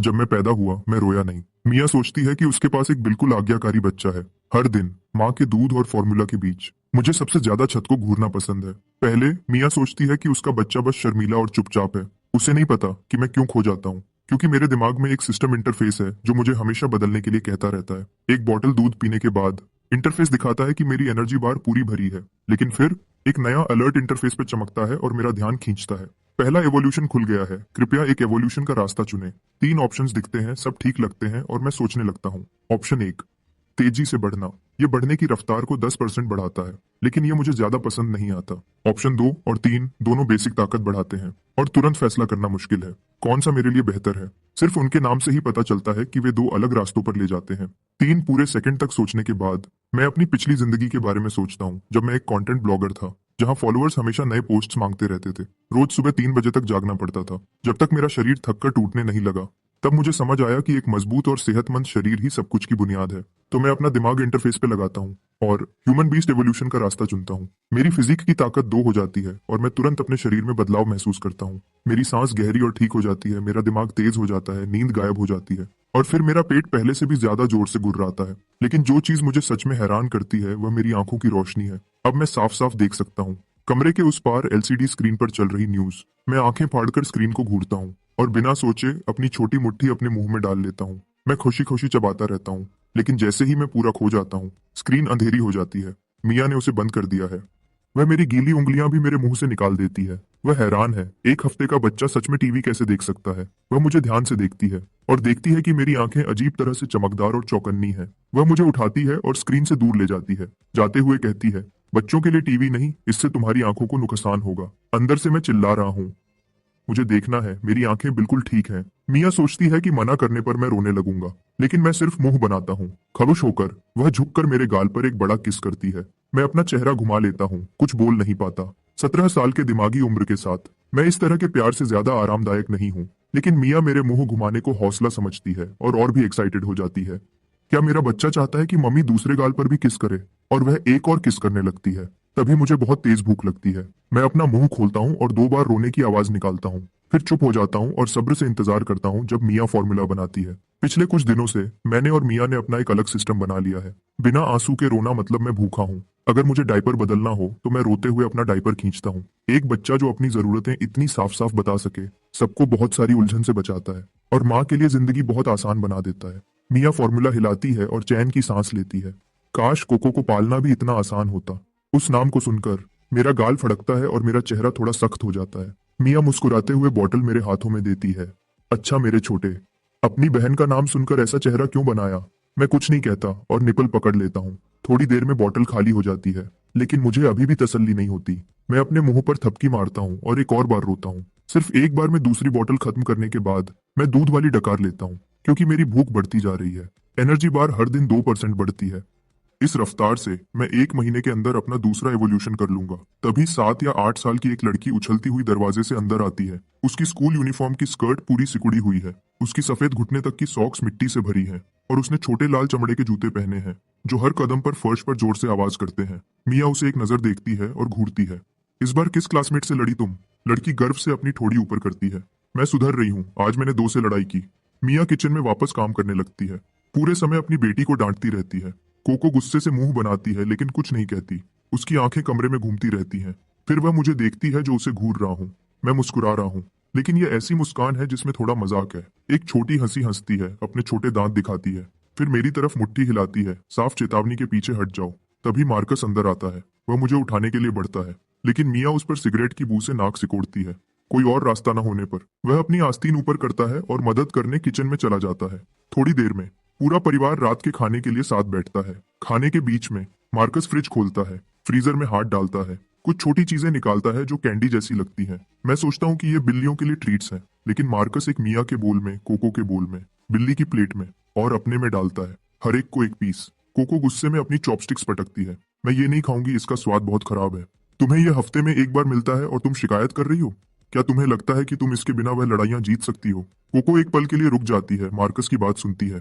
जब मैं पैदा हुआ मैं रोया नहीं। मिया सोचती है कि उसके पास एक बिल्कुल आज्ञाकारी बच्चा है। हर दिन माँ के दूध और फॉर्मूला के बीच मुझे सबसे ज्यादा छत को घूरना पसंद है। पहले मिया सोचती है कि उसका बच्चा बस शर्मीला और चुपचाप है। उसे नहीं पता कि मैं क्यों खो जाता हूँ, क्योंकि मेरे दिमाग में एक सिस्टम इंटरफेस है जो मुझे हमेशा बदलने के लिए कहता रहता है। एक बॉटल दूध पीने के बाद इंटरफेस दिखाता है कि मेरी एनर्जी बार पूरी भरी है, लेकिन फिर एक नया अलर्ट इंटरफेस पे चमकता है और मेरा ध्यान खींचता है। पहला एवोल्यूशन खुल गया है, कृपया एक एवोल्यूशन का रास्ता चुनें। 3 ऑप्शंस दिखते हैं, सब ठीक लगते हैं और मैं सोचने लगता हूँ। ऑप्शन 1, तेजी से बढ़ना। ये बढ़ने की रफ्तार को 10% बढ़ाता है, लेकिन ये मुझे ज्यादा पसंद नहीं आता। ऑप्शन 2 और 3 दोनों बेसिक ताकत बढ़ाते हैं और तुरंत फैसला करना मुश्किल है। कौन सा मेरे लिए बेहतर है? सिर्फ उनके नाम से ही पता चलता है कि वे 2 अलग रास्तों पर ले जाते हैं। 3 पूरे सेकंड तक सोचने के बाद मैं अपनी पिछली जिंदगी के बारे में सोचता हूँ, जब मैं एक कंटेंट ब्लॉगर था, जहां फॉलोअर्स हमेशा नए पोस्ट्स मांगते रहते थे। रोज सुबह 3 बजे तक जागना पड़ता था। जब तक मेरा शरीर थककर टूटने नहीं लगा, तब मुझे समझ आया कि एक मजबूत और सेहतमंद शरीर ही सब कुछ की बुनियाद है। तो मैं अपना दिमाग इंटरफेस पे लगाता हूँ और ह्यूमन बीस्ट एवोल्यूशन का रास्ता चुनता हूँ। मेरी फिजिक की ताकत 2 हो जाती है और मैं तुरंत अपने शरीर में बदलाव महसूस करता हूँ। मेरी सांस गहरी और ठीक हो जाती है, मेरा दिमाग तेज हो जाता है, नींद गायब हो जाती है और फिर मेरा पेट पहले से भी ज्यादा जोर से गुर्राता है। लेकिन जो चीज मुझे सच में हैरान करती है वह मेरी आंखों की रोशनी है। अब मैं साफ साफ देख सकता हूँ। कमरे के उस पार एलसीडी स्क्रीन पर चल रही न्यूज। मैं आंखें फाड़कर स्क्रीन को घूरता हूँ और बिना सोचे अपनी छोटी मुट्ठी अपने मुंह में डाल लेता हूँ। मैं खुशी खुशी चबाता रहता हूँ, लेकिन जैसे ही मैं पूरा खो जाता हूँ, स्क्रीन अंधेरी हो जाती है। मिया ने उसे बंद कर दिया है। वह मेरी गीली उंगलियां भी मेरे मुंह से निकाल देती है। वह हैरान है, 1 हफ्ते का बच्चा सच में टीवी कैसे देख सकता है। वह मुझे ध्यान से देखती है और देखती है कि मेरी आंखें अजीब तरह से चमकदार और चौकन्नी है। वह मुझे उठाती है और स्क्रीन से दूर ले जाती है। जाते हुए कहती है, बच्चों के लिए टीवी नहीं, इससे तुम्हारी आंखों को नुकसान होगा। अंदर से मैं चिल्ला रहा हूँ, मुझे देखना है, मेरी आंखें बिल्कुल ठीक हैं। मिया सोचती है कि मना करने पर मैं रोने लगूंगा, लेकिन मैं सिर्फ मुंह बनाता हूँ। खरुश होकर वह झुककर मेरे गाल पर एक बड़ा किस करती है। मैं अपना चेहरा घुमा लेता हूँ, कुछ बोल नहीं पाता। 17 साल के दिमागी उम्र के साथ मैं इस तरह के प्यार से ज्यादा आरामदायक नहीं हूँ, लेकिन मिया मेरे मुंह घुमाने को हौसला समझती है और भी एक्साइटेड हो जाती है। क्या मेरा बच्चा चाहता है कि मम्मी दूसरे गाल पर भी किस करे? और वह एक और किस करने लगती है। तभी मुझे बहुत तेज भूख लगती है। मैं अपना मुंह खोलता हूँ और 2 बार रोने की आवाज निकालता हूँ, फिर चुप हो जाता हूँ और सब्र से इंतजार करता हूँ जब मिया फॉर्मूला बनाती है। पिछले कुछ दिनों से मैंने और मिया ने अपना एक अलग सिस्टम बना लिया है। बिना आंसू के रोना मतलब मैं भूखा हूँ। अगर मुझे डायपर बदलना हो तो मैं रोते हुए अपना डायपर खींचता हूँ। एक बच्चा जो अपनी जरूरतें इतनी साफ साफ बता सके, सबको बहुत सारी उलझन से बचाता है और माँ के लिए जिंदगी बहुत आसान बना देता है। मिया फॉर्मूला हिलाती है और चैन की सांस लेती है। काश कोको को पालना भी इतना आसान होता। उस नाम को सुनकर मेरा गाल फड़कता है और मेरा चेहरा थोड़ा सख्त हो जाता है। मिया मुस्कुराते हुए बॉटल मेरे हाथों में देती है। अच्छा मेरे छोटे, अपनी बहन का नाम सुनकर ऐसा चेहरा क्यों बनाया? मैं कुछ नहीं कहता और निपल पकड़ लेता हूँ। थोड़ी देर में बॉटल खाली हो जाती है, लेकिन मुझे अभी भी तसल्ली नहीं होती। मैं अपने मुंह पर थपकी मारता हूँ और एक और बार रोता हूँ। सिर्फ एक बार में दूसरी बॉटल खत्म करने के बाद मैं दूध वाली डकार लेता हूँ, क्योंकि मेरी भूख बढ़ती जा रही है। एनर्जी बार हर दिन 2% बढ़ती है। इस रफ्तार से मैं 1 महीने के अंदर अपना दूसरा एवोल्यूशन कर लूंगा। तभी 7 या 8 साल की एक लड़की उछलती हुई दरवाजे से अंदर आती है। उसकी स्कूल यूनिफॉर्म की स्कर्ट पूरी सिकुड़ी हुई है। उसकी सफेद घुटने तक की सॉक्स मिट्टी से भरी हैं और उसने छोटे लाल चमड़े के जूते पहने हैं, जो हर कदम पर फर्श पर जोर से आवाज करते हैं। मिया उसे एक नजर देखती है और घूरती है। इस बार किस क्लासमेट से लड़ी तुम? लड़की गर्व से अपनी ठोड़ी ऊपर करती है। मैं सुधर रही हूँ, आज मैंने 2 से लड़ाई की। मिया किचन में वापस काम करने लगती है। पूरे समय अपनी बेटी को डांटती रहती है। कोको गुस्से से मुंह बनाती है लेकिन कुछ नहीं कहती। उसकी आंखें कमरे में घूमती रहती हैं। फिर वह मुझे देखती है जो उसे घूर रहा हूँ। मैं मुस्कुरा रहा हूँ, लेकिन यह ऐसी मुस्कान है जिसमें थोड़ा मजाक है। एक छोटी हंसी हंसती है, अपने छोटे दांत दिखाती है, फिर मेरी तरफ मुट्ठी हिलाती है, साफ चेतावनी के पीछे हट जाओ। तभी मार्कस अंदर आता है। वह मुझे उठाने के लिए बढ़ता है, लेकिन मिया उस पर सिगरेट की बू से नाक सिकोड़ती है। कोई और रास्ता न होने पर वह अपनी आस्तीन ऊपर करता है और मदद करने किचन में चला जाता है। थोड़ी देर में पूरा परिवार रात के खाने के लिए साथ बैठता है। खाने के बीच में मार्कस फ्रिज खोलता है, फ्रीजर में हाथ डालता है, कुछ छोटी चीजें निकालता है जो कैंडी जैसी लगती हैं। मैं सोचता हूँ कि ये बिल्लियों के लिए ट्रीट्स हैं, लेकिन मार्कस एक मिया के बोल में, कोको के बोल में, बिल्ली की प्लेट में और अपने में डालता है, हर एक को एक पीस। कोको गुस्से में अपनी चॉपस्टिक्स पटकती है। मैं ये नहीं खाऊंगी, इसका स्वाद बहुत खराब है। तुम्हें यह हफ्ते में 1 बार मिलता है और तुम शिकायत कर रही हो? क्या तुम्हें लगता है कि तुम इसके बिना वह लड़ाइयां जीत सकती हो? कोको एक पल के लिए रुक जाती है, मार्कस की बात सुनती है।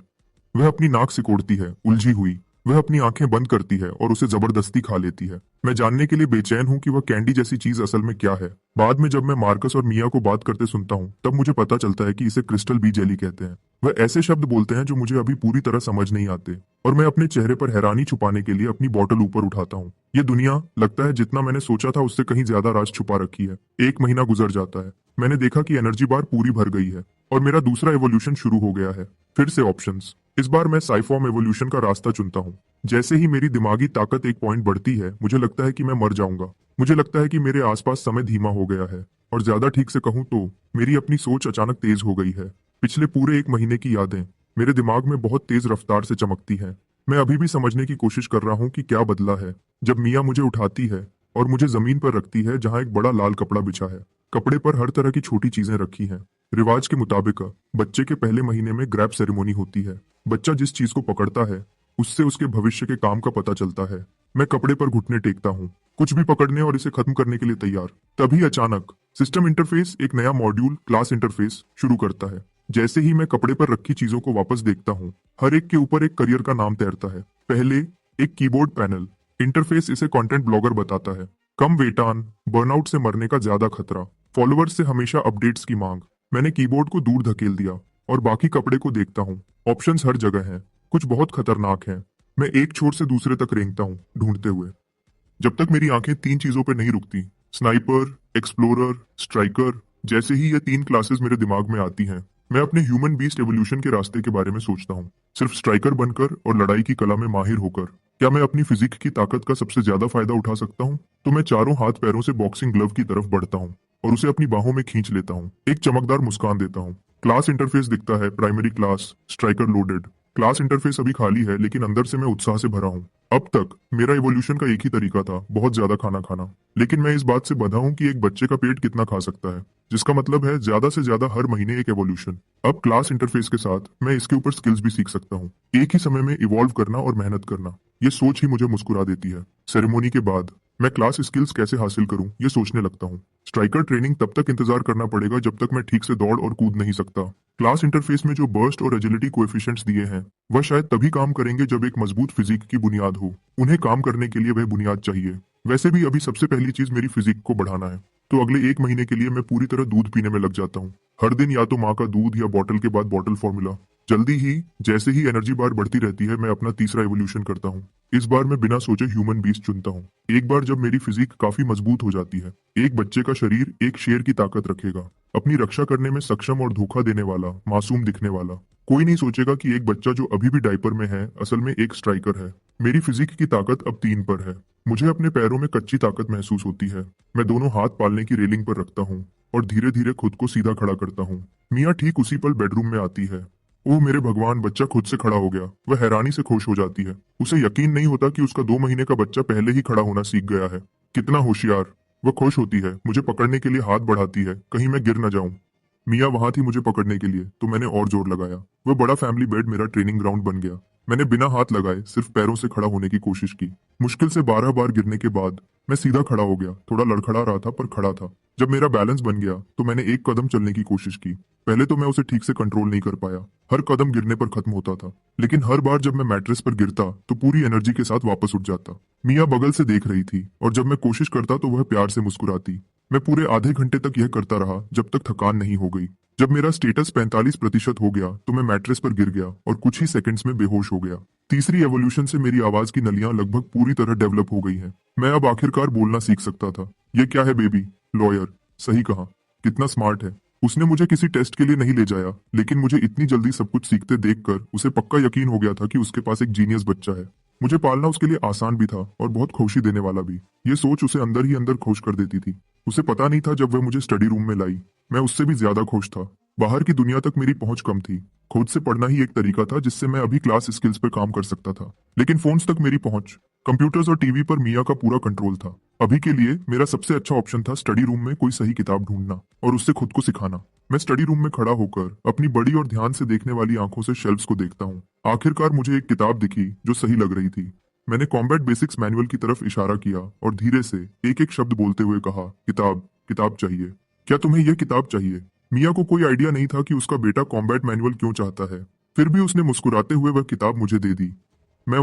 वह अपनी नाक सिकोड़ती है, उलझी हुई। वह अपनी आंखें बंद करती है और उसे जबरदस्ती खा लेती है। मैं जानने के लिए बेचैन हूँ कि वह कैंडी जैसी चीज असल में क्या है। बाद में जब मैं मार्कस और मिया को बात करते सुनता हूँ, तब मुझे पता चलता है कि इसे क्रिस्टल बी जेली कहते हैं। वह ऐसे शब्द बोलते हैं जो मुझे अभी पूरी तरह समझ नहीं आते, और मैं अपने चेहरे पर हैरानी छुपाने के लिए अपनी बोतल ऊपर उठाता हूँ। ये दुनिया, लगता है जितना मैंने सोचा था उससे कहीं ज्यादा राज छुपा रखी है। एक महीना गुजर जाता है। मैंने देखा कि एनर्जी बार पूरी भर गई है और मेरा दूसरा एवोल्यूशन शुरू हो गया है। फिर से ऑप्शंस। इस बार मैं साइफॉर्म एवोल्यूशन का रास्ता चुनता हूँ। जैसे ही मेरी दिमागी ताकत एक पॉइंट बढ़ती है, मुझे लगता है कि मैं मर जाऊंगा। मुझे लगता है कि मेरे आसपास समय धीमा हो गया है, और ज्यादा ठीक से कहूँ तो मेरी अपनी सोच अचानक तेज हो गई है। पिछले पूरे एक महीने की यादें मेरे दिमाग में बहुत तेज रफ्तार से चमकती हैं। मैं अभी भी समझने की कोशिश कर रहा हूँ कि क्या बदला है जब मिया मुझे उठाती है और मुझे जमीन पर रखती है जहाँ एक बड़ा लाल कपड़ा बिछा है। कपड़े पर हर तरह की छोटी चीजें रखी हैं। रिवाज के मुताबिक बच्चे के पहले महीने में ग्रैब सेरेमोनी होती है। बच्चा जिस चीज को पकड़ता है उससे उसके भविष्य के काम का पता चलता है। मैं कपड़े पर घुटने टेकता हूँ, कुछ भी पकड़ने और इसे खत्म करने के लिए तैयार। तभी अचानक सिस्टम इंटरफेस एक नया मॉड्यूल क्लास इंटरफेस शुरू करता है। जैसे ही मैं कपड़े पर रखी चीजों को वापस देखता हूँ, हर एक के ऊपर एक करियर का नाम तैरता है। पहले एक कीबोर्ड पैनल। इंटरफेस इसे कंटेंट ब्लॉगर बताता है। कम वेतन, बर्नआउट से मरने का ज्यादा खतरा, फॉलोअर्स से हमेशा अपडेट्स की मांग। मैंने कीबोर्ड को दूर धकेल दिया और बाकी कपड़े को देखता हूँ। ऑप्शंस हर जगह हैं, कुछ बहुत खतरनाक हैं। मैं एक छोर से दूसरे तक रेंगता हूँ ढूंढते हुए, जब तक मेरी आंखें तीन चीजों पर नहीं रुकती। Sniper, explorer, striker. जैसे ही ये तीन क्लासेस मेरे दिमाग में आती हैं, मैं अपने ह्यूमन बीस्ट एवोल्यूशन के रास्ते के बारे में सोचता हूँ। सिर्फ स्ट्राइकर बनकर और लड़ाई की कला में माहिर होकर क्या मैं अपनी फिजिक की ताकत का सबसे ज्यादा फायदा उठा सकता हूँ? तो मैं चारों हाथ पैरों से बॉक्सिंग ग्लव की तरफ बढ़ता हूँ और उसे अपनी बाहों में खींच लेता हूँ। एक चमकदार मुस्कान देता हूँ। क्लास इंटरफेस दिखता है, primary class, striker loaded. Class interface अभी खाली है, लेकिन अंदर से मैं उत्साह से भरा हूँ। अब तक मेरा इवोल्यूशन का एक ही तरीका था, बहुत ज्यादा खाना खाना। लेकिन मैं इस बात से बंधा हूँ कि एक बच्चे का पेट कितना खा सकता है, जिसका मतलब है ज्यादा से ज्यादा हर महीने एक एवोल्यूशन। अब क्लास इंटरफेस के साथ मैं इसके ऊपर स्किल्स भी सीख सकता हूँ। एक ही समय में इवॉल्व करना और मेहनत करना, ये सोच ही मुझे मुस्कुरा देती है। सेरेमोनी के बाद मैं क्लास स्किल्स कैसे हासिल करूं, ये सोचने लगता हूँ। स्ट्राइकर ट्रेनिंग तब तक इंतजार करना पड़ेगा जब तक मैं ठीक से दौड़ और कूद नहीं सकता। क्लास इंटरफेस में जो बर्स्ट और एजिलिटी कोएफिशिएंट्स दिए हैं, वह शायद तभी काम करेंगे जब एक मजबूत फिजिक की बुनियाद हो। उन्हें काम करने के लिए वह बुनियाद चाहिए। वैसे भी अभी सबसे पहली चीज मेरी फिजिक को बढ़ाना है, तो अगले एक महीने के लिए मैं पूरी तरह दूध पीने में लग जाता हूँ। हर दिन या तो माँ का दूध या बॉटल के बाद बॉटल फॉर्मूला। जल्दी ही, जैसे ही एनर्जी बार बढ़ती रहती है, मैं अपना तीसरा एवोल्यूशन करता हूँ। इस बार मैं बिना सोचे ह्यूमन बीस्ट चुनता हूँ। एक बार जब मेरी फिजिक काफी मजबूत हो जाती है, एक बच्चे का शरीर एक शेर की ताकत रखेगा, अपनी रक्षा करने में सक्षम और धोखा देने वाला, मासूम दिखने वाला। कोई नहीं सोचेगा कि एक बच्चा जो अभी भी डायपर में है असल में एक स्ट्राइकर है। मेरी फिजिक की ताकत अब 3 पर है। मुझे अपने पैरों में कच्ची ताकत महसूस होती है। मैं दोनों हाथ पालने की रेलिंग पर रखता हूँ और धीरे धीरे खुद को सीधा खड़ा करता हूँ। मियाँ ठीक उसी पल बेडरूम में आती है। ओह मेरे भगवान, बच्चा खुद से खड़ा हो गया। वह हैरानी से खुश हो जाती है। उसे यकीन नहीं होता कि उसका 2 महीने का बच्चा पहले ही खड़ा होना सीख गया है। कितना होशियार। वह खुश होती है, मुझे पकड़ने के लिए हाथ बढ़ाती है, कहीं मैं गिर न जाऊं। मियाँ वहां थी मुझे पकड़ने के लिए, तो मैंने और जोर लगाया। वह बड़ा फैमिली बेड मेरा ट्रेनिंग ग्राउंड बन गया। मैंने बिना हाथ लगाए सिर्फ पैरों से खड़ा होने की कोशिश की। मुश्किल से 12 बार गिरने के बाद मैं सीधा खड़ा हो गया। थोड़ा लड़खड़ा रहा था पर खड़ा था। जब मेरा बैलेंस बन गया तो मैंने एक कदम चलने की कोशिश की। पहले तो मैं उसे ठीक से कंट्रोल नहीं कर पाया। हर कदम गिरने पर खत्म होता था, लेकिन हर बार जब मैं मैट्रेस पर गिरता तो पूरी एनर्जी के साथ वापस उठ जाता। मियाँ बगल से देख रही थी और जब मैं कोशिश करता तो वह प्यार से मुस्कुराती। मैं पूरे आधे घंटे तक यह करता रहा जब तक थकान नहीं हो गई। जब मेरा स्टेटस 45% हो गया तो मैं मैट्रेस पर गिर गया और कुछ ही सेकंड्स में बेहोश हो गया। तीसरी एवोल्यूशन से मेरी आवाज की नलियां लगभग पूरी तरह डेवलप हो गई हैं। मैं अब आखिरकार बोलना सीख सकता था। ये क्या है बेबी? लॉयर। सही कहा। कितना स्मार्ट है। उसने मुझे किसी टेस्ट के लिए नहीं ले जाया, लेकिन मुझे इतनी जल्दी सब कुछ सीखते देखकर उसे पक्का यकीन हो गया था कि उसके पास एक जीनियस बच्चा है। मुझे पालना उसके लिए आसान भी था और बहुत खुशी देने वाला भी। ये सोच उसे अंदर ही अंदर खुश कर देती थी। उसे पता नहीं था जब वह मुझे स्टडी रूम में लाई, मैं उससे भी ज्यादा खुश था। बाहर की दुनिया तक मेरी पहुंच कम थी। खुद से पढ़ना ही एक तरीका था जिससे मैं अभी क्लास स्किल्स पर काम कर सकता था, लेकिन फोन्स तक मेरी पहुंच, कंप्यूटर्स और टीवी पर मिया का पूरा कंट्रोल था। अभी के लिए मेरा सबसे अच्छा ऑप्शन था स्टडी रूम में कोई सही किताब ढूंढना और उससे खुद को सिखाना। मैं स्टडी रूम में खड़ा होकर अपनी बड़ी और ध्यान से देखने वाली आंखों से शेल्फ्स को देखता हूँ। आखिरकार मुझे एक किताब दिखी जो सही लग रही थी। मैंने कॉम्बैट बेसिक्स मैनुअल की तरफ इशारा किया और धीरे से एक एक शब्द बोलते हुए कहा, किताब, किताब चाहिए। क्या तुम्हें यह किताब चाहिए? मिया को कोई आइडिया नहीं था कि उसका बेटा कॉम्बैट मैनुअल क्यों चाहता है। फिर भी उसने मुस्कुराते हुए वह किताब मुझे दे दी। मैं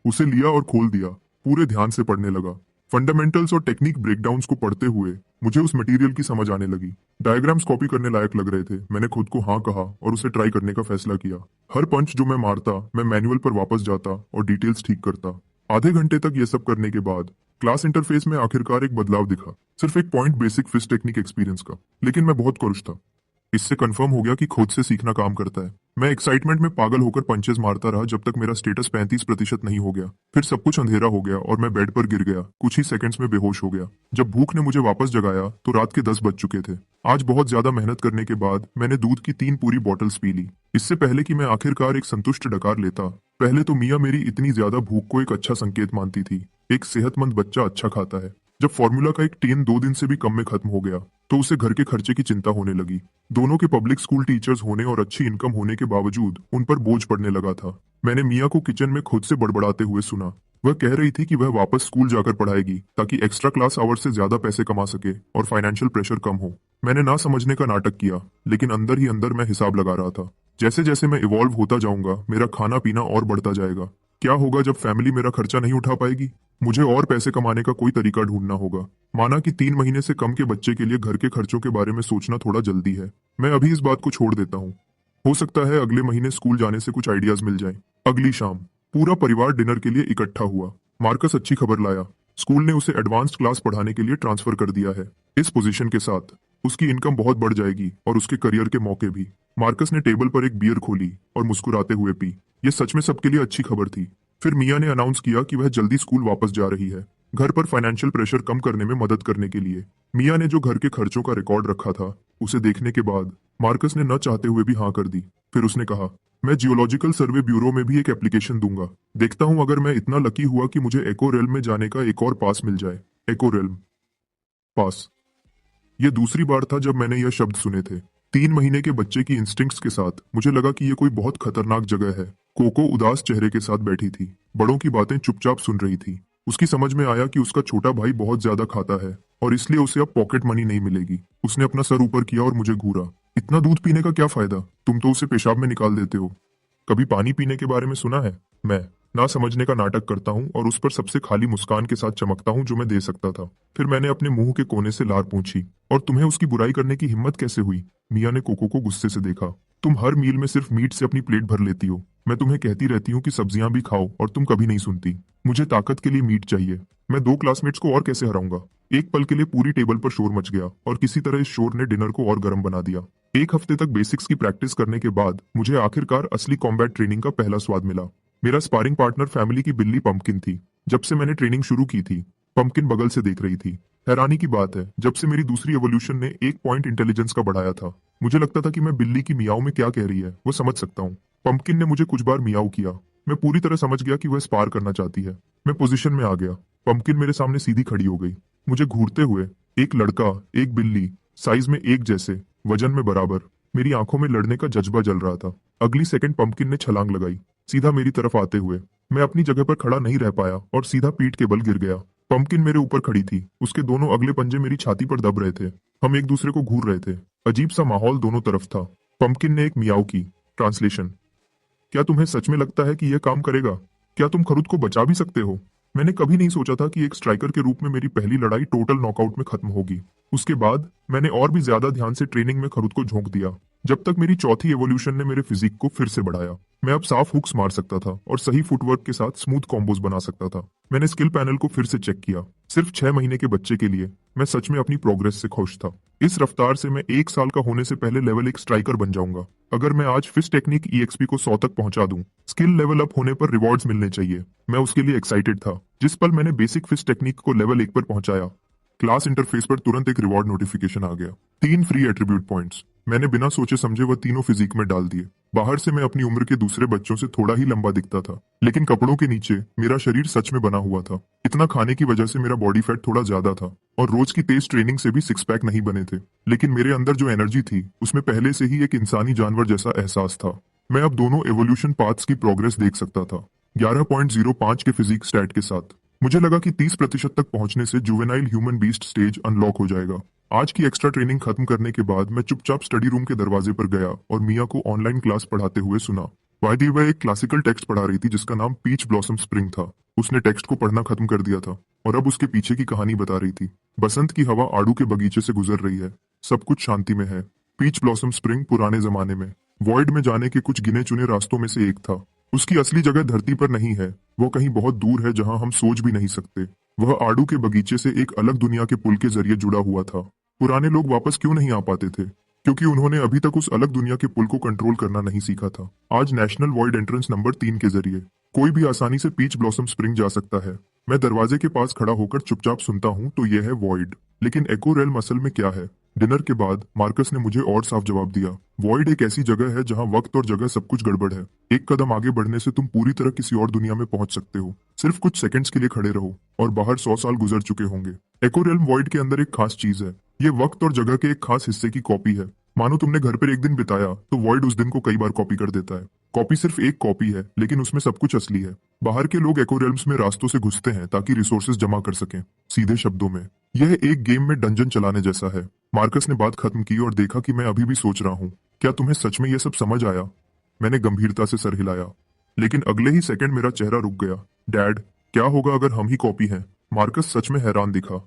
उसे लिया और खोल दिया। पूरे ध्यान से पढ़ने लगा। फंडामेंटल्स और टेक्निक ब्रेकडाउन्स को पढ़ते हुए मुझे उस मटेरियल की समझ आने लगी। डायग्राम्स कॉपी करने लायक लग रहे थे। मैंने खुद को हाँ कहा और उसे ट्राई करने का फैसला किया। हर पंच जो मैं मारता, मैं मैनुअल पर वापस जाता और डिटेल्स ठीक करता। आधे घंटे तक ये सब करने के बाद क्लास इंटरफेस में आखिरकार एक बदलाव दिखा। सिर्फ एक point basic fist technique experience का। लेकिन मैं बहुत खुश था। इससे कंफर्म हो गया कि खुद से सीखना काम करता है। मैं एक्साइटमेंट में पागल होकर पंचेस मारता रहा जब तक मेरा स्टेटस 35% नहीं हो गया। फिर सब कुछ अंधेरा हो गया और मैं बेड पर गिर गया। कुछ ही सेकंड्स में बेहोश हो गया। जब भूख ने मुझे वापस जगाया तो रात के 10 बज चुके थे। आज बहुत ज्यादा मेहनत करने के बाद मैंने दूध की 3 पूरी बॉटल्स पी ली। इससे पहले कि मैं आखिरकार एक संतुष्ट डकार लेता, पहले तो मियाँ मेरी इतनी ज्यादा भूख को एक अच्छा संकेत मानती थी। एक सेहतमंद बच्चा अच्छा खाता है। जब फॉर्मूला का एक टीन 2 दिन से भी कम में खत्म हो गया तो उसे घर के खर्चे की चिंता होने लगी। दोनों के पब्लिक स्कूल टीचर्स होने और अच्छी इनकम होने के बावजूद उन पर बोझ पड़ने लगा था। मैंने मियाँ को किचन में खुद से बड़बड़ाते हुए सुना। वह कह रही थी कि वह वापस स्कूल जाकर पढ़ाएगी ताकि एक्स्ट्रा क्लास आवर्स से ज्यादा पैसे कमा सके और फाइनेंशियल प्रेशर कम हो। मैंने ना समझने का नाटक किया, लेकिन अंदर ही अंदर मैं हिसाब लगा रहा था। जैसे जैसे मैं इवॉल्व होता जाऊंगा, मेरा खाना पीना और बढ़ता जाएगा। क्या होगा जब फैमिली मेरा खर्चा नहीं उठा पाएगी? मुझे और पैसे कमाने का कोई तरीका ढूंढना होगा। माना कि 3 महीने से कम के बच्चे के लिए घर के खर्चों के बारे में सोचना थोड़ा जल्दी है। मैं अभी इस बात को छोड़ देता हूँ। हो सकता है अगले महीने स्कूल जाने से कुछ आइडियाज मिल जाएं। अगली शाम पूरा परिवार डिनर के लिए इकट्ठा हुआ। मार्कस अच्छी खबर लाया। स्कूल ने उसे एडवांस्ड क्लास पढ़ाने के लिए ट्रांसफर कर दिया है। इस पोजीशन के साथ उसकी इनकम बहुत बढ़ जाएगी और उसके करियर के मौके भी। मार्कस ने टेबल पर एक बियर खोली और मुस्कुराते हुए पी। ये सच में सबके लिए अच्छी खबर थी। फिर मियाँ ने अनाउंस किया कि वह जल्दी स्कूल वापस जा रही है, घर पर फाइनेंशियल प्रेशर कम करने में मदद करने के लिए। मियाँ ने जो घर के खर्चों का रिकॉर्ड रखा था, उसे देखने के बाद मार्कस ने न चाहते हुए भी हाँ कर दी। फिर उसने कहा, मैं जियोलॉजिकल सर्वे ब्यूरो में भी एक एप्लीकेशन दूंगा। देखता हूं अगर मैं इतना लकी हुआ कि मुझे एको रेल्म में जाने का एक और पास मिल जाए। एको रेल्म पास। यह दूसरी बार था जब मैंने यह शब्द सुने थे। 3 महीने के बच्चे की इंस्टिंक्ट्स के साथ मुझे लगा कि यह कोई बहुत खतरनाक जगह है। कोको उदास चेहरे के साथ बैठी थी, बड़ों की बातें चुपचाप सुन रही थी। उसकी समझ में आया कि उसका छोटा भाई बहुत ज्यादा खाता है और इसलिए उसे अब पॉकेट मनी नहीं मिलेगी। उसने अपना सर ऊपर किया और मुझे घूरा। इतना दूध पीने का क्या फायदा? तुम तो उसे पेशाब में निकाल देते हो। कभी पानी पीने के बारे में सुना है? मैं ना समझने का नाटक करता हूँ और उस पर सबसे खाली मुस्कान के साथ चमकता हूँ जो मैं दे सकता था। फिर मैंने अपने मुंह के कोने से लार पूछी, और तुम्हें उसकी बुराई करने की हिम्मत कैसे हुई? मियाँ ने कोको को गुस्से से देखा। तुम हर मील में सिर्फ मीट से अपनी प्लेट भर लेती हो। मैं तुम्हें कहती रहती हूँ कि सब्जियां भी खाओ और तुम कभी नहीं सुनती। मुझे ताकत के लिए मीट चाहिए। मैं 2 क्लासमेट्स को और कैसे हराऊंगा? एक पल के लिए पूरी टेबल पर शोर मच गया और किसी तरह इस शोर ने डिनर को और गर्म बना दिया। 1 हफ्ते तक बेसिक्स की प्रैक्टिस करने के बाद मुझे आखिरकार असली कॉम्बैट ट्रेनिंग का पहला स्वाद मिला। मेरा स्पारिंग पार्टनर फैमिली की बिल्ली पंपकिन थी। जब से मैंने ट्रेनिंग शुरू की थी, पंपकिन बगल से देख रही थी। हैरानी की बात है, जब से मेरी दूसरी एवोल्यूशन ने 1 पॉइंट इंटेलिजेंस का बढ़ाया था, मुझे लगता था कि मैं बिल्ली की मियाओ में क्या कह रही है वो समझ सकता हूँ। पंपकिन ने मुझे कुछ बार मियाओ किया। मैं पूरी तरह समझ गया कि वह स्पार करना चाहती है। मैं पोजीशन में आ गया। पंपकिन मेरे सामने सीधी खड़ी हो गई, मुझे घूरते हुए। एक लड़का, एक बिल्ली, साइज में एक जैसे, वजन में बराबर। मेरी आंखों में लड़ने का जज्बा जल रहा था। अगली सेकंड पंपकिन ने छलांग लगाई, सीधा मेरी तरफ आते हुए। मैं अपनी जगह पर खड़ा नहीं रह पाया और सीधा पीठ के बल गिर गया। पंपकिन मेरे ऊपर खड़ी थी, उसके दोनों अगले पंजे मेरी छाती पर दब रहे थे। हम एक दूसरे को घूर रहे थे। अजीब सा माहौल दोनों तरफ था। पंपकिन ने एक मियाओ की। ट्रांसलेशन, क्या तुम्हें सच में लगता है कि यह काम करेगा? क्या तुम खरुद को बचा भी सकते हो? मैंने कभी नहीं सोचा था कि एक स्ट्राइकर के रूप में मेरी पहली लड़ाई टोटल नॉकआउट में खत्म होगी। उसके बाद मैंने और भी ज्यादा ध्यान से ट्रेनिंग में खरुद को झोंक दिया, जब तक मेरी चौथी एवोल्यूशन ने मेरे फिजिक को फिर से बढ़ाया। मैं अब साफ हुक्स मार सकता था और सही फुटवर्क के साथ स्मूथ कॉम्बोज बना सकता था। मैंने स्किल पैनल को फिर से चेक किया। सिर्फ 6 महीने के बच्चे के लिए मैं सच में अपनी प्रोग्रेस से खुश था। इस रफ्तार से मैं 1 साल का होने से पहले लेवल 1 स्ट्राइकर बन जाऊंगा। अगर मैं आज फिस्ट टेक्निक EXP को 100 तक पहुंचा दूं, स्किल लेवल अप होने पर रिवॉर्ड्स मिलने चाहिए। मैं उसके लिए एक्साइटेड था। जिस पल मैंने बेसिक फिस्ट टेक्निक को लेवल 1 पर पहुंचाया, क्लास इंटरफेस पर तुरंत एक रिवॉर्ड नोटिफिकेशन आ गया। 3 फ्री एट्रीब्यूट पॉइंट्स। मैंने बिना सोचे समझे वह तीनों फिजिक में डाल दिए। बाहर से मैं अपनी उम्र के दूसरे बच्चों से थोड़ा ही लंबा दिखता था, लेकिन कपड़ों के नीचे मेरा शरीर सच में बना हुआ था। इतना खाने की वजह से मेरा बॉडी फैट थोड़ा ज्यादा था और रोज की तेज ट्रेनिंग से भी 6 पैक नहीं बने थे, लेकिन मेरे अंदर जो एनर्जी थी उसमें पहले से ही एक इंसानी जानवर जैसा एहसास था। मैं अब दोनों एवोल्यूशन पाथ्स की प्रोग्रेस देख सकता था। 11.05 के फिजिक स्टैट के साथ मुझे लगा कि 30% तक पहुंचने से juvenile human beast stage unlock हो जाएगा। आज की एक्स्ट्रा ट्रेनिंग खत्म करने के बाद मैं चुपचाप स्टडी रूम के दरवाजे पर गया और मिया को ऑनलाइन क्लास पढ़ाते हुए सुना। वायदी वह एक क्लासिकल टेक्स्ट पढ़ा रही थी जिसका नाम पीच ब्लॉसम स्प्रिंग था। उसने टेक्स्ट को पढ़ना खत्म कर दिया था और अब उसके पीछे की कहानी बता रही थी। बसंत की हवा आड़ू के बगीचे से गुजर रही है, सब कुछ शांति में है। पीच ब्लॉसम स्प्रिंग पुराने जमाने में वॉइड में जाने के कुछ गिने चुने रास्तों में से एक था। उसकी असली जगह धरती पर नहीं है, वो कहीं बहुत दूर है जहां हम सोच भी नहीं सकते। वह आड़ू के बगीचे से एक अलग दुनिया के पुल के जरिए जुड़ा हुआ था। पुराने लोग वापस क्यों नहीं आ पाते थे? क्योंकि उन्होंने अभी तक उस अलग दुनिया के पुल को कंट्रोल करना नहीं सीखा था। आज नेशनल वॉइड एंट्रेंस नंबर 3 के जरिए कोई भी आसानी से पीच ब्लॉसम स्प्रिंग जा सकता है। मैं दरवाजे के पास खड़ा होकर चुपचाप सुनता हूँ तो यह है वॉइड। लेकिन एको रेल्म असल में क्या है? डिनर के बाद मार्कस ने मुझे और साफ जवाब दिया। वॉइड एक ऐसी जगह है जहाँ वक्त और जगह सब कुछ गड़बड़ है। एक कदम आगे बढ़ने से तुम पूरी तरह किसी और दुनिया में पहुंच सकते हो। सिर्फ कुछ सेकंड्स के लिए खड़े रहो और बाहर 100 साल गुजर चुके होंगे। एको रेल्म वॉइड के अंदर एक खास चीज है। ये वक्त और जगह के एक खास हिस्से की कॉपी है। मानो तुमने घर पर एक दिन बिताया तो वॉइड उस दिन को कई बार कॉपी कर देता है। कॉपी सिर्फ एक कॉपी है, लेकिन उसमें सब कुछ असली है। बाहर के लोग एको रेल्म्स में रास्तों से घुसते हैं ताकि रिसोर्सेज जमा कर सकें। सीधे शब्दों में यह एक गेम में डंजन चलाने जैसा है। मार्कस ने बात खत्म की और देखा कि मैं अभी भी सोच रहा हूँ, क्या तुम्हें सच में यह सब समझ आया? मैंने गंभीरता से सर हिलाया, लेकिन अगले ही सेकंड मेरा चेहरा रुक गया। डैड, क्या होगा अगर हम ही कॉपी हैं? मार्कस सच में हैरान दिखा।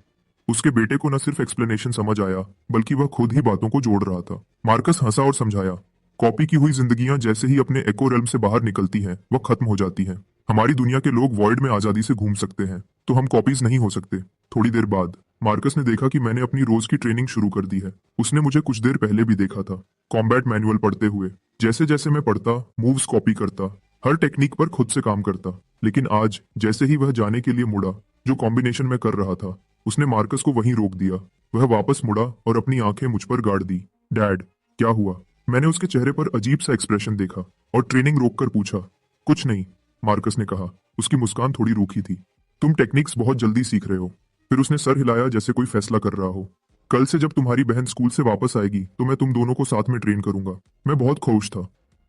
उसके बेटे को न सिर्फ एक्सप्लेनेशन समझ आया, बल्कि वह खुद ही बातों को जोड़ रहा था। मार्कस हंसा और समझाया, कॉपी की हुई जिंदगियां जैसे ही अपने एको रेल्म से बाहर निकलती हैं, वह खत्म हो जाती हैं। हमारी दुनिया के लोग वॉइड में आजादी से घूम सकते हैं, तो हम कॉपीज नहीं हो सकते। थोड़ी देर बाद मार्कस ने देखा कि मैंने अपनी रोज की ट्रेनिंग शुरू कर दी है। उसने मुझे कुछ देर पहले भी देखा था, कॉम्बैट मैनुअल पढ़ते हुए। जैसे जैसे मैं पढ़ता, मूव्स कॉपी करता, हर टेक्निक पर खुद से काम करता। लेकिन आज जैसे ही वह जाने के लिए मुड़ा, जो कॉम्बिनेशन मैं कर रहा था, उसने मार्कस को वहीं रोक दिया। वह वापस मुड़ा और अपनी आंखें मुझ पर गाड़ दी। डैड, क्या हुआ? मैंने उसके चेहरे पर अजीब सा एक्सप्रेशन देखा और ट्रेनिंग रोककर पूछा। कुछ नहीं, मार्कस ने कहा। उसकी मुस्कान थोड़ी रूखी थी। तुम टेक्निक्स बहुत जल्दी सीख रहे हो। फिर उसने सर हिलाया जैसे कोई फैसला कर रहा हो। कल से जब तुम्हारी बहन स्कूल से वापस आएगी तो मैं तुम दोनों को साथ में ट्रेन करूंगा। मैं बहुत खुश था।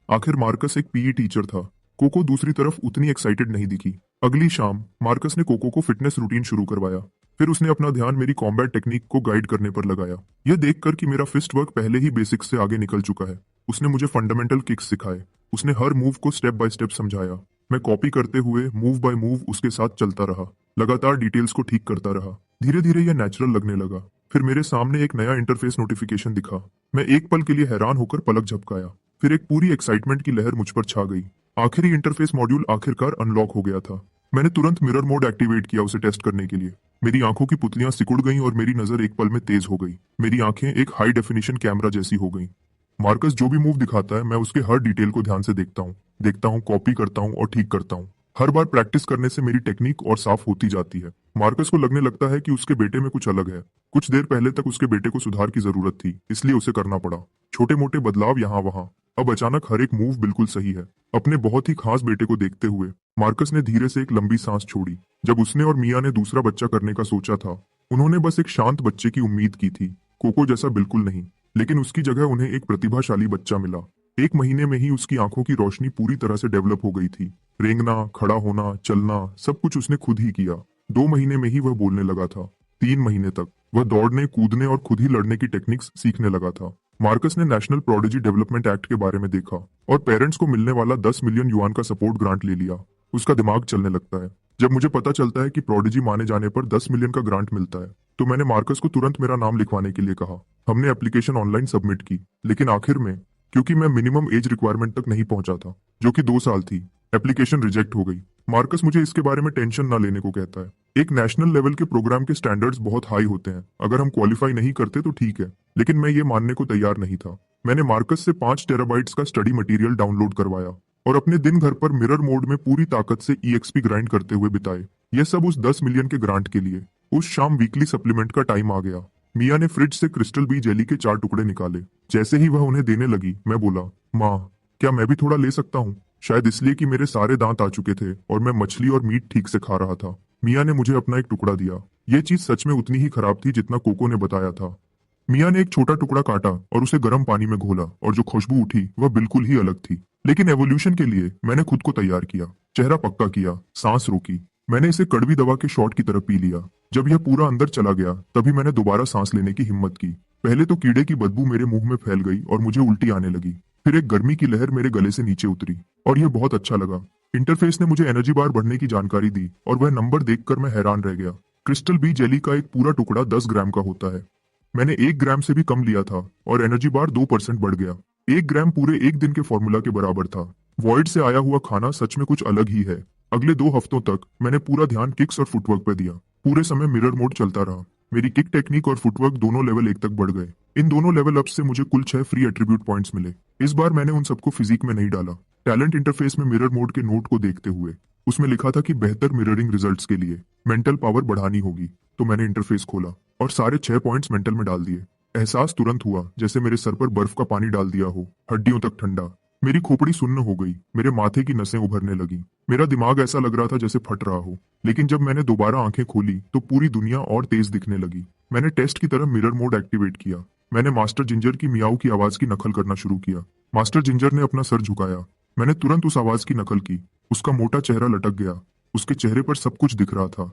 आखिर मार्कस एक पीई टीचर था। कोको दूसरी तरफ उतनी एक्साइटेड नहीं दिखी। अगली शाम मार्कस ने कोको को फिटनेस रूटीन शुरू करवाया। फिर उसने अपना ध्यान मेरी कॉम्बैट टेक्निक को गाइड करने पर लगाया। यह देखकर कि मेरा फिस्ट वर्क पहले ही बेसिक्स से आगे निकल चुका है। उसने मुझे फंडामेंटल किक्स सिखाए। उसने हर मूव को स्टेप बाय स्टेप समझाया। मैं कॉपी करते हुए मूव बाय मूव उसके साथ चलता रहा। लगातार डिटेल्स को ठीक करता रहा। धीरे धीरे यह नेचुरल लगने लगा। फिर मेरे सामने एक नया इंटरफेस नोटिफिकेशन दिखा। मैं एक पल के लिए हैरान होकर पलक झपकाया। फिर एक पूरी एक्साइटमेंट की लहर मुझ पर छा गई। आखिरी इंटरफेस मॉड्यूल आखिरकार अनलॉक हो गया था। मैंने तुरंत मिरर मोड एक्टिवेट किया उसे टेस्ट करने के लिए। मेरी आंखों की पुतलियां सिकुड़ गईं और मेरी नजर एक पल में तेज हो गई। मेरी आंखें एक हाई डेफिनेशन कैमरा जैसी हो गईं। मार्कस जो भी मूव दिखाता है, मैं उसके हर डिटेल को ध्यान से देखता हूँ, कॉपी करता हूँ और ठीक करता हूँ। हर बार प्रैक्टिस करने से मेरी टेक्निक और साफ होती जाती है। मार्कस को लगने लगता है कि उसके बेटे में कुछ अलग है। कुछ देर पहले तक उसके बेटे को सुधार की जरूरत थी, इसलिए उसे करना पड़ा। छोटे मोटे बदलाव यहाँ वहां। अब अचानक हर एक मूव बिल्कुल सही है। अपने बहुत ही खास बेटे को देखते हुए मार्कस ने धीरे से एक लंबी सांस छोड़ी। जब उसने और मिया ने दूसरा बच्चा करने का सोचा था, उन्होंने बस एक शांत बच्चे की उम्मीद की थी। कोको जैसा बिल्कुल नहीं, लेकिन उसकी जगह उन्हें एक प्रतिभाशाली बच्चा मिला। 1 महीने में ही उसकी आंखों की रोशनी पूरी तरह से डेवलप हो गई थी। रेंगना, खड़ा होना, चलना, सब कुछ उसने खुद ही किया। 2 महीने में ही वह बोलने लगा था। 3 महीने तक वह दौड़ने, कूदने और खुद ही लड़ने की टेक्निक्स सीखने लगा था। मार्कस ने नेशनल प्रोडिजी डेवलपमेंट एक्ट के बारे में देखा और पेरेंट्स को मिलने वाला 10 मिलियन युआन का सपोर्ट ग्रांट ले लिया। उसका दिमाग चलने लगता है। जब मुझे पता चलता है कि प्रोडिजी माने जाने पर 10 मिलियन का ग्रांट मिलता है, तो मैंने मार्कस को तुरंत मेरा नाम लिखवाने के लिए कहा। हमने एप्लीकेशन ऑनलाइन सबमिट की, लेकिन आखिर में क्योंकि मैं मिनिमम एज रिक्वायरमेंट तक नहीं पहुंचा था, जो कि 2 साल थी, एप्लीकेशन रिजेक्ट हो गई। मार्कस मुझे इसके बारे में टेंशन ना लेने को कहता है। एक नेशनल लेवल के प्रोग्राम के स्टैंडर्ड्स बहुत हाई होते हैं। अगर हम क्वालिफाई नहीं करते तो ठीक है, लेकिन मैं ये मानने को तैयार नहीं था। मैंने मार्कस से 5 टेराबाइट्स का स्टडी मटेरियल डाउनलोड करवाया और अपने दिन घर पर मिरर मोड में पूरी ताकत से EXP ग्राइंड करते हुए बिताए। यह सब उस 10 मिलियन के ग्रांट के लिए। उस शाम वीकली सप्लीमेंट का टाइम आ गया। मिया ने फ्रिज से क्रिस्टल बी जेली के 4 टुकड़े निकाले। जैसे ही वह उन्हें देने लगी, मैं बोला, माँ, क्या मैं भी थोड़ा ले सकता हूँ? शायद इसलिए कि मेरे सारे दांत आ चुके थे और मैं मछली और मीट ठीक से खा रहा था। मिया ने मुझे अपना एक टुकड़ा दिया। ये चीज सच में उतनी ही खराब थी जितना कोको ने बताया था। मिया ने एक छोटा टुकड़ा काटा और उसे गर्म पानी में घोला और जो खुशबू उठी वह बिल्कुल ही अलग थी। लेकिन एवोल्यूशन के लिए मैंने खुद को तैयार किया। चेहरा पक्का किया, सांस रोकी। मैंने इसे कड़वी दवा के शॉट की तरह पी लिया। जब यह पूरा अंदर चला गया, तभी मैंने दोबारा सांस लेने की हिम्मत की। पहले तो कीड़े की बदबू मेरे मुंह में फैल गई और मुझे उल्टी आने लगी। फिर एक गर्मी की लहर मेरे गले से नीचे उतरी और यह बहुत अच्छा लगा। इंटरफेस ने मुझे एनर्जी बार बढ़ने की जानकारी दी और वह नंबर देखकर मैं हैरान रह गया। क्रिस्टल बी जेली का एक पूरा टुकड़ा 10 ग्राम का होता है। मैंने 1 ग्राम से भी कम लिया था और एनर्जी बार 2% बढ़ गया। 1 ग्राम पूरे एक दिन के फॉर्मूला के बराबर था। वॉइड से आया हुआ खाना सच में कुछ अलग ही है। अगले 2 हफ्तों तक मैंने पूरा ध्यान किक्स और फुटवर्क पर दिया। पूरे समय मिरर मोड चलता रहा। मेरी किक टेक्निक और फुटवर्क दोनों लेवल 1 तक बढ़ गए। इन दोनों लेवल अप से मुझे कुल 6 फ्री एट्रीब्यूट पॉइंट्स मिले। इस बार मैंने उन सबको फिजिक में नहीं डाला। टैलेंट इंटरफेस में मिरर मोड के नोट को देखते हुए उसमें लिखा था कि बेहतर मिररिंग रिजल्ट्स के लिए मेंटल पावर बढ़ानी होगी। तो मैंने इंटरफेस खोला और सारे 6 पॉइंट्स मेंटल में डाल दिए। एहसास तुरंत हुआ जैसे मेरे सर पर बर्फ का पानी डाल दिया हो, हड्डियों तक ठंडा। मेरी खोपड़ी सुन्न हो गई, मेरे माथे की नसें उभरने लगी। मेरा दिमाग ऐसा लग रहा था जैसे फट रहा हो। लेकिन जब मैंने दोबारा आंखें खोली तो पूरी दुनिया और तेज दिखने लगी। मैंने टेस्ट की तरह मिरर मोड एक्टिवेट किया। मैंने मास्टर जिंजर की मियाऊ की आवाज की नकल करना शुरू किया। मास्टर जिंजर ने अपना सर झुकाया। मैंने तुरंत उस आवाज की नकल की। उसका मोटा चेहरा लटक गया। उसके चेहरे पर सब कुछ दिख रहा था।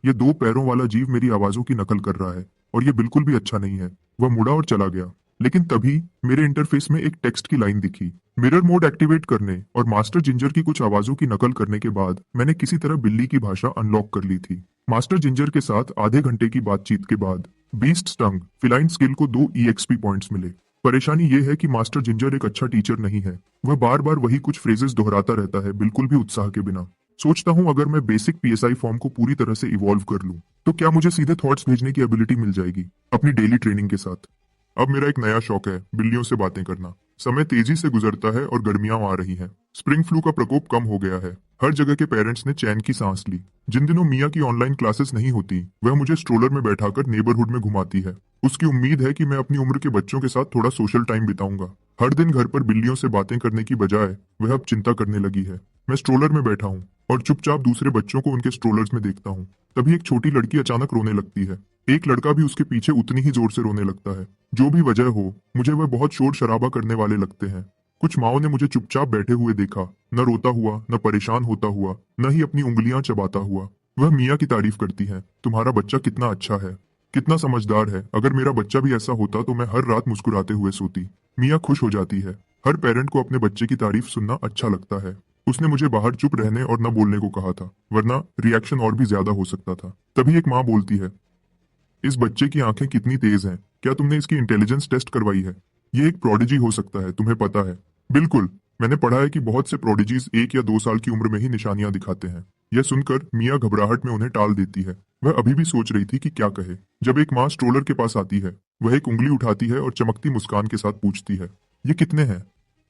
ये 2 पैरों वाला जीव मेरी आवाजों की नकल कर रहा है और ये बिल्कुल भी अच्छा नहीं है। वह मुड़ा और चला गया। लेकिन तभी मेरे इंटरफेस में एक टेक्स्ट की लाइन दिखी। मिरर मोड एक्टिवेट करने और मास्टर जिंजर की कुछ आवाजों की नकल करने के बाद मैंने किसी तरह बिल्ली की भाषा अनलॉक कर ली थी। मास्टर जिंजर के साथ आधे घंटे की बातचीत के बाद बीस्ट स्टंग फिलाइन स्किल को 2 EXP पॉइंट्स मिले। परेशानी यह है कि मास्टर जिंजर एक अच्छा टीचर नहीं है। वह बार बार वही कुछ फ्रेजेस दोहराता रहता है, बिल्कुल भी उत्साह के बिना। सोचता हूं अगर मैं बेसिक PSI फॉर्म को पूरी तरह से इवॉल्व कर लूं तो क्या मुझे सीधे थॉट्स भेजने की एबिलिटी मिल जाएगी अपनी डेली ट्रेनिंग के साथ। अब मेरा एक नया शौक है बिल्लियों से बातें करना। समय तेजी से गुजरता है और गर्मियां आ रही हैं। स्प्रिंग फ्लू का प्रकोप कम हो गया है। हर जगह के पेरेंट्स ने चैन की सांस ली। जिन दिनों मिया की ऑनलाइन क्लासेस नहीं होती वह मुझे स्ट्रोलर में बैठाकर नेबरहुड में घुमाती है। उसकी उम्मीद है कि मैं अपनी उम्र के बच्चों के साथ थोड़ा सोशल टाइम बिताऊंगा। हर दिन घर पर बिल्लियों से बातें करने की बजाय वह अब चिंता करने लगी है। मैं स्ट्रोलर में बैठा हूँ और चुपचाप दूसरे बच्चों को उनके स्ट्रोलर्स में देखता हूँ। तभी एक छोटी लड़की अचानक रोने लगती है। एक लड़का भी उसके पीछे उतनी ही जोर से रोने लगता है। जो भी वजह हो, मुझे वह बहुत शोर शराबा करने वाले लगते हैं। कुछ माओं ने मुझे चुपचाप बैठे हुए देखा, न रोता हुआ, न परेशान होता हुआ, न ही अपनी उंगलियां चबाता हुआ। वह मिया की तारीफ करती है, तुम्हारा बच्चा कितना अच्छा है, कितना समझदार है। अगर मेरा बच्चा भी ऐसा होता तो मैं हर रात मुस्कुराते हुए सोती। मिया खुश हो जाती है। हर पेरेंट को अपने बच्चे की तारीफ सुनना अच्छा लगता है। उसने मुझे बाहर चुप रहने और न बोलने को कहा था, वरना रिएक्शन और भी ज्यादा हो सकता था। तभी एक माँ बोलती है, इस बच्चे की आंखें कितनी तेज हैं, क्या तुमने इसकी इंटेलिजेंस टेस्ट करवाई है? ये एक प्रोडिजी हो सकता है, तुम्हें पता है। बिल्कुल, मैंने पढ़ा है कि बहुत से प्रोडिजीज 1 या 2 साल की उम्र में ही निशानियां दिखाते हैं। यह सुनकर मिया घबराहट में उन्हें टाल देती है। वह अभी भी सोच रही थी कि क्या कहे जब एक माँ स्ट्रोलर के पास आती है। वह एक उंगली उठाती है और चमकती मुस्कान के साथ पूछती है, ये कितने हैं?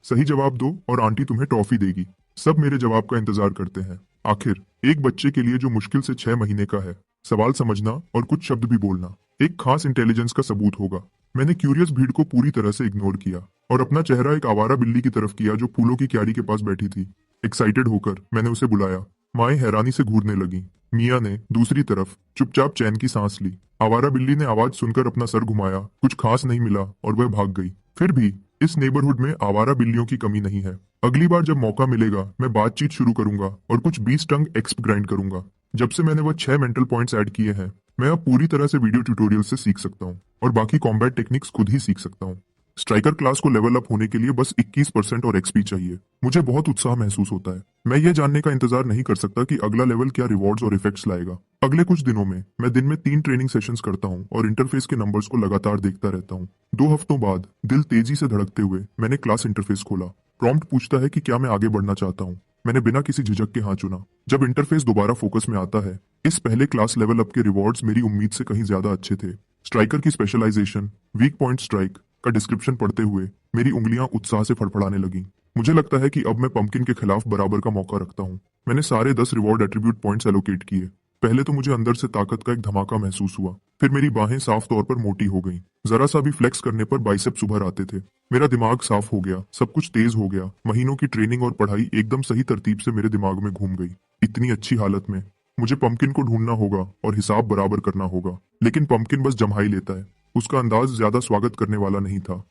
सही जवाब दो और आंटी तुम्हें टॉफी देगी। सब मेरे जवाब का इंतजार करते हैं। आखिर एक बच्चे के लिए जो मुश्किल से 6 महीने का है, सवाल समझना और कुछ शब्द भी बोलना एक खास इंटेलिजेंस का सबूत होगा। मैंने क्यूरियस भीड़ को पूरी तरह से इग्नोर किया और अपना चेहरा एक आवारा बिल्ली की तरफ किया जो फूलों की क्यारी के पास बैठी थी। एक्साइटेड होकर मैंने उसे बुलाया। माएं हैरानी से घूरने लगी। मिया ने दूसरी तरफ चुपचाप चैन की सांस ली। आवारा बिल्ली ने आवाज सुनकर अपना सर घुमाया। कुछ खास नहीं मिला और वह भाग गई। फिर भी इस नेबरहुड में आवारा बिल्लियों की कमी नहीं है। अगली बार जब मौका मिलेगा मैं बातचीत शुरू करूंगा और कुछ 20 टंग एक्सप ग्राइंड करूंगा। जब से मैंने वो 6 मेंटल पॉइंट्स ऐड किए हैं, मैं अब पूरी तरह से वीडियो ट्यूटोरियल से सीख सकता हूँ और बाकी कॉम्बैट टेक्निक्स खुद ही सीख सकता हूँ। स्ट्राइकर क्लास को लेवल अप होने के लिए बस 21% और एक्सपी चाहिए। मुझे बहुत उत्साह महसूस होता है। मैं ये जानने का इंतजार नहीं कर सकता कि अगला लेवल क्या रिवॉर्ड्स और इफेक्ट्स लाएगा। अगले कुछ दिनों में मैं दिन में 3 ट्रेनिंग सेशंस करता हूँ और इंटरफेस के नंबर्स को लगातार देखता रहता हूँ। 2 हफ्तों बाद दिल तेजी से धड़कते हुए मैंने क्लास इंटरफेस खोला। प्रॉम्प्ट पूछता है कि क्या मैं आगे बढ़ना चाहता हूँ। मैंने बिना किसी झिझक के हाँ चुना। जब इंटरफेस दोबारा फोकस में आता है, इस पहले क्लास लेवल अप के रिवॉर्ड्स मेरी उम्मीद से कहीं ज्यादा अच्छे थे। स्ट्राइकर की स्पेशलाइजेशन, वीक पॉइंट स्ट्राइक का डिस्क्रिप्शन पढ़ते हुए मेरी उंगलियां उत्साह से फड़फड़ाने लगी। मुझे लगता है कि अब मैं पंपकिन के खिलाफ बराबर का मौका रखता हूँ। मैंने सारे 10 रिवॉर्ड एट्रीब्यूट पॉइंट्स एलोकेट किए। पहले तो मुझे अंदर से ताकत का एक धमाका महसूस हुआ। फिर मेरी बाहें साफ तौर पर मोटी हो गईं। जरा सा भी फ्लेक्स करने पर बाइसेप्स उभर आते थे। मेरा दिमाग साफ हो गया, सब कुछ तेज हो गया। महीनों की ट्रेनिंग और पढ़ाई एकदम सही तरतीब से मेरे दिमाग में घूम गई। इतनी अच्छी हालत में मुझे पंपकिन को ढूंढना होगा और हिसाब बराबर करना होगा। लेकिन पंपकिन बस जम्हाई लेता है। उसका अंदाज ज्यादा स्वागत करने वाला नहीं था।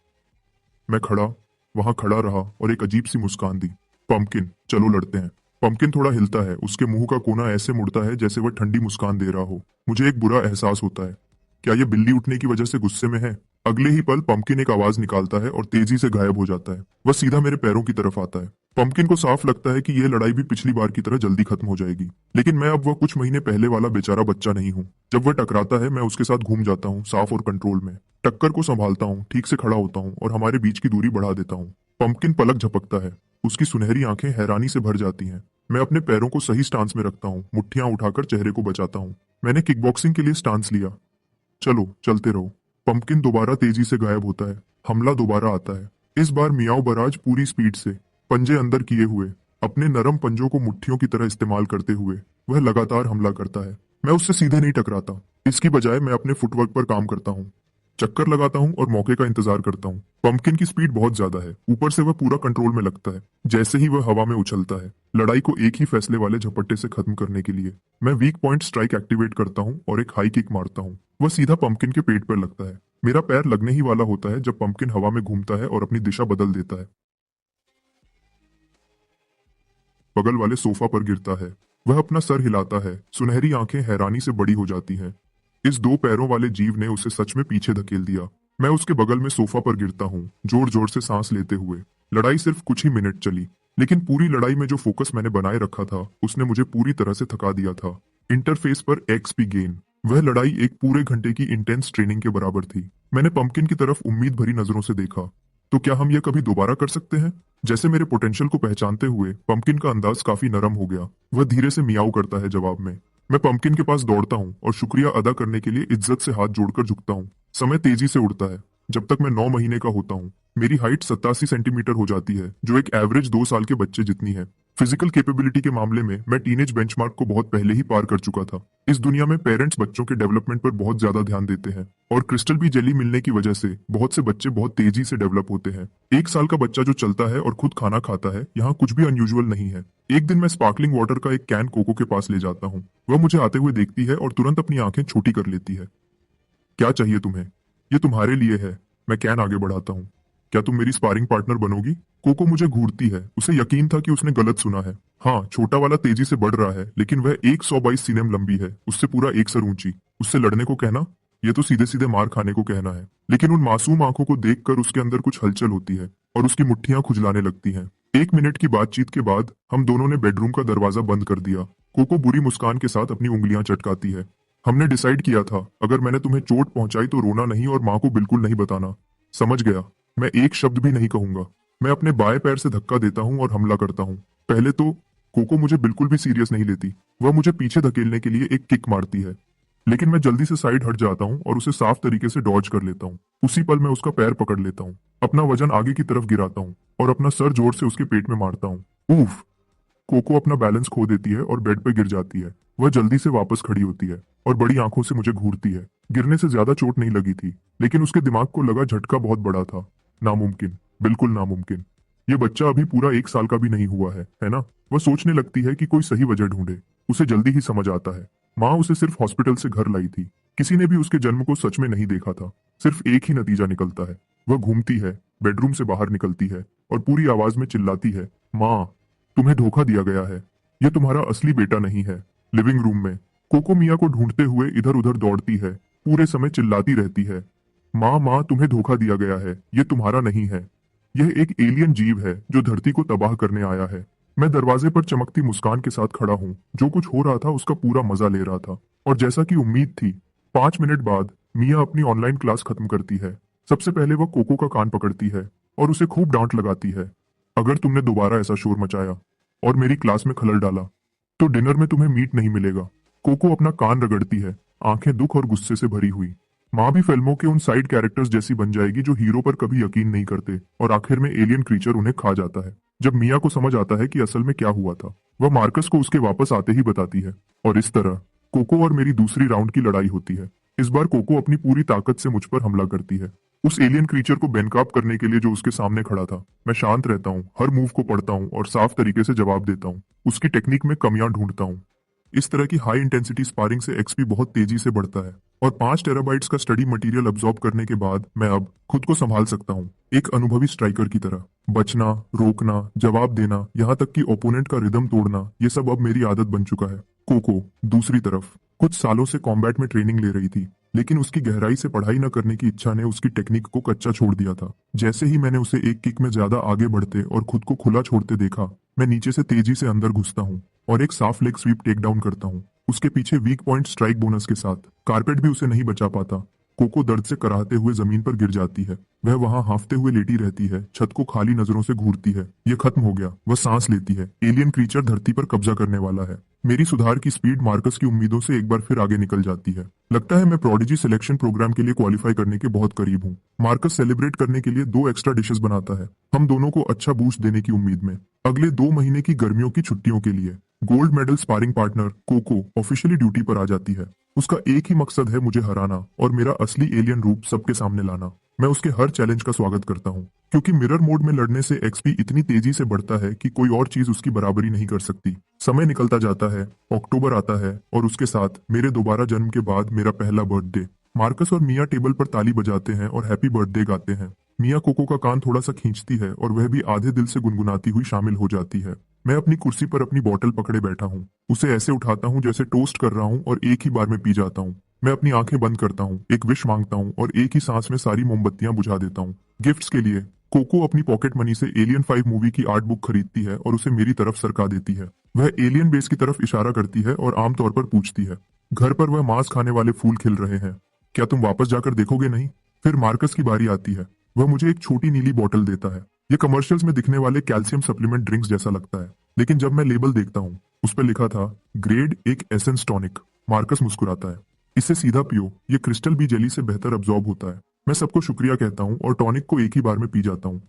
मैं वहां खड़ा रहा और एक अजीब सी मुस्कान दी। पंपकिन, चलो लड़ते हैं। पंपकिन थोड़ा हिलता है। उसके मुंह का कोना ऐसे मुड़ता है जैसे वह ठंडी मुस्कान दे रहा हो। मुझे एक बुरा एहसास होता है। क्या यह बिल्ली उठने की वजह से गुस्से में है? अगले ही पल पंपकिन एक आवाज निकालता है और तेजी से गायब हो जाता है। वह सीधा मेरे पैरों की तरफ आता है। पंपकिन को साफ लगता है कि यह लड़ाई भी पिछली बार की तरह जल्दी खत्म हो जाएगी, लेकिन मैं अब वह कुछ महीने पहले वाला बेचारा बच्चा नहीं हूँ। जब वह टकराता है मैं उसके साथ घूम जाता हूँ, साफ और कंट्रोल में। टक्कर को संभालता हूँ, ठीक से खड़ा होता हूँ और हमारे बीच की दूरी बढ़ा देता हूँ। पंपकिन पलक झपकता है, उसकी सुनहरी आंखें हैरानी से भर जाती हैं। मैं अपने पैरों को सही स्टांस में रखता हूँ, मुट्ठियां उठाकर चेहरे को बचाता हूँ। मैंने किकबॉक्सिंग के लिए स्टांस लिया। चलो चलते रहो। पंपकिन दोबारा तेजी से गायब होता है। हमला दोबारा आता है। इस बार मियाओ बराज पूरी स्पीड से, पंजे अंदर किए हुए, अपने नरम पंजों को मुट्ठियों की तरह इस्तेमाल करते हुए वह लगातार हमला करता है। मैं उससे सीधे नहीं टकराता, इसकी बजाय मैं अपने फुटवर्क पर काम करता हूँ। चक्कर लगाता हूँ और मौके का इंतजार करता हूँ। पंपकिन की स्पीड बहुत ज्यादा है, ऊपर से वह पूरा कंट्रोल में लगता है। जैसे ही वह हवा में उछलता है, लड़ाई को एक ही फैसले वाले झपट्टे से खत्म करने के लिए मैं वीक पॉइंट स्ट्राइक एक्टिवेट करता हूँ और एक हाई किक मारता हूँ। वह सीधा पंपकिन के पेट पर लगता है। मेरा पैर लगने ही वाला होता है जब पंपकिन हवा में घूमता है और अपनी दिशा बदल देता है। बगल वाले सोफा पर गिरता है। वह अपना सर हिलाता है, सुनहरी आंखें हैरानी से बड़ी हो जाती हैं। इस दो पैरों वाले जीव ने उसे सच में पीछे धकेल दिया। मैं उसके बगल में सोफा पर गिरता हूँ, जोर जोर से सांस लेते हुए। लड़ाई सिर्फ कुछ ही मिनट चली, लेकिन पूरी लड़ाई में जो फोकस मैंने बनाए रखा था उसने मुझे पूरी तरह से थका दिया था। इंटरफेस पर एक्सपी गेन। वह लड़ाई एक पूरे घंटे की इंटेंस ट्रेनिंग के बराबर थी। मैंने पंपकिन की तरफ उम्मीद भरी नजरों से देखा। तो क्या हम यह कभी दोबारा कर सकते हैं? जैसे मेरे पोटेंशियल को पहचानते हुए पंपकिन का अंदाज काफी नरम हो गया। वह धीरे से मियाऊ करता है जवाब में। मैं पंपकिन के पास दौड़ता हूँ और शुक्रिया अदा करने के लिए इज्जत से हाथ जोड़कर झुकता हूँ। समय तेजी से उड़ता है। जब तक मैं 9 महीने का होता हूँ मेरी हाइट 87 सेंटीमीटर हो जाती है, जो एक एवरेज 2 साल के बच्चे जितनी है। फिजिकल कैपेबिलिटी के मामले में मैं टीनेज बेंचमार्क को बहुत पहले ही पार कर चुका था। इस दुनिया में पेरेंट्स बच्चों के डेवलपमेंट पर बहुत ज्यादा ध्यान देते हैं और क्रिस्टल बी जेली मिलने की वजह से बहुत से बच्चे बहुत तेजी से डेवलप होते हैं। 1 साल का बच्चा जो चलता है और खुद खाना खाता है, यहाँ कुछ भी अनयूजुअल नहीं है। एक दिन मैं स्पार्कलिंग वाटर का एक कैन कोको के पास ले जाता हूँ। वह मुझे आते हुए देखती है और तुरंत अपनी आंखें छोटी कर लेती है। क्या चाहिए तुम्हें? ये तुम्हारे लिए है। मैं कैन आगे बढ़ाता हूँ। क्या तुम मेरी स्पारिंग पार्टनर बनोगी? कोको मुझे घूरती है। उसे यकीन था कि उसने गलत सुना है। हाँ, छोटा वाला तेजी से बढ़ रहा है, लेकिन वह 122 सीएम लंबी है, उससे पूरा 1 सर ऊंची। उससे लड़ने को कहना, यह तो सीधे सीधे मार खाने को कहना है। लेकिन उन मासूम आंखों को देखकर उसके अंदर कुछ हलचल होती है और उसकी मुट्ठियां खुजलाने लगती हैं। 1 मिनट की बातचीत के बाद हम दोनों ने बेडरूम का दरवाजा बंद कर दिया। कोको बुरी मुस्कान के साथ अपनी उंगलियां चटकाती है। हमने डिसाइड किया था, अगर मैंने तुम्हें चोट पहुंचाई तो रोना नहीं और माँ को बिल्कुल नहीं बताना। समझ गया। मैं एक शब्द भी नहीं कहूंगा। मैं अपने बाएं पैर से धक्का देता हूं और हमला करता हूं। पहले तो कोको मुझे बिल्कुल भी सीरियस नहीं लेती। वह मुझे पीछे धकेलने के लिए एक किक मारती है, लेकिन मैं जल्दी से साइड हट जाता हूं और उसे साफ तरीके से डॉज कर लेता हूं। उसी पल मैं उसका पैर पकड़ लेता हूं, अपना वजन आगे की तरफ गिराता हूं और अपना सर जोर से उसके पेट में मारता हूं। उफ! कोको अपना बैलेंस खो देती है और बेड पर गिर जाती है। वह जल्दी से वापस खड़ी होती है और बड़ी आंखों से मुझे घूरती है। गिरने से ज्यादा चोट नहीं लगी थी, लेकिन उसके दिमाग को लगा झटका बहुत बड़ा था। नामुमकिन, बिल्कुल नामुमकिन। ये बच्चा अभी पूरा 1 साल का भी नहीं हुआ है ना? वह सोचने लगती है कि कोई सही वजह ढूंढे। उसे जल्दी ही समझ आता है। माँ उसे सिर्फ हॉस्पिटल से घर लाई थी। किसी ने भी उसके जन्म को सच में नहीं देखा था। सिर्फ एक ही नतीजा निकलता है। वह घूमती है, बेडरूम से बाहर निकलती है और पूरी आवाज में चिल्लाती है, माँ, तुम्हें धोखा दिया गया है। यह तुम्हारा असली बेटा नहीं है। लिविंग रूम में कोको मिया को ढूंढते हुए इधर उधर दौड़ती है, पूरे समय चिल्लाती रहती है, माँ माँ, तुम्हें धोखा दिया गया है। यह तुम्हारा नहीं है। यह एक एलियन जीव है जो धरती को तबाह करने आया है। मैं दरवाजे पर चमकती मुस्कान के साथ खड़ा हूँ। जो कुछ हो रहा था उसका पूरा मजा ले रहा था। और जैसा कि उम्मीद थी, 5 मिनट बाद मिया अपनी ऑनलाइन क्लास खत्म करती है। सबसे पहले वह कोको का कान पकड़ती है और उसे खूब डांट लगाती है। अगर तुमने दोबारा ऐसा शोर मचाया और मेरी क्लास में खलल डाला तो डिनर में तुम्हें मीट नहीं मिलेगा। कोको अपना कान रगड़ती है, आंखें दुख और गुस्से से भरी हुई। माँ भी फिल्मों के उन साइड कैरेक्टर्स जैसी बन जाएगी जो हीरो पर कभी यकीन नहीं करते और आखिर में एलियन क्रीचर उन्हें खा जाता है। जब मिया को समझ आता है कि असल में क्या हुआ था, वह मार्कस को उसके वापस आते ही बताती है और इस तरह कोको और मेरी दूसरी राउंड की लड़ाई होती है। इस बार कोको अपनी पूरी ताकत से मुझ पर हमला करती है। उस एलियन क्रीचर को बेनकाब करने के लिए जो उसके सामने खड़ा था। मैं शांत रहता हूँ, हर मूव को पढ़ता हूँ और साफ तरीके से जवाब देता हूँ। उसकी टेक्निक में कमियां ढूंढता हूँ। इस तरह की हाई इंटेंसिटी स्पारिंग से एक्सपी बहुत तेजी से बढ़ता है और 5 टेराबाइट्स का स्टडी मटेरियल अब्सॉर्ब करने के बाद मैं अब खुद को संभाल सकता हूँ, एक अनुभवी स्ट्राइकर की तरह। बचना, रोकना, जवाब देना, यहाँ तक कि ओपोनेंट का रिदम तोड़ना, ये सब अब मेरी आदत बन चुका है। कोको दूसरी तरफ कुछ सालों से कॉम्बैट में ट्रेनिंग ले रही थी। लेकिन उसकी गहराई से पढ़ाई न करने की इच्छा ने उसकी टेक्निक को कच्चा छोड़ दिया था। जैसे ही मैंने उसे एक किक में ज्यादा आगे बढ़ते और खुद को खुला छोड़ते देखा, मैं नीचे से तेजी से अंदर घुसता हूँ और एक साफ लेग स्वीप टेक डाउन करता हूँ। उसके पीछे वीक पॉइंट स्ट्राइक बोनस के साथ कारपेट भी उसे नहीं बचा पाता। कोको दर्द से कराहते हुए जमीन पर गिर जाती है। वह वहां हांफते हुए लेटी रहती है, छत को खाली नजरों से घूरती है। यह खत्म हो गया, वह सांस लेती है। एलियन क्रीचर धरती पर कब्जा करने वाला है। मेरी सुधार की स्पीड मार्कस की उम्मीदों से एक बार फिर आगे निकल जाती है। लगता है मैं प्रोडिजी सिलेक्शन प्रोग्राम के लिए क्वालिफाई करने के बहुत करीब हूँ। मार्कस सेलिब्रेट करने के लिए 2 एक्स्ट्रा डिशेस बनाता है, हम दोनों को अच्छा बूस्ट देने की उम्मीद में। अगले 2 महीने की गर्मियों की छुट्टियों के लिए गोल्ड मेडल स्पारिंग पार्टनर कोको ऑफिशियली ड्यूटी पर आ जाती है। उसका एक ही मकसद है, मुझे हराना और मेरा असली एलियन रूप सबके सामने लाना। मैं उसके हर चैलेंज का स्वागत करता हूँ, क्योंकि मिरर मोड में लड़ने से एक्सपी इतनी तेजी से बढ़ता है कि कोई और चीज उसकी बराबरी नहीं कर सकती। समय निकलता जाता है, अक्टूबर आता है और उसके साथ मेरे दोबारा जन्म के बाद मेरा पहला बर्थडे। मार्कस और मिया टेबल पर ताली बजाते हैं और हैप्पी बर्थडे गाते हैं। मिया कोको का कान थोड़ा सा खींचती है और वह भी आधे दिल से गुनगुनाती हुई शामिल हो जाती है। मैं अपनी कुर्सी पर अपनी बोतल पकड़े बैठा हूँ, उसे ऐसे उठाता हूँ जैसे टोस्ट कर रहा हूँ और एक ही बार में पी जाता हूँ। मैं अपनी आंखें बंद करता हूँ, एक विश मांगता हूँ और एक ही सांस में सारी मोमबत्तियां बुझा देता हूँ। गिफ्ट्स के लिए कोको अपनी पॉकेट मनी से एलियन 5 मूवी की आर्ट बुक खरीदती है और उसे मेरी तरफ सरका देती है। वह एलियन बेस की तरफ इशारा करती है और आमतौर पर पूछती है, घर पर वह मांस खाने वाले फूल खिल रहे हैं, क्या तुम वापस जाकर देखोगे नहीं? फिर मार्कस की बारी आती है। वह मुझे एक छोटी नीली बोतल देता है। ये कमर्शियल्स में दिखने वाले कैल्शियम सप्लीमेंट ड्रिंक्स जैसा लगता है, लेकिन जब मैं लेबल देखता हूँ उस पर लिखा था ग्रेड एक एसेंस टॉनिक। मार्कस मुस्कुराता है, इसे सीधा पियो, ये क्रिस्टल बी जेली से बेहतर अब्जॉर्ब होता है। मैं सबको शुक्रिया कहता हूँ और टॉनिक को एक ही बार में पी जाता हूँ।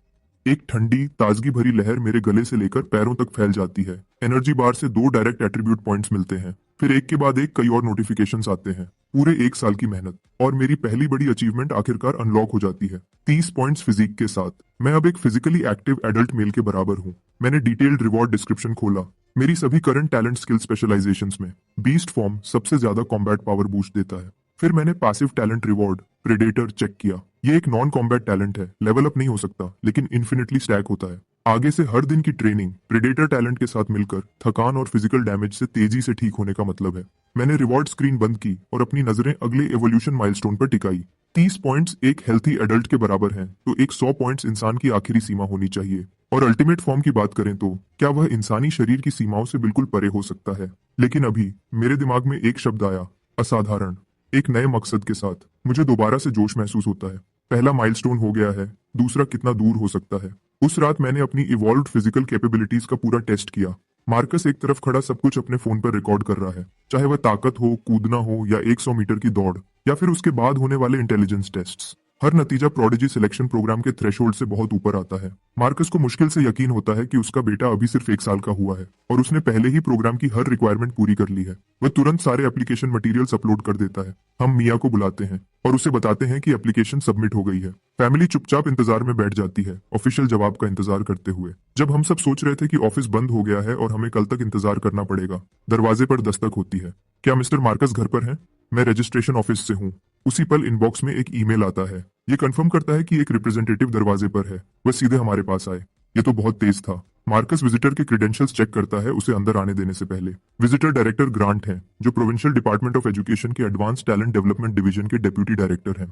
एक ठंडी ताजगी भरी लहर मेरे गले से लेकर पैरों तक फैल जाती है। एनर्जी बार से 2 डायरेक्ट एट्रीब्यूट पॉइंट्स मिलते हैं, फिर एक के बाद एक कई और नोटिफिकेशंस आते हैं। पूरे 1 साल की मेहनत और मेरी पहली बड़ी अचीवमेंट आखिरकार अनलॉक हो जाती है। 30 पॉइंट्स फिजिक के साथ मैं अब एक फिजिकली एक्टिव एडल्ट मेल के बराबर हूँ। मैंने डिटेल्ड रिवॉर्ड डिस्क्रिप्शन खोला। मेरी सभी करंट टैलेंट स्किल स्पेशलाइजेशंस में बीस्ट फॉर्म सबसे ज्यादा कॉम्बैट पावर बूस्ट देता है। फिर मैंने passive talent reward predator check किया। ये एक नॉन कॉम्बैट टैलेंट है, लेवल अप नहीं हो सकता लेकिन इन्फिनिटली स्टैक होता है। आगे से हर दिन की ट्रेनिंग प्रेडेटर टैलेंट के साथ मिलकर थकान और फिजिकल डैमेज से तेजी से ठीक होने का मतलब है। मैंने रिवॉर्ड स्क्रीन बंद की और अपनी नजरें अगले एवोल्यूशन माइलस्टोन पर टिकाई। 30 पॉइंट्स एक हेल्थी एडल्ट के बराबर हैं, तो एक 100 पॉइंट्स इंसान की आखिरी सीमा होनी चाहिए। और अल्टीमेट फॉर्म की बात करें तो क्या वह इंसानी शरीर की सीमाओं से बिल्कुल परे हो सकता है। लेकिन अभी मेरे दिमाग में एक शब्द आया, असाधारण। एक नए मकसद के साथ मुझे दोबारा से जोश महसूस होता है। पहला माइलस्टोन हो गया है, दूसरा कितना दूर हो सकता है। उस रात मैंने अपनी इवॉल्व्ड फिजिकल कैपेबिलिटीज का पूरा टेस्ट किया। मार्कस एक तरफ खड़ा सब कुछ अपने फोन पर रिकॉर्ड कर रहा है, चाहे वह ताकत हो, कूदना हो या 100 मीटर की दौड़ या फिर उसके बाद होने वाले इंटेलिजेंस टेस्ट्स। हर नतीजा प्रोडिजी सिलेक्शन प्रोग्राम के थ्रेशोल्ड से बहुत ऊपर आता है। मार्कस को मुश्किल से यकीन होता है कि उसका बेटा अभी सिर्फ 1 साल का हुआ है और उसने पहले ही प्रोग्राम की हर रिक्वायरमेंट पूरी कर ली है। वह तुरंत सारे एप्लीकेशन मटेरियल्स अपलोड कर देता है। हम मिया को बुलाते हैं और उसे बताते हैं कि एप्लीकेशन सबमिट हो गई है। फैमिली चुपचाप इंतजार में बैठ जाती है, ऑफिशियल जवाब का इंतजार करते हुए। जब हम सब सोच रहे थे कि ऑफिस बंद हो गया है और हमें कल तक इंतजार करना पड़ेगा, दरवाजे पर दस्तक होती है। क्या मिस्टर मार्कस घर पर हैं? मैं रजिस्ट्रेशन ऑफिस से हूँ। उसी पल इनबॉक्स में एक ईमेल आता है। ये कंफर्म करता है कि एक रिप्रेजेंटेटिव दरवाजे पर है, वह सीधे हमारे पास आए। ये तो बहुत तेज था। मार्कस विजिटर के क्रेडेंशियल्स चेक करता है उसे अंदर आने देने से पहले। विजिटर डायरेक्टर ग्रांट हैं, जो प्रोविंशियल डिपार्टमेंट ऑफ एजुकेशन के एडवांस टैलेंट डेवलपमेंट डिवीजन के डेप्यूटी डायरेक्टर हैं।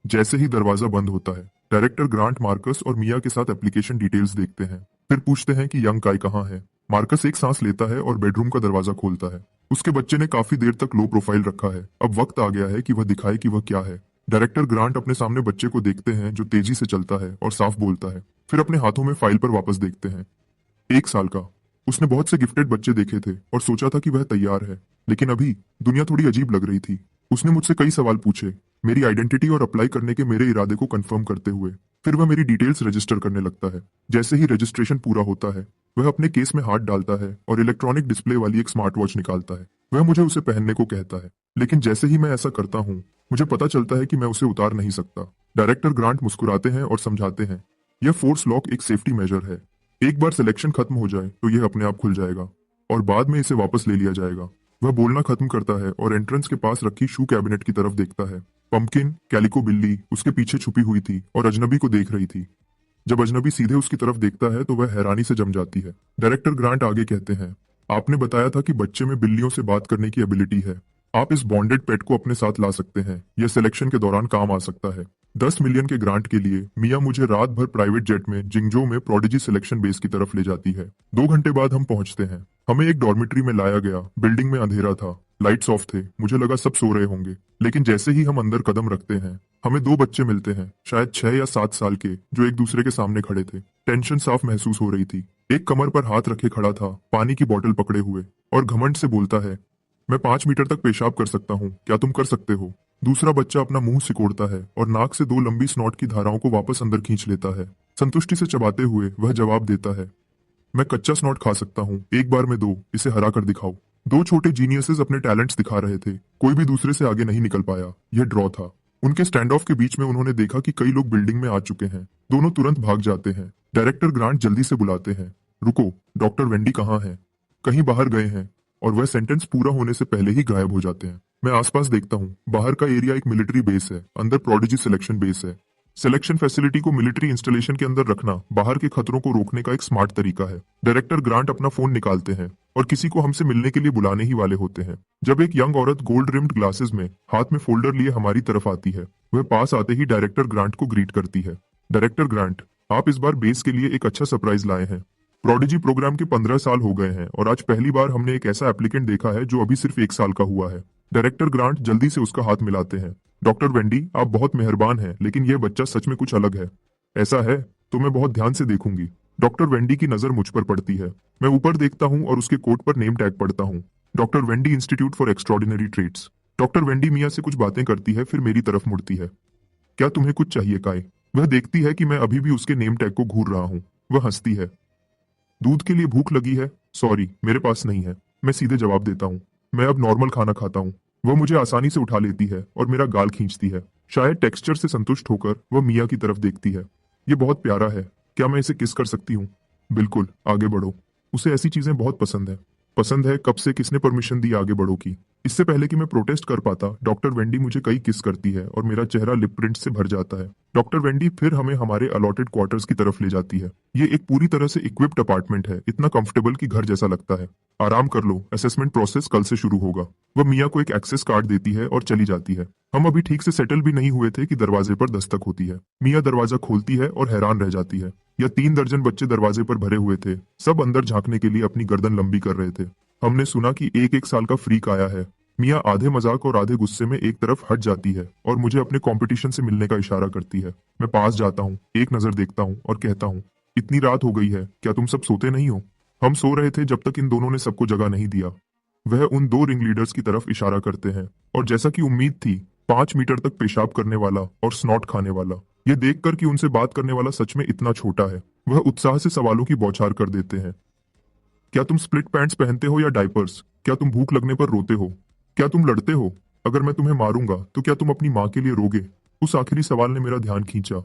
जैसे ही दरवाजा बंद होता है, डायरेक्टर ग्रांट मार्कस और मिया के साथ एप्लीकेशन डिटेल्स देखते हैं, फिर पूछते हैं कि यंग काय कहाँ है। मार्कस एक सांस लेता है और बेडरूम का दरवाजा खोलता है। उसके बच्चे ने काफी देर तक लो प्रोफाइल रखा है, अब वक्त आ गया है कि वह दिखाए कि वह क्या है। डायरेक्टर ग्रांट अपने सामने बच्चे को देखते हैं जो तेजी से चलता है और साफ बोलता है, फिर अपने हाथों में फाइल पर वापस देखते हैं। 1 साल का। उसने बहुत से गिफ्टेड बच्चे देखे थे और सोचा था कि वह तैयार है, लेकिन अभी दुनिया थोड़ी अजीब लग रही थी। उसने मुझसे कई सवाल पूछे, मेरी आइडेंटिटी और अप्लाई करने के मेरे इरादे को कंफर्म करते हुए। फिर वह मेरी डिटेल्स रजिस्टर करने लगता है। जैसे ही रजिस्ट्रेशन पूरा होता है, वह अपने केस में हाथ डालता है और इलेक्ट्रॉनिक डिस्प्ले वाली एक स्मार्ट वॉच निकालता है। वह मुझे उसे पहनने को कहता है, लेकिन जैसे ही मैं ऐसा करता हूँ, मुझे पता चलता है कि मैं उसे उतार नहीं सकता। डायरेक्टर ग्रांट मुस्कुराते हैं और समझाते हैं, यह फोर्स लॉक एक सेफ्टी मेजर है। एक बार सिलेक्शन खत्म हो जाए तो यह अपने आप खुल जाएगा और बाद में इसे वापस ले लिया जाएगा। वह बोलना खत्म करता है और एंट्रेंस के पास रखी शू कैबिनेट की तरफ देखता है। पंपकिन, कैलिको बिल्ली उसके पीछे छुपी हुई थी और अजनबी को देख रही थी। जब अजनबी सीधे उसकी तरफ देखता है तो वह हैरानी से जम जाती है। डायरेक्टर ग्रांट आगे कहते हैं, आपने बताया था कि बच्चे में बिल्लियों से बात करने की एबिलिटी है। आप इस बॉन्डेड पेट को अपने साथ ला सकते हैं, यह सिलेक्शन के दौरान काम आ सकता है। 10 मिलियन के ग्रांट के लिए मिया मुझे रात भर प्राइवेट जेट में जिंगजो में प्रोडिजी सिलेक्शन बेस की तरफ ले जाती है। 2 घंटे बाद हम पहुंचते हैं। हमें एक डॉर्मेट्री में लाया गया। बिल्डिंग में अंधेरा था, लाइट्स ऑफ थे। मुझे लगा सब सो रहे होंगे, लेकिन जैसे ही हम अंदर कदम रखते हैं हमें 2 बच्चे मिलते हैं, शायद 6 या 7 साल के, जो एक दूसरे के सामने खड़े थे। टेंशन साफ महसूस हो रही थी। एक कमर पर हाथ रखे खड़ा था, पानी की बोतल पकड़े हुए, और घमंड से बोलता है, मैं 5 मीटर तक पेशाब कर सकता हूँ, क्या तुम कर सकते हो? दूसरा बच्चा अपना मुंह सिकोड़ता है और नाक से 2 लंबी स्नॉट की धाराओं को वापस अंदर खींच लेता है। संतुष्टि से चबाते हुए वह जवाब देता है, मैं कच्चा स्नॉट खा सकता हूँ, एक बार में 2, इसे हरा कर दिखाओ। 2 छोटे जीनियसेस अपने टैलेंट्स दिखा रहे थे। कोई भी दूसरे से आगे नहीं निकल पाया। यह ड्रॉ था। उनके स्टैंड ऑफ के बीच में उन्होंने देखा कि कई लोग बिल्डिंग में आ चुके हैं। दोनों तुरंत भाग जाते हैं। डायरेक्टर ग्रांट जल्दी से बुलाते हैं, रुको, डॉक्टर वेंडी कहाँ है? कहीं बाहर गए हैं। और वह सेंटेंस पूरा होने से पहले ही गायब हो जाते हैं। मैं आसपास देखता हूँ। बाहर का एरिया एक मिलिट्री बेस है, अंदर प्रोडिजी सिलेक्शन बेस है। सिलेक्शन फैसिलिटी को मिलिट्री इंस्टॉलेशन के अंदर रखना बाहर के खतरों को रोकने का एक स्मार्ट तरीका है। डायरेक्टर ग्रांट अपना फोन निकालते हैं और किसी को हमसे मिलने के लिए बुलाने ही वाले होते हैं, जब एक यंग औरत गोल्ड रिम्ड ग्लासेस में हाथ में फोल्डर लिए हमारी तरफ आती है। वह पास आते ही डायरेक्टर ग्रांट को ग्रीट करती है। डायरेक्टर ग्रांट, आप इस बार बेस के लिए एक अच्छा सरप्राइज लाए हैं। प्रोडिजी प्रोग्राम के 15 साल हो गए हैं और आज पहली बार हमने एक ऐसा एप्लीकेंट देखा है जो अभी सिर्फ 1 साल का हुआ है। डायरेक्टर ग्रांट जल्दी से उसका हाथ मिलाते हैं। डॉक्टर वेंडी, आप बहुत मेहरबान हैं, लेकिन यह बच्चा सच में कुछ अलग है। ऐसा है तो मैं बहुत ध्यान से देखूंगी। डॉक्टर वेंडी की नजर मुझ पर पड़ती है। मैं ऊपर देखता हूं और उसके कोट पर नेम टैग पढ़ता हूं, doctor Wendy institute for extraordinary traits. Doctor Wendy Mia से कुछ बातें करती है, फिर मेरी तरफ मुड़ती है। क्या तुम्हें कुछ चाहिए काय? वह देखती है कि मैं अभी भी उसके नेम टैग को घूर रहा हूं। वह हंसती है। दूध के लिए भूख लगी है? सॉरी, मेरे पास नहीं है। मैं सीधे जवाब देता हूँ, मैं अब नॉर्मल खाना खाता हूँ। वह मुझे आसानी से उठा लेती है और मेरा गाल खींचती है। शायद टेक्सचर से संतुष्ट होकर वह मिया की तरफ देखती है। ये बहुत प्यारा है, क्या मैं इसे किस कर सकती हूँ? बिल्कुल, आगे बढ़ो। उसे ऐसी चीजें बहुत पसंद है। पसंद है? कब से किसने परमिशन दी आगे बढ़ो की? इससे पहले कि मैं प्रोटेस्ट कर पाता, डॉक्टर वेंडी मुझे कई किस करती है और मेरा चेहरा लिप प्रिंट से भर जाता है। डॉक्टर वेंडी फिर हमें हमारे अलॉटेड क्वार्टर्स की तरफ ले जाती है। ये एक पूरी तरह से इक्विप्ड अपार्टमेंट है, इतना कंफर्टेबल कि घर जैसा लगता है। आराम कर लो, असेसमेंट प्रोसेस कल से शुरू होगा। वह मिया को एक एक्सेस कार्ड देती है और चली जाती है। हम अभी ठीक से सेटल भी नहीं हुए थे कि दरवाजे पर दस्तक होती है। मिया दरवाजा खोलती है और हैरान रह जाती है। यह 3 दर्जन बच्चे दरवाजे पर भरे हुए थे। सब अंदर झांकने के लिए अपनी गर्दन लंबी कर रहे थे। हमने सुना कि एक साल का फ्रीक आया है। मिया आधे मजाक और आधे गुस्से में एक तरफ हट जाती है और मुझे अपने कंपटीशन से मिलने का इशारा करती है। मैं पास जाता हूँ, एक नजर देखता हूँ और कहता हूँ, इतनी रात हो गई है, क्या तुम सब सोते नहीं हो? हम सो रहे थे जब तक इन दोनों ने सबको जगह नहीं दिया। वह उन 2 रिंग लीडर्स की तरफ इशारा करते हैं और जैसा कि उम्मीद थी, 5 मीटर तक पेशाब करने वाला और स्नॉट खाने वाला। ये देखकर कि उनसे बात करने वाला सच में इतना छोटा है, वह उत्साह से सवालों की बौछार कर देते हैं। क्या तुम स्प्लिट पैंट्स पहनते हो या डायपर्स? क्या तुम भूख लगने पर रोते हो? क्या तुम लड़ते हो? अगर मैं तुम्हें मारूंगा तो क्या तुम अपनी माँ के लिए रोगे? उस आखिरी सवाल ने मेरा ध्यान खींचा।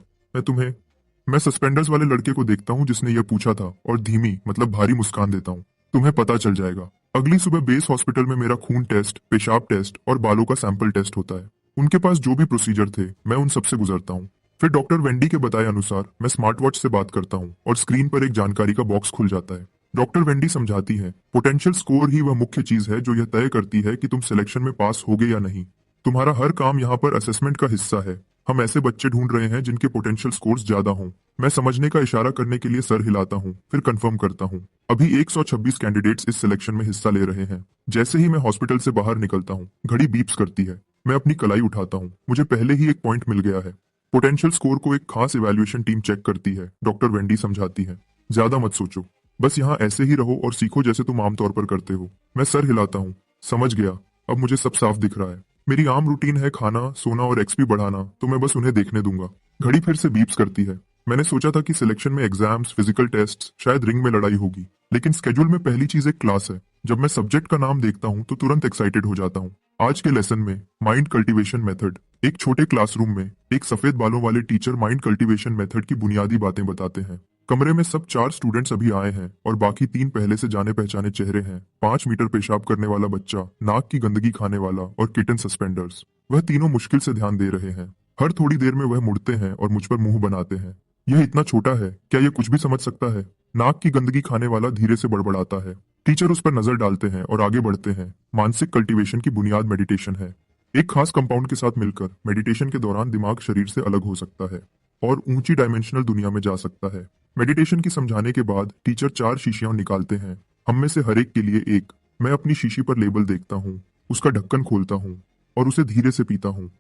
मैं सस्पेंडर्स वाले लड़के को देखता हूँ जिसने यह पूछा था और धीमी मतलब भारी मुस्कान देता हूँ। तुम्हें पता चल जाएगा। अगली सुबह बेस हॉस्पिटल में मेरा खून टेस्ट, पेशाब टेस्ट और बालों का सैंपल टेस्ट होता है। उनके पास जो भी प्रोसीजर थे, मैं उन सबसे गुजरता हूँ। फिर डॉक्टर वेंडी के बताए अनुसार मैं स्मार्ट वॉच से बात करता हूँ और स्क्रीन पर एक जानकारी का बॉक्स खुल जाता है। डॉक्टर वेंडी समझाती है, पोटेंशियल स्कोर ही वह मुख्य चीज है जो यह तय करती है कि तुम सिलेक्शन में पास होगे या नहीं। तुम्हारा हर काम यहाँ पर असेसमेंट का हिस्सा है। हम ऐसे बच्चे ढूंढ रहे हैं जिनके पोटेंशियल स्कोर्स ज्यादा हों। मैं समझने का इशारा करने के लिए सर हिलाता हूँ, फिर कंफर्म करता हूँ। अभी 126 कैंडिडेट्स इस सिलेक्शन में हिस्सा ले रहे हैं। जैसे ही मैं हॉस्पिटल से बाहर निकलता हूँ, घड़ी बीप्स करती है। मैं अपनी कलाई उठाता हूँ। मुझे पहले ही एक पॉइंट मिल गया है। पोटेंशियल स्कोर को एक खास इवैल्यूएशन टीम चेक करती है, डॉक्टर वेंडी समझाती है। ज्यादा मत सोचो, बस यहाँ ऐसे ही रहो और सीखो जैसे तुम आमतौर पर करते हो। मैं सर हिलाता हूँ। समझ गया, अब मुझे सब साफ दिख रहा है। मेरी आम रूटीन है खाना, सोना और एक्सपी बढ़ाना, तो मैं बस उन्हें देखने दूंगा। घड़ी फिर से बीप्स करती है। मैंने सोचा था कि सिलेक्शन में एग्जाम्स, फिजिकल टेस्ट, शायद रिंग में लड़ाई होगी, लेकिन स्केड्यूल में पहली चीज एक क्लास है। जब मैं सब्जेक्ट का नाम देखता हूँ तो तुरंत एक्साइटेड हो जाता हूँ। आज के लेसन में माइंड कल्टीवेशन मेथड। एक छोटे क्लासरूम में एक सफेद बालों वाले टीचर माइंड कल्टीवेशन मेथड की बुनियादी बातें बताते हैं। कमरे में सब 4 स्टूडेंट्स अभी आए हैं और बाकी 3 पहले से जाने पहचाने चेहरे हैं। 5 मीटर पेशाब करने वाला बच्चा, नाक की गंदगी खाने वाला और किटन सस्पेंडर्स। वह तीनों मुश्किल से ध्यान दे रहे हैं। हर थोड़ी देर में वह मुड़ते हैं और मुझ पर मुंह बनाते हैं। यह इतना छोटा है, क्या यह कुछ भी समझ सकता है? नाक की गंदगी खाने वाला धीरे से बड़बड़ाता है, टीचर उस पर नजर डालते हैं और आगे बढ़ते हैं। मानसिक कल्टीवेशन की बुनियाद मेडिटेशन है। एक खास कंपाउंड के साथ मिलकर मेडिटेशन के दौरान दिमाग शरीर से अलग हो सकता है और ऊंची डायमेंशनल दुनिया में जा सकता है। मेडिटेशन की समझाने के बाद टीचर 4 शीशियां निकालते हैं। हम में से हर एक के लिए एक। मैं अपनी शीशी पर लेबल देखता हूँ, उसका ढक्कन खोलता हूँ और उसे धीरे से पीता हूँ।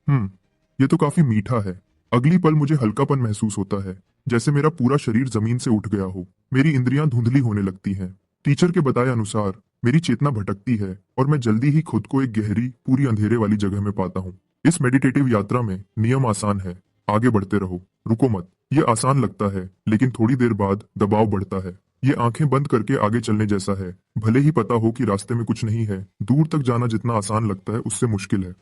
ये तो काफी मीठा है। अगली पल मुझे हल्कापन महसूस होता है, जैसे मेरा पूरा शरीर जमीन से उठ गया हो। मेरी इंद्रियां धुंधली होने लगती हैं। टीचर के बताए अनुसार मेरी चेतना भटकती है और मैं जल्दी ही खुद को एक गहरी, पूरी अंधेरे वाली जगह में पाता हूँ। इस मेडिटेटिव यात्रा में नियम आसान है। आगे बढ़ते रहो, रुको मत। ये आसान लगता है, लेकिन थोड़ी देर बाद दबाव बढ़ता है। ये आंखें बंद करके आगे चलने जैसा है। भले ही पता हो कि रास्ते में कुछ नहीं है, दूर तक जाना जितना आसान लगता है उससे मुश्किल है।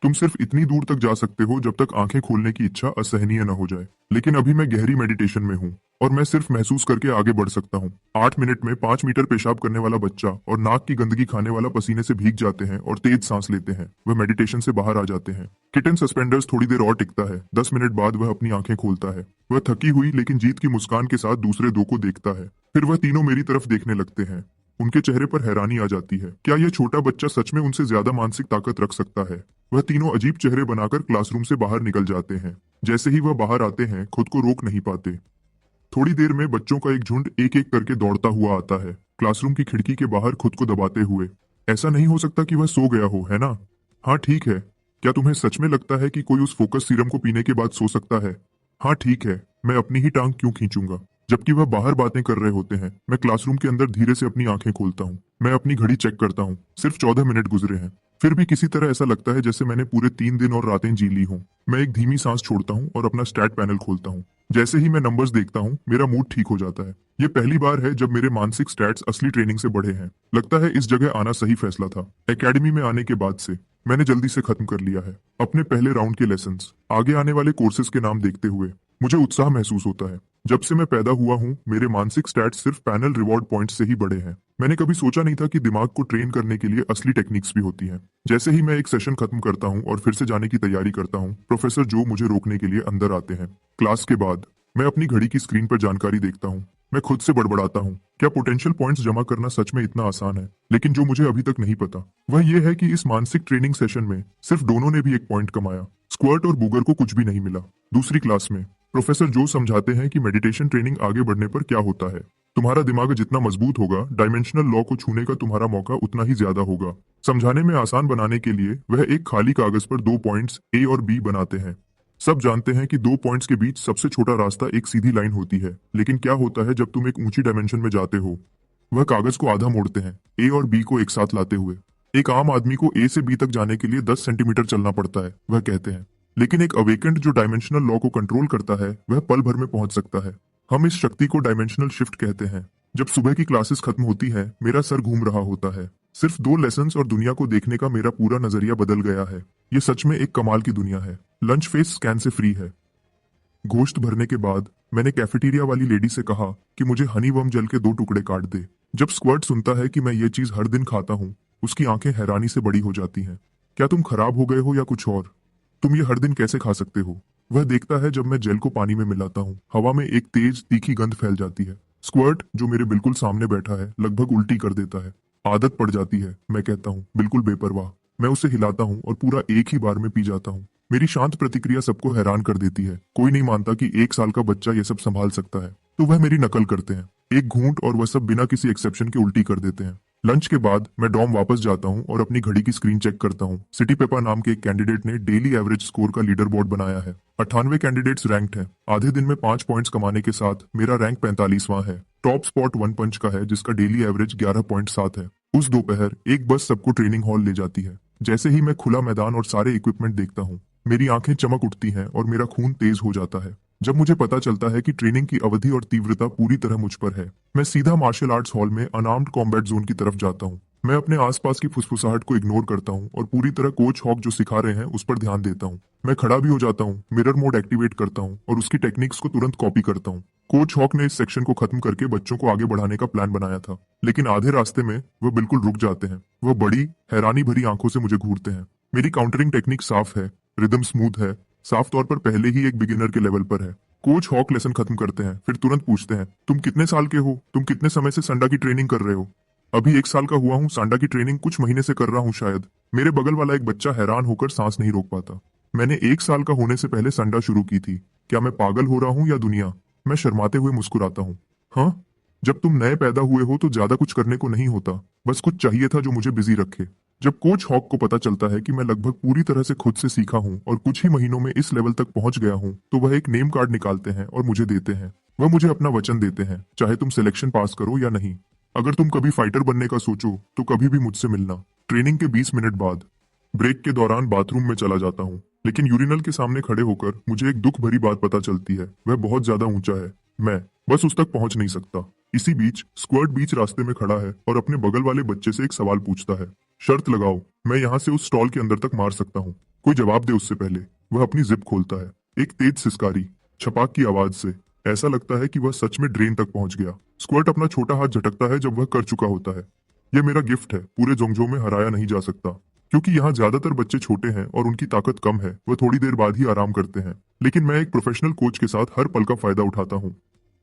तुम सिर्फ इतनी दूर तक जा सकते हो जब तक आंखें खोलने की इच्छा असहनीय न हो जाए। लेकिन अभी मैं गहरी मेडिटेशन में हूँ और मैं सिर्फ महसूस करके आगे बढ़ सकता हूँ। 8 मिनट में 5 मीटर पेशाब करने वाला बच्चा और नाक की गंदगी खाने वाला पसीने से भीग जाते हैं और तेज सांस लेते हैं। वह मेडिटेशन से बाहर आ जाते हैं। किटन सस्पेंडर्स थोड़ी देर और टिकता है। 10 मिनट बाद वह अपनी आंखें खोलता है। वह थकी हुई लेकिन जीत की मुस्कान के साथ दूसरे दो को देखता है। फिर वह तीनों मेरी तरफ देखने लगते हैं। उनके चेहरे पर हैरानी आ जाती है। क्या यह छोटा बच्चा सच में उनसे ज्यादा मानसिक ताकत रख सकता है? वह तीनों अजीब चेहरे बनाकर क्लासरूम से बाहर निकल जाते हैं। जैसे ही वह बाहर आते हैं, खुद को रोक नहीं पाते। थोड़ी देर में बच्चों का एक झुंड एक एक करके दौड़ता हुआ आता है, क्लासरूम की खिड़की के बाहर खुद को दबाते हुए। ऐसा नहीं हो सकता कि वह सो गया हो, है ना? हाँ ठीक है। क्या तुम्हें सच में लगता है कि कोई उस फोकस सीरम को पीने के बाद सो सकता है? हाँ ठीक है। मैं अपनी ही टांग क्यों खींचूंगा? जबकि वह बाहर बातें कर रहे होते हैं, मैं क्लासरूम के अंदर धीरे से अपनी आंखें खोलता हूँ। मैं अपनी घड़ी चेक करता हूँ। सिर्फ 14 मिनट गुजरे हैं। फिर भी किसी तरह ऐसा लगता है जैसे मैंने पूरे 3 दिन और रातें जी ली हों। मैं एक धीमी सांस छोड़ता हूँ और अपना स्टैट पैनल खोलता हूँ। जैसे ही मैं नंबर्स देखता हूँ, मेरा मूड ठीक हो जाता है। ये पहली बार है जब मेरे मानसिक स्टैट्स असली ट्रेनिंग से बढ़े हैं। लगता है इस जगह आना सही फैसला था। एकेडमी में आने के बाद से मैंने जल्दी से खत्म कर लिया है अपने पहले राउंड के लेसन्स। आगे आने वाले कोर्सेज के नाम देखते हुए मुझे उत्साह महसूस होता है। जब से मैं पैदा हुआ हूँ, मेरे मानसिक स्टैट्स सिर्फ पैनल रिवॉर्ड पॉइंट्स से ही बढ़े हैं। मैंने कभी सोचा नहीं था कि दिमाग को ट्रेन करने के लिए असली टेक्निक्स भी होती हैं। जैसे ही मैं एक सेशन खत्म करता हूँ और फिर से जाने की तैयारी करता हूँ, प्रोफेसर जो मुझे रोकने के लिए अंदर आते हैं। क्लास के बाद मैं अपनी घड़ी की स्क्रीन पर जानकारी देखता हूँ। मैं खुद से बड़बड़ाता हूँ, क्या पोटेंशियल पॉइंट्स जमा करना सच में इतना आसान है? लेकिन जो मुझे अभी तक नहीं पता वह यह है कि इस मानसिक ट्रेनिंग सेशन में सिर्फ दोनों ने भी एक पॉइंट कमाया। स्क्वर्ट और बूगर को कुछ भी नहीं मिला। दूसरी क्लास में प्रोफेसर जो समझाते हैं कि मेडिटेशन ट्रेनिंग आगे बढ़ने पर क्या होता है। तुम्हारा दिमाग जितना मजबूत होगा, डायमेंशनल लॉ को छूने का तुम्हारा मौका उतना ही ज्यादा होगा। समझाने में आसान बनाने के लिए वह एक खाली कागज पर 2 पॉइंट्स ए और बी बनाते हैं। सब जानते हैं कि 2 पॉइंट्स के बीच सबसे छोटा रास्ता एक सीधी लाइन होती है। लेकिन क्या होता है जब तुम एक ऊंची डायमेंशन में जाते हो? वह कागज को आधा मोड़ते हैं, ए और बी को एक साथ लाते हुए। एक आम आदमी को ए से बी तक जाने के लिए 10 सेंटीमीटर चलना पड़ता है, वह कहते हैं। लेकिन एक अवेकेंड जो डायमेंशनल लॉ को कंट्रोल करता है, वह पल भर में पहुंच सकता है। हम इस शक्ति को डायमेंशनल शिफ्ट कहते हैं। जब सुबह की क्लासेस खत्म होती है, मेरा सर घूम रहा होता है। सिर्फ 2 लेसन्स और दुनिया को देखने का मेरा पूरा नजरिया बदल गया है। ये सच में एक कमाल की दुनिया है। लंच फेस स्कैन से फ्री है। गोश्त भरने के बाद मैंने कैफेटेरिया वाली लेडी से कहा कि मुझे हनी वर्म जेल के 2 टुकड़े काट दे। जब स्क्वर्ट सुनता है कि मैं ये चीज हर दिन खाता हूँ, उसकी आंखें हैरानी से बड़ी हो जाती हैं। क्या तुम खराब हो गए हो या कुछ और? तुम ये हर दिन कैसे खा सकते हो? वह देखता है जब मैं जेल को पानी में मिलाता हूँ, हवा में एक तेज तीखी गंध फैल जाती है। स्क्वर्ट जो मेरे बिल्कुल सामने बैठा है, लगभग उल्टी कर देता है। आदत पड़ जाती है, मैं कहता हूँ, बिल्कुल बेपरवाह। मैं उसे हिलाता हूँ और पूरा एक ही बार में पी जाता हूँ। मेरी शांत प्रतिक्रिया सबको हैरान कर देती है। कोई नहीं मानता कि 1 साल का बच्चा ये सब संभाल सकता है, तो वह मेरी नकल करते हैं। एक घूंट और वह सब बिना किसी एक्सेप्शन के उल्टी कर देते हैं। लंच के बाद मैं डॉम वापस जाता हूँ और अपनी घड़ी की स्क्रीन चेक करता हूँ। सिटी पेपर नाम के एक कैंडिडेट ने डेली एवरेज स्कोर का लीडर बोर्ड बनाया है। 98 कैंडिडेट्स रैंक्ड हैं। आधे दिन में 5 पॉइंट्स कमाने के साथ मेरा रैंक 45वां है। टॉप स्पॉट वन पंच का है, जिसका डेली एवरेज 11.7 है। उस दोपहर एक बस सबको ट्रेनिंग हॉल ले जाती है। जैसे ही मैं खुला मैदान और सारे इक्विपमेंट देखता हूँ, मेरी आंखें चमक उठती हैं और मेरा खून तेज हो जाता है। जब मुझे पता चलता है कि ट्रेनिंग की अवधि और तीव्रता पूरी तरह मुझ पर है, मैं सीधा मार्शल आर्ट्स हॉल में अनआर्म्ड कॉम्बैट जोन की तरफ जाता हूँ। मैं अपने आसपास की फुसफुसाहट को इग्नोर करता हूँ और पूरी तरह कोच हॉक जो सिखा रहे हैं उस पर ध्यान देता हूँ। मैं खड़ा भी हो जाता हूँ, मिरर मोड एक्टिवेट करता हूँ और उसकी टेक्निक्स को तुरंत कॉपी करता हूँ। कोच हॉक ने इस सेक्शन को खत्म करके बच्चों को आगे बढ़ाने का प्लान बनाया था, लेकिन आधे रास्ते में वह बिल्कुल रुक जाते हैं। वह बड़ी हैरानी भरी आंखों से मुझे घूरते हैं। मेरी काउंटरिंग टेक्निक साफ है, रिदम स्मूथ है, साफ तौर पर पहले ही एक बिगिनर के लेवल पर है। कोच हॉक लेसन खत्म करते हैं, फिर तुरंत पूछते हैं, तुम कितने साल के हो? तुम कितने समय से संडा की ट्रेनिंग कर रहे हो? अभी 1 साल का हुआ हूँ, सांडा की ट्रेनिंग कुछ महीने से कर रहा हूँ शायद। मेरे बगल वाला एक बच्चा हैरान होकर सांस नहीं रोक पाता। मैंने 1 साल का होने से पहले संडा शुरू की थी। क्या मैं पागल हो रहा हूँ या दुनिया? मैं शर्माते हुए मुस्कुराता हूँ। हाँ, जब तुम नए पैदा हुए हो तो ज्यादा कुछ करने को नहीं होता, बस कुछ चाहिए था जो मुझे बिजी रखे। जब कोच हॉक को पता चलता है कि मैं लगभग पूरी तरह से खुद से सीखा हूँ और कुछ ही महीनों में इस लेवल तक पहुंच गया हूँ, तो वह एक नेम कार्ड निकालते हैं और मुझे देते हैं। वह मुझे अपना वचन देते हैं, चाहे तुम सिलेक्शन पास करो या नहीं। अगर तुम कभी फाइटर बनने का सोचो तो कभी भी मुझसे मिलना। ट्रेनिंग के 20 मिनट बाद ब्रेक के दौरान बाथरूम में चला जाता हूँ, लेकिन यूरिनल के सामने खड़े होकर मुझे एक दुख भरी बात पता चलती है। वह बहुत ज्यादा ऊंचा है, मैं बस उस तक पहुंच नहीं सकता। इसी बीच स्क्वाड बीच रास्ते में खड़ा है और अपने बगल वाले बच्चे से एक सवाल पूछता है। शर्त लगाओ, मैं यहाँ से उस स्टॉल के अंदर तक मार सकता हूँ। कोई जवाब दे उससे पहले। वह अपनी जिप खोलता है। एक तेज सिसकारी छपाक की आवाज से ऐसा लगता है कि वह सच में ड्रेन तक पहुंच गया। स्क्वाड अपना छोटा हाथ झटकता है जब वह कर चुका होता है। यह मेरा गिफ्ट है, पूरे जोंगजो में हराया नहीं जा सकता। क्योंकि यहाँ ज्यादातर बच्चे छोटे हैं और उनकी ताकत कम है, वह थोड़ी देर बाद ही आराम करते हैं। लेकिन मैं एक प्रोफेशनल कोच के साथ हर पल का फायदा उठाता हूँ।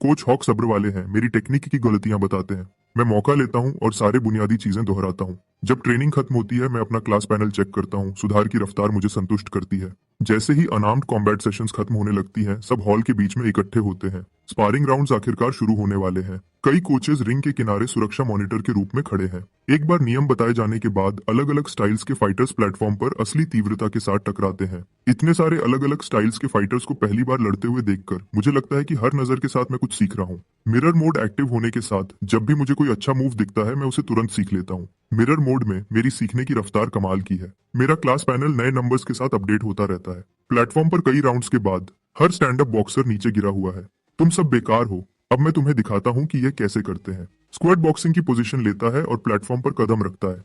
कोच हॉक सब्र वाले हैं, मेरी टेक्निक की गलतियां बताते हैं। मैं मौका लेता हूँ और सारे बुनियादी चीजें दोहराता हूँ। जब ट्रेनिंग खत्म होती है मैं अपना क्लास पैनल चेक करता हूँ। सुधार की रफ्तार मुझे संतुष्ट करती है। जैसे ही अनार्म्ड कॉम्बैट सेशंस खत्म होने लगती हैं, सब हॉल के बीच में इकट्ठे होते हैं। स्पारिंग राउंड्स आखिरकार शुरू होने वाले हैं। कई कोचेस रिंग के किनारे सुरक्षा मॉनिटर के रूप में खड़े हैं। एक बार नियम बताए जाने के बाद अलग अलग स्टाइल्स के फाइटर्स प्लेटफॉर्म पर असली तीव्रता के साथ टकराते हैं। इतने सारे अलग अलग स्टाइल्स के फाइटर्स को पहली बार लड़ते हुए देखकर मुझे लगता है कि हर नजर के साथ मैं कुछ सीख रहा हूँ। मिरर मोड एक्टिव होने के साथ जब भी मुझे कोई अच्छा मूव दिखता है मैं उसे तुरंत सीख लेता हूँ। मिरर मोड में मेरी सीखने की रफ्तार कमाल की है। मेरा क्लास पैनल नए नंबर्स के साथ अपडेट होता रहता है। प्लेटफॉर्म पर कई राउंड्स के बाद हर स्टैंड अप बॉक्सर नीचे गिरा हुआ है। तुम सब बेकार हो, अब मैं तुम्हें दिखाता हूँ कि यह कैसे करते हैं। स्क्वाड बॉक्सिंग की पोजीशन लेता है और प्लेटफॉर्म पर कदम रखता है।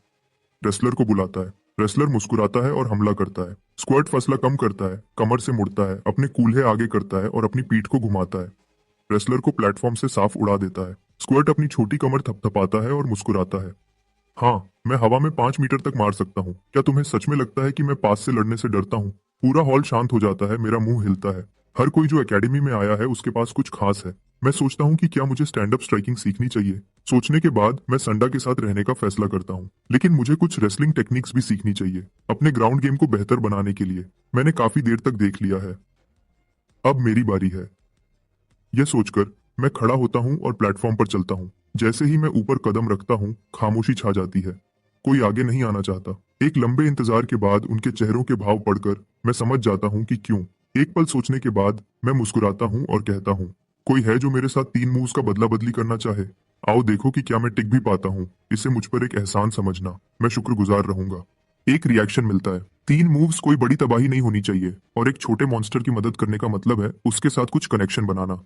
रेसलर को बुलाता है। रेसलर मुस्कुराता है और हमला करता है। स्क्वाड फासला कम करता है, कमर से मुड़ता है, अपने कूल्हे आगे करता है और अपनी पीठ को घुमाता है। रेसलर को प्लेटफॉर्म से साफ उड़ा देता है। स्क्वाड अपनी छोटी कमर थपथपाता है और मुस्कुराता है। हाँ, मैं हवा में 5 मीटर तक मार सकता हूँ। क्या तुम्हें सच में लगता है कि मैं पास से लड़ने से डरता हूँ? पूरा हॉल शांत हो जाता है, मेरा मुंह हिलता है। हर कोई जो एकेडमी में आया है उसके पास कुछ खास है। मैं सोचता हूँ कि क्या मुझे स्टैंड अप स्ट्राइकिंग सीखनी चाहिए। सोचने के बाद मैं संडा के साथ रहने का फैसला करता हूँ। लेकिन मुझे कुछ रेसलिंग टेक्निक्स भी सीखनी चाहिए अपने ग्राउंड गेम को बेहतर बनाने के लिए। मैंने काफी देर तक देख लिया है, अब मेरी बारी है। यह सोचकर मैं खड़ा होता हूँ और प्लेटफॉर्म पर चलता हूँ। जैसे ही मैं ऊपर कदम रखता हूँ खामोशी छा जाती है। कोई आगे नहीं आना चाहता। एक लंबे इंतजार के बाद उनके चेहरों के भाव पढ़कर मैं समझ जाता हूँ कि क्यों। एक पल सोचने के बाद मैं मुस्कुराता हूँ और कहता हूँ, कोई है जो मेरे साथ 3 मूव्स का बदला बदली करना चाहे? आओ देखो कि क्या मैं टिक भी पाता हूँ। इसे मुझ पर एक एहसान समझना, मैं शुक्रगुजार रहूंगा। एक रिएक्शन मिलता है। 3 मूव्स कोई बड़ी तबाही नहीं होनी चाहिए और एक छोटे मॉन्स्टर की मदद करने का मतलब है उसके साथ कुछ कनेक्शन बनाना।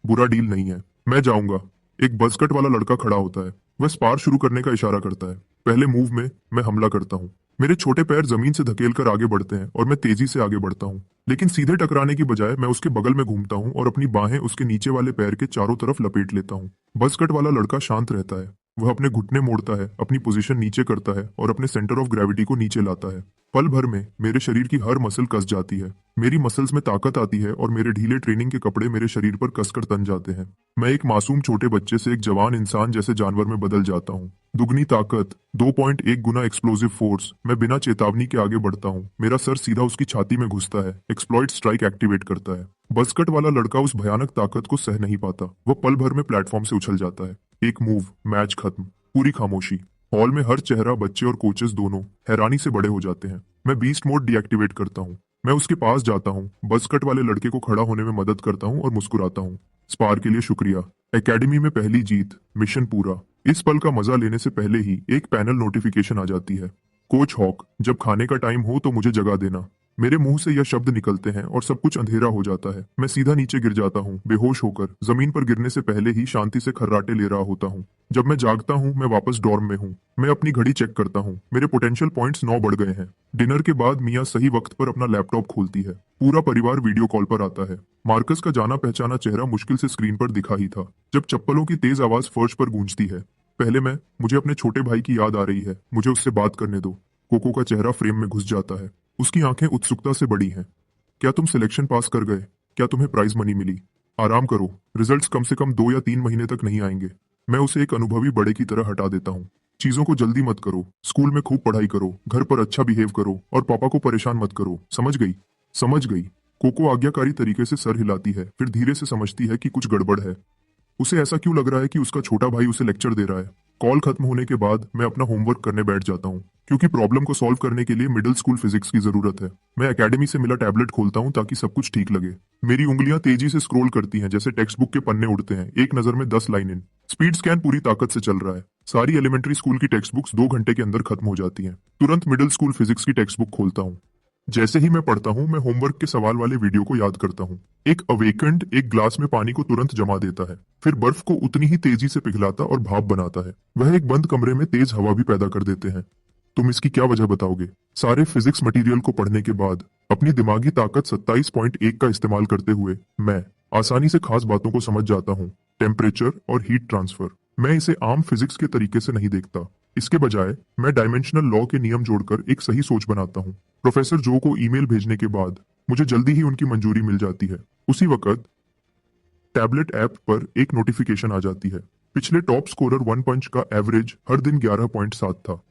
बुरा डील नहीं है, मैं जाऊंगा। एक बजकट वाला लड़का खड़ा होता है। वह स्पार शुरू करने का इशारा करता है। पहले मूव में मैं हमला करता हूँ। मेरे छोटे पैर जमीन से धकेल कर आगे बढ़ते हैं और मैं तेजी से आगे बढ़ता हूँ। लेकिन सीधे टकराने की बजाय मैं उसके बगल में घूमता हूँ और अपनी बाहें उसके नीचे वाले पैर के चारों तरफ लपेट लेता हूँ। बजकट वाला लड़का शांत रहता है। वह अपने घुटने मोड़ता है, अपनी पोजीशन नीचे करता है और अपने सेंटर ऑफ ग्रेविटी को नीचे लाता है। पल भर में मेरे शरीर की हर मसल कस जाती है। मेरी मसल्स में ताकत आती है और मेरे ढीले ट्रेनिंग के कपड़े मेरे शरीर पर कसकर तन जाते हैं। मैं एक मासूम छोटे बच्चे से एक जवान इंसान जैसे जानवर में बदल जाता हूँ। दुगनी ताकत, 2.1 गुना एक्सप्लोसिव फोर्स। मैं बिना चेतावनी के आगे बढ़ता हूँ। मेरा सर सीधा उसकी छाती में घुसता है। एक्सप्लॉइट स्ट्राइक एक्टिवेट करता है। बजकट वाला लड़का उस भयानक ताकत को सह नहीं पाता। वह पल भर में प्लेटफॉर्म से उछल जाता है। एक मूव, मैच खत्म। पूरी खामोशी। हॉल में हर चेहरा, बच्चे और कोचेस दोनों हैरानी से बड़े हो जाते हैं। मैं बीस्ट मोड डीएक्टिवेट करता हूँ। मैं उसके पास जाता हूँ, बजकट वाले लड़के को खड़ा होने में मदद करता हूँ और मुस्कुराता हूँ। स्पार के लिए शुक्रिया। एकेडमी में पहली जीत, मिशन पूरा। इस पल का मजा लेने से पहले ही एक पैनल नोटिफिकेशन आ जाती है। कोच हॉक, जब खाने का टाइम हो तो मुझे जगा देना। मेरे मुंह से यह शब्द निकलते हैं और सब कुछ अंधेरा हो जाता है। मैं सीधा नीचे गिर जाता हूँ, बेहोश होकर। जमीन पर गिरने से पहले ही शांति से खर्राटे ले रहा होता हूँ। जब मैं जागता हूँ मैं वापस डॉर्म में हूँ। मैं अपनी घड़ी चेक करता हूँ। मेरे पोटेंशियल पॉइंट्स 9 बढ़ गए हैं। डिनर के बाद मियाँ सही वक्त पर अपना लैपटॉप खोलती है। पूरा परिवार वीडियो कॉल पर आता है। मार्कस का जाना पहचाना चेहरा मुश्किल से स्क्रीन पर दिखा ही था जब चप्पलों की तेज आवाज फर्श पर गूंजती है। पहले मुझे अपने छोटे भाई की याद आ रही है। मुझे उससे बात करने दो। कोको का चेहरा फ्रेम में घुस जाता है। उसकी आंखें उत्सुकता से बड़ी हैं। क्या तुम सिलेक्शन पास कर गए? क्या तुम्हें प्राइज मनी मिली? आराम करो, रिजल्ट्स कम से कम 2 या 3 महीने तक नहीं आएंगे। मैं उसे एक अनुभवी बड़े की तरह हटा देता हूँ। चीजों को जल्दी मत करो, स्कूल में खूब पढ़ाई करो, घर पर अच्छा बिहेव करो और पापा को परेशान मत करो, समझ गई? समझ गई। कोको आज्ञाकारी तरीके से सर हिलाती है, फिर धीरे से समझती है कि कुछ गड़बड़ है। उसे ऐसा क्यों लग रहा है कि उसका छोटा भाई उसे लेक्चर दे रहा है। कॉल खत्म होने के बाद मैं अपना होमवर्क करने बैठ जाता हूँ, क्योंकि प्रॉब्लम को सॉल्व करने के लिए मिडिल स्कूल फिजिक्स की जरूरत है। मैं एकेडमी से मिला टैबलेट खोलता हूँ ताकि सब कुछ ठीक लगे। मेरी उंगलियां तेजी से स्क्रॉल करती हैं, जैसे टेक्स्ट बुक के पन्ने उड़ते हैं, एक नजर में 10 लाइन इन। स्पीड स्कैन पूरी ताकत से चल रहा है। सारी एलिमेंट्री स्कूल की टेक्स्ट बुक्स 2 घंटे के अंदर खत्म हो जाती हैं। तुरंत मिडिल स्कूल फिजिक्स की टेक्स्ट बुक खोलता हूँ। जैसे ही मैं पढ़ता हूँ, मैं होमवर्क के सवाल वाले वीडियो को याद करता हूँ। एक अवेकेंड एक ग्लास में पानी को तुरंत जमा देता है, फिर बर्फ को उतनी ही तेजी से पिघलाता और भाप बनाता है। वह एक बंद कमरे में तेज हवा भी पैदा कर देते हैं। तुम इसकी क्या वजह बताओगे? सारे फिजिक्स मटेरियल को पढ़ने के बाद अपनी दिमागी ताकत 27.1 का इस्तेमाल करते हुए मैं आसानी से खास बातों को समझ जाता हूँ। टेम्परेचर और हीट ट्रांसफर। मैं इसे आम फिजिक्स के तरीके से नहीं देखता। इसके बजाय मैं डायमेंशनल लॉ के नियम जोड़कर एक सही सोच बनाता हूँ। प्रोफेसर जो को ईमेल भेजने के बाद मुझे जल्दी ही उनकी मंजूरी मिल जाती है। उसी वक्त टैबलेट ऐप पर एक नोटिफिकेशन आ जाती है। पिछले टॉप स्कोरर वन पंच का एवरेज हर दिन 11.7 था।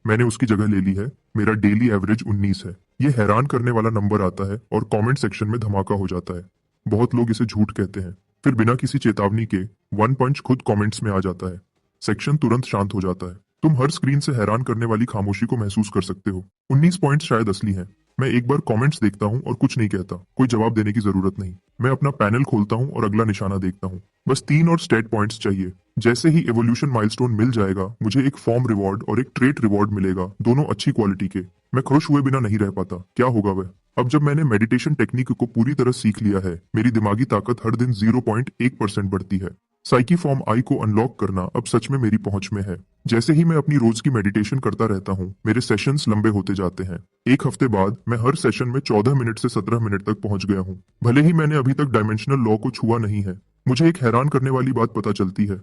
मैंने उसकी जगह ले ली है। मेरा डेली एवरेज 19 है। ये हैरान करने वाला नंबर आता है और कमेंट सेक्शन में धमाका हो जाता है। बहुत लोग इसे झूठ कहते हैं। फिर बिना किसी चेतावनी के वन पंच खुद कमेंट्स में आ जाता है। सेक्शन तुरंत शांत हो जाता है। तुम हर स्क्रीन से हैरान करने वाली खामोशी को महसूस कर सकते हो। 19 पॉइंट्स शायद असली हैं। मैं एक बार कमेंट्स देखता हूँ और कुछ नहीं कहता। कोई जवाब देने की जरूरत नहीं। मैं अपना पैनल खोलता हूँ और अगला निशाना देखता हूँ। बस 3 और स्टेट पॉइंट्स चाहिए। जैसे ही एवोल्यूशन माइलस्टोन मिल जाएगा, मुझे एक फॉर्म रिवॉर्ड और एक ट्रेट रिवॉर्ड मिलेगा, दोनों अच्छी क्वालिटी के। मैं खुश हुए बिना नहीं रह पाता। क्या होगा वह? अब जब मैंने मेडिटेशन टेक्निक को पूरी तरह सीख लिया है, मेरी दिमागी ताकत हर दिन 0.1% बढ़ती है। साइकी फॉर्म आई को अनलॉक करना अब सच में मेरी पहुंच में है। जैसे ही मैं अपनी रोज की मेडिटेशन करता रहता हूँ, मेरे सेशंस लंबे होते जाते हैं। एक हफ्ते बाद मैं हर सेशन में 14 मिनट से 17 मिनट तक पहुंच गया हूँ। भले ही मैंने अभी तक डायमेंशनल लॉ को छुआ नहीं है। मुझे एक हैरान करने वाली बात पता चलती है।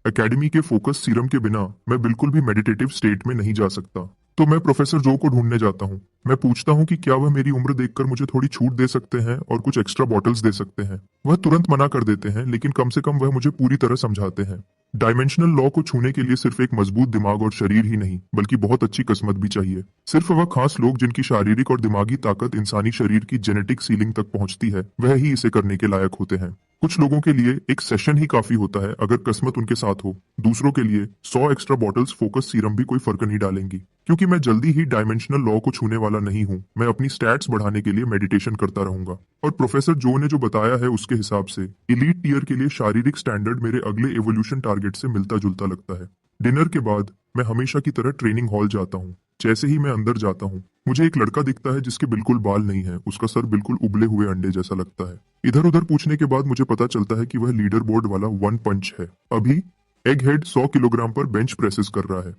एकेडमी के फोकस सीरम के बिना मैं बिल्कुल भी मेडिटेटिव स्टेट में नहीं जा सकता। तो मैं प्रोफेसर जो को ढूंढने जाता हूँ। मैं पूछता हूँ कि क्या वह मेरी उम्र देखकर मुझे थोड़ी छूट दे सकते हैं और कुछ एक्स्ट्रा बॉटल्स दे सकते हैं। वह तुरंत मना कर देते हैं, लेकिन कम से कम वह मुझे पूरी तरह समझाते हैं। डायमेंशनल लॉ को छूने के लिए सिर्फ एक मजबूत दिमाग और शरीर ही नहीं, बल्कि बहुत अच्छी किस्मत भी चाहिए। सिर्फ वह खास लोग जिनकी शारीरिक और दिमागी ताकत इंसानी शरीर की जेनेटिक सीलिंग तक पहुंचती है, वह ही इसे करने के लायक होते हैं। कुछ लोगों के लिए एक सेशन ही काफी होता है अगर किस्मत उनके साथ हो। दूसरों के लिए 100 एक्स्ट्रा बॉटल्स फोकस सीरम भी कोई फर्क नहीं डालेंगी। क्योंकि मैं जल्दी ही डायमेंशनल लॉ को छूने वाला नहीं हूँ, मैं अपनी स्टैट्स बढ़ाने के लिए मेडिटेशन करता रहूंगा। और प्रोफेसर जो ने जो बताया है उसके हिसाब से एलीट टीयर के लिए शारीरिक स्टैंडर्ड मेरे अगले एवोल्यूशन टारगेट से मिलता जुलता लगता है। डिनर के बाद मैं हमेशा की तरह ट्रेनिंग हॉल जाता हूँ। जैसे ही मैं अंदर जाता हूँ, मुझे एक लड़का दिखता है जिसके बिल्कुल बाल नहीं है। उसका सर बिल्कुल उबले हुए अंडे जैसा लगता है। इधर उधर पूछने के बाद मुझे पता चलता है कि वह लीडर बोर्ड वाला वन पंच है। अभी एग हेड 100 किलोग्राम पर बेंच प्रेसेस कर रहा है।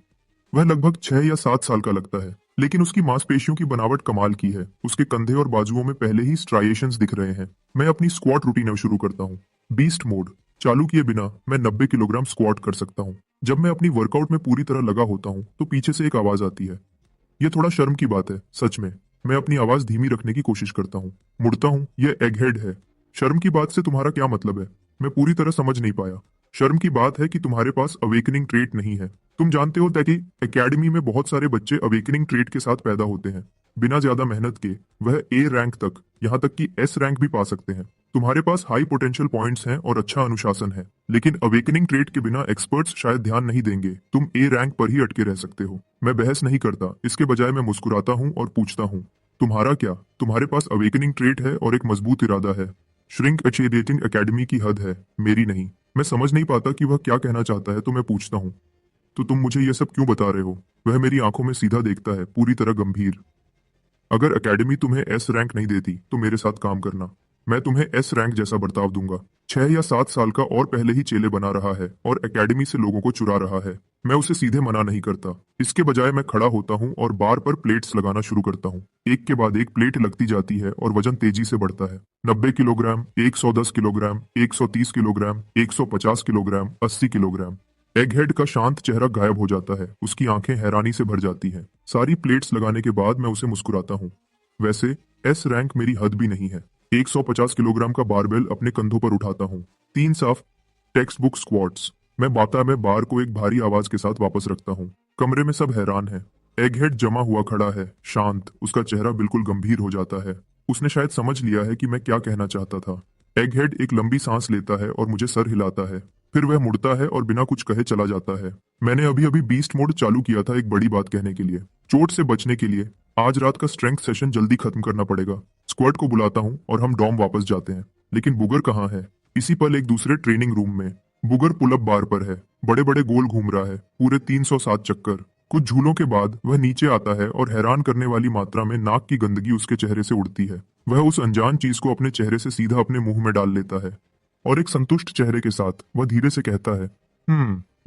वह लगभग 6 या 7 साल का लगता है, लेकिन उसकी मांसपेशियों की बनावट कमाल की है। उसके कंधे और बाजुओं में पहले ही स्ट्राइएशंस दिख रहे हैं। मैं अपनी स्क्वाट रूटीन अब शुरू करता हूँ। बीस्ट मोड चालू किए बिना मैं 90 किलोग्राम स्क्वाट कर सकता हूँ। जब मैं अपनी वर्कआउट में पूरी तरह लगा होता हूँ, तो पीछे से एक आवाज आती है। ये थोड़ा शर्म की बात है, सच में। मैं अपनी आवाज धीमी रखने की कोशिश करता हूँ। मुड़ता हूँ, यह एगहेड है। शर्म की बात से तुम्हारा क्या मतलब है? मैं पूरी तरह समझ नहीं पाया। शर्म की बात है कि तुम्हारे पास अवेकनिंग ट्रेट नहीं है। तुम जानते हो कि एकेडमी में बहुत सारे बच्चे अवेकनिंग ट्रेट के साथ पैदा होते हैं। बिना ज्यादा मेहनत के वह ए रैंक तक, यहाँ तक कि एस रैंक भी पा सकते हैं। तुम्हारे पास हाई पोटेंशियल पॉइंट्स हैं और अच्छा अनुशासन है, लेकिन अवेकनिंग ट्रेट के बिना एक्सपर्ट्स शायद ध्यान नहीं देंगे। तुम ए रैंक पर ही अटके रह सकते हो। मैं बहस नहीं करता, इसके बजाय मैं मुस्कुराता हूँ और पूछता हूँ, तुम्हारा क्या? तुम्हारे पास अवेकनिंग ट्रेट है और एक मजबूत इरादा है। श्रिंक अचीवेटिंग एकेडमी की हद है, मेरी नहीं। मैं समझ नहीं पाता कि वह क्या कहना चाहता है, तो मैं पूछता हूँ, तो तुम मुझे यह सब क्यों बता रहे हो? वह मेरी आंखों में सीधा देखता है, पूरी तरह गंभीर। अगर एकेडमी तुम्हें एस रैंक नहीं देती तो मेरे साथ काम करना। मैं तुम्हें एस रैंक जैसा बर्ताव दूंगा। 6 या 7 साल का और पहले ही चेले बना रहा है और एकेडमी से लोगों को चुरा रहा है। मैं उसे सीधे मना नहीं करता। इसके बजाय मैं खड़ा होता हूँ और बार पर प्लेट्स लगाना शुरू करता हूँ। एक के बाद एक प्लेट लगती जाती है और वजन तेजी से बढ़ता है। 90 kilogram, 110 kilogram, 130 kilogram, 150 kilogram, 80 kilogram. Egghead का शांत चेहरा गायब हो जाता है। उसकी आंखें हैरानी से भर जाती हैं। सारी प्लेट्स लगाने के बाद मैं उसे मुस्कुराता हूँ। वैसे एस रैंक मेरी हद भी नहीं है। 150 किलोग्राम का बारबेल अपने कंधों पर उठाता हूँ। 3 साफ टेक्स्ट बुक स्क्वाट्स। मैं बार को एक भारी आवाज के साथ वापस रखता हूँ। कमरे में सब हैरान है। एगहेड जमा हुआ खड़ा है, शांत। उसका चेहरा बिल्कुल गंभीर हो जाता है। उसने शायद समझ लिया है कि मैं क्या कहना चाहता था। एगहेड एक लंबी सांस लेता है और मुझे सर हिलाता है। फिर वह मुड़ता है और बिना कुछ कहे चला जाता है। मैंने अभी अभी बीस्ट मोड चालू किया था एक बड़ी बात कहने के लिए, चोट से बचने के लिए। आज रात का स्ट्रेंथ सेशन जल्दी खत्म करना पड़ेगा। स्क्वाड को बुलाता हूँ और हम डॉम वापस जाते हैं। लेकिन बुगर कहाँ है? इसी पल एक दूसरे ट्रेनिंग रूम में बुगर पुलअप बार पर है। बड़े बड़े गोल घूम रहा है, पूरे 307 चक्कर। कुछ झूलों के बाद वह नीचे आता है और हैरान करने वाली मात्रा में नाक की गंदगी उसके चेहरे से उड़ती है। वह उस अनजान चीज को अपने चेहरे से सीधा अपने मुंह में डाल लेता है और एक संतुष्ट चेहरे के साथ वह धीरे से कहता है,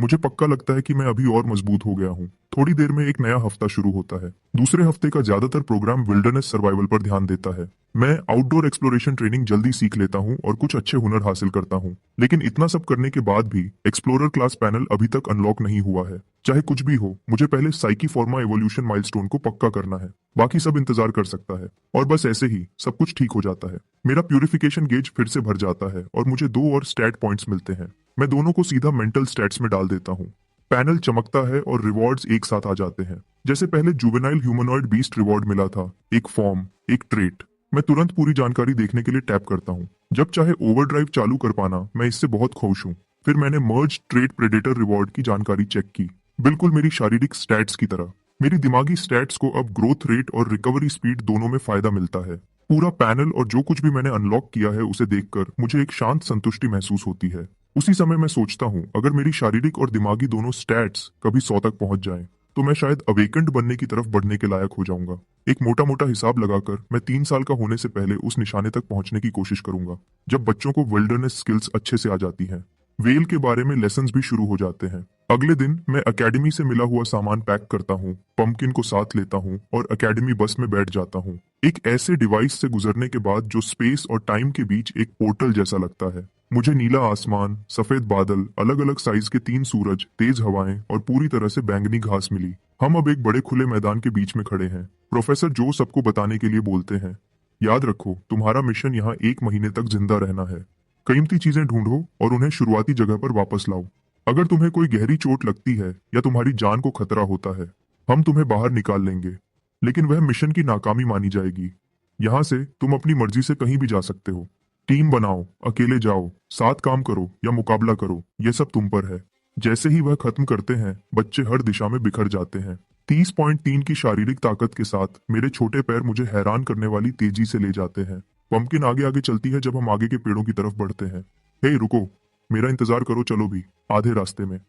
मुझे पक्का लगता है कि मैं अभी और मजबूत हो गया हूँ। थोड़ी देर में एक नया हफ्ता शुरू होता है। दूसरे हफ्ते का ज्यादातर प्रोग्राम विल्डरनेस सर्वाइवल पर ध्यान देता है। मैं आउटडोर एक्सप्लोरेशन ट्रेनिंग जल्दी सीख लेता हूँ और कुछ अच्छे हुनर हासिल करता हूँ। लेकिन इतना सब करने के बाद भी एक्सप्लोरर क्लास पैनल अभी तक अनलॉक नहीं हुआ है। चाहे कुछ भी हो, मुझे पहले साइकी फॉर्मा एवोल्यूशन माइलस्टोन को पक्का करना है। बाकी सब इंतजार कर सकता है। और बस ऐसे ही सब कुछ ठीक हो जाता है। मेरा प्यूरिफिकेशन गेज फिर से भर जाता है और मुझे 2 और स्टैट पॉइंट्स मिलते हैं। मैं दोनों को सीधा मेंटल स्टैट्स में डाल देता हूँ। पैनल चमकता है और रिवॉर्ड्स एक साथ आ जाते हैं। जैसे पहले जुवेनाइल ह्यूमनॉइड बीस्ट रिवॉर्ड मिला था, एक फॉर्म, एक ट्रेट। मैं तुरंत पूरी जानकारी देखने के लिए टैप करता हूँ। जब चाहे ओवरड्राइव चालू कर पाना, मैं इससे बहुत खुश हूँ। फिर मैंने मर्ज ट्रेट प्रेडेटर रिवॉर्ड की जानकारी चेक की, बिल्कुल मेरी शारीरिक स्टैट्स की तरह। मेरी दिमागी स्टैट्स को अब ग्रोथ रेट और रिकवरी स्पीड दोनों में फायदा मिलता है। पूरा पैनल और जो कुछ भी मैंने अनलॉक किया है उसे देखकर मुझे एक शांत संतुष्टि महसूस होती है। उसी समय मैं सोचता हूँ, अगर मेरी शारीरिक और दिमागी दोनों स्टैट्स कभी 100 तक पहुंच जाएं, तो मैं शायद अवेकेंड बनने की तरफ बढ़ने के लायक हो जाऊंगा। एक मोटा मोटा हिसाब लगाकर मैं 3 साल का होने से पहले उस निशाने तक पहुंचने की कोशिश करूंगा, जब बच्चों को विल्डरनेस स्किल्स अच्छे से आ जाती हैं। वेल के बारे में लेसन्स भी शुरू हो जाते हैं। अगले दिन मैं एकेडमी से मिला हुआ सामान पैक करता हूँ, पंपकिन को साथ लेता हूँ और एकेडमी बस में बैठ जाता हूँ। एक ऐसे डिवाइस से गुजरने के बाद जो स्पेस और टाइम के बीच एक पोर्टल जैसा लगता है। मुझे नीला आसमान, सफेद बादल, अलग अलग साइज के 3 सूरज, तेज हवाएं और पूरी तरह से बैंगनी घास मिली। हम अब एक बड़े खुले मैदान के बीच में खड़े हैं। प्रोफेसर जो सबको बताने के लिए बोलते हैं, याद रखो तुम्हारा मिशन यहाँ 1 महीने तक जिंदा रहना है। कीमती चीजें ढूंढो और उन्हें शुरुआती जगह पर वापस लाओ। अगर तुम्हें कोई गहरी चोट लगती है या तुम्हारी जान को खतरा होता है, हम तुम्हें बाहर निकाल लेंगे, लेकिन वह मिशन की नाकामी मानी जाएगी। यहाँ से तुम अपनी मर्जी से कहीं भी जा सकते हो। टीम बनाओ, अकेले जाओ, साथ काम करो या मुकाबला करो, यह सब तुम पर है। जैसे ही वह खत्म करते हैं, बच्चे हर दिशा में बिखर जाते हैं। 30.3 की शारीरिक ताकत के साथ मेरे छोटे पैर मुझे हैरान करने वाली तेजी से ले जाते हैं। पंपकिन आगे आगे चलती है जब हम आगे के पेड़ों की तरफ बढ़ते हैं। हे रुको, मेरा इंतजार करो, चलो भी। आधे रास्ते में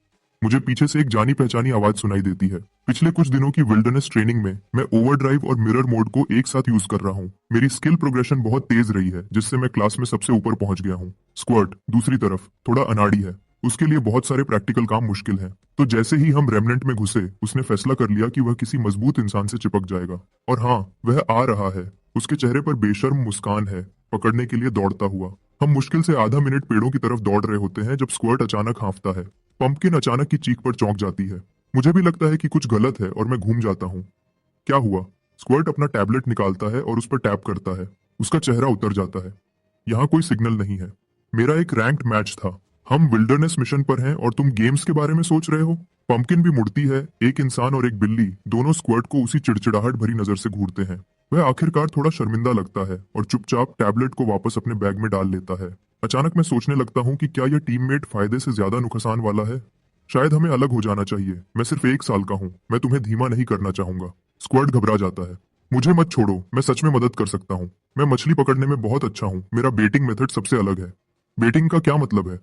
मुझे पीछे से एक जानी पहचानी आवाज सुनाई देती है। पिछले कुछ दिनों की विल्डरनेस ट्रेनिंग में मैं ओवरड्राइव और मिरर मोड को एक साथ यूज कर रहा हूँ। मेरी स्किल प्रोग्रेशन बहुत तेज रही है, जिससे मैं क्लास में सबसे ऊपर पहुंच गया हूँ। स्क्वाड दूसरी तरफ थोड़ा अनाड़ी है, उसके लिए बहुत सारे प्रैक्टिकल काम मुश्किल है। तो जैसे ही हम रेमनेंट में घुसे, उसने फैसला कर लिया कि वह किसी मजबूत इंसान से चिपक जाएगा। और हाँ, वह आ रहा है। उसके चेहरे पर बेशर्म मुस्कान है, पकड़ने के लिए दौड़ता हुआ। हम मुश्किल से आधा मिनट पेड़ों की तरफ दौड़ रहे होते हैं जब स्क्वाड अचानक हाँफता है। पंपकिन अचानक की चीख पर चौंक जाती है। मुझे भी लगता है कि कुछ गलत है और मैं घूम जाता हूँ। क्या हुआ? स्क्वाड अपना टैबलेट निकालता है और उस पर टैप करता है। उसका चेहरा उतर जाता है। यहाँ कोई सिग्नल नहीं है। मेरा एक रैंक्ड मैच था। हम विल्डरनेस मिशन पर हैं और तुम गेम्स के बारे में सोच रहे हो? पंपकिन भी मुड़ती है। एक इंसान और एक बिल्ली दोनों स्क्वाड को उसी चिड़चिड़ाहट भरी नजर से घूरते हैं। वह आखिरकार थोड़ा शर्मिंदा लगता है और चुपचाप टैबलेट को वापस अपने बैग में डाल लेता है। अचानक मैं सोचने लगता हूँ कि क्या यह टीममेट फायदे से ज्यादा नुकसान वाला है। शायद हमें अलग हो जाना चाहिए। मैं सिर्फ 1 साल का हूँ, मैं तुम्हें धीमा नहीं करना चाहूंगा। स्क्वाड घबरा जाता है। मुझे मत छोड़ो, मैं सच में मदद कर सकता हूँ। मैं मछली पकड़ने में बहुत अच्छा हूँ। मेरा बेटिंग मेथड सबसे अलग है। बेटिंग का क्या मतलब है?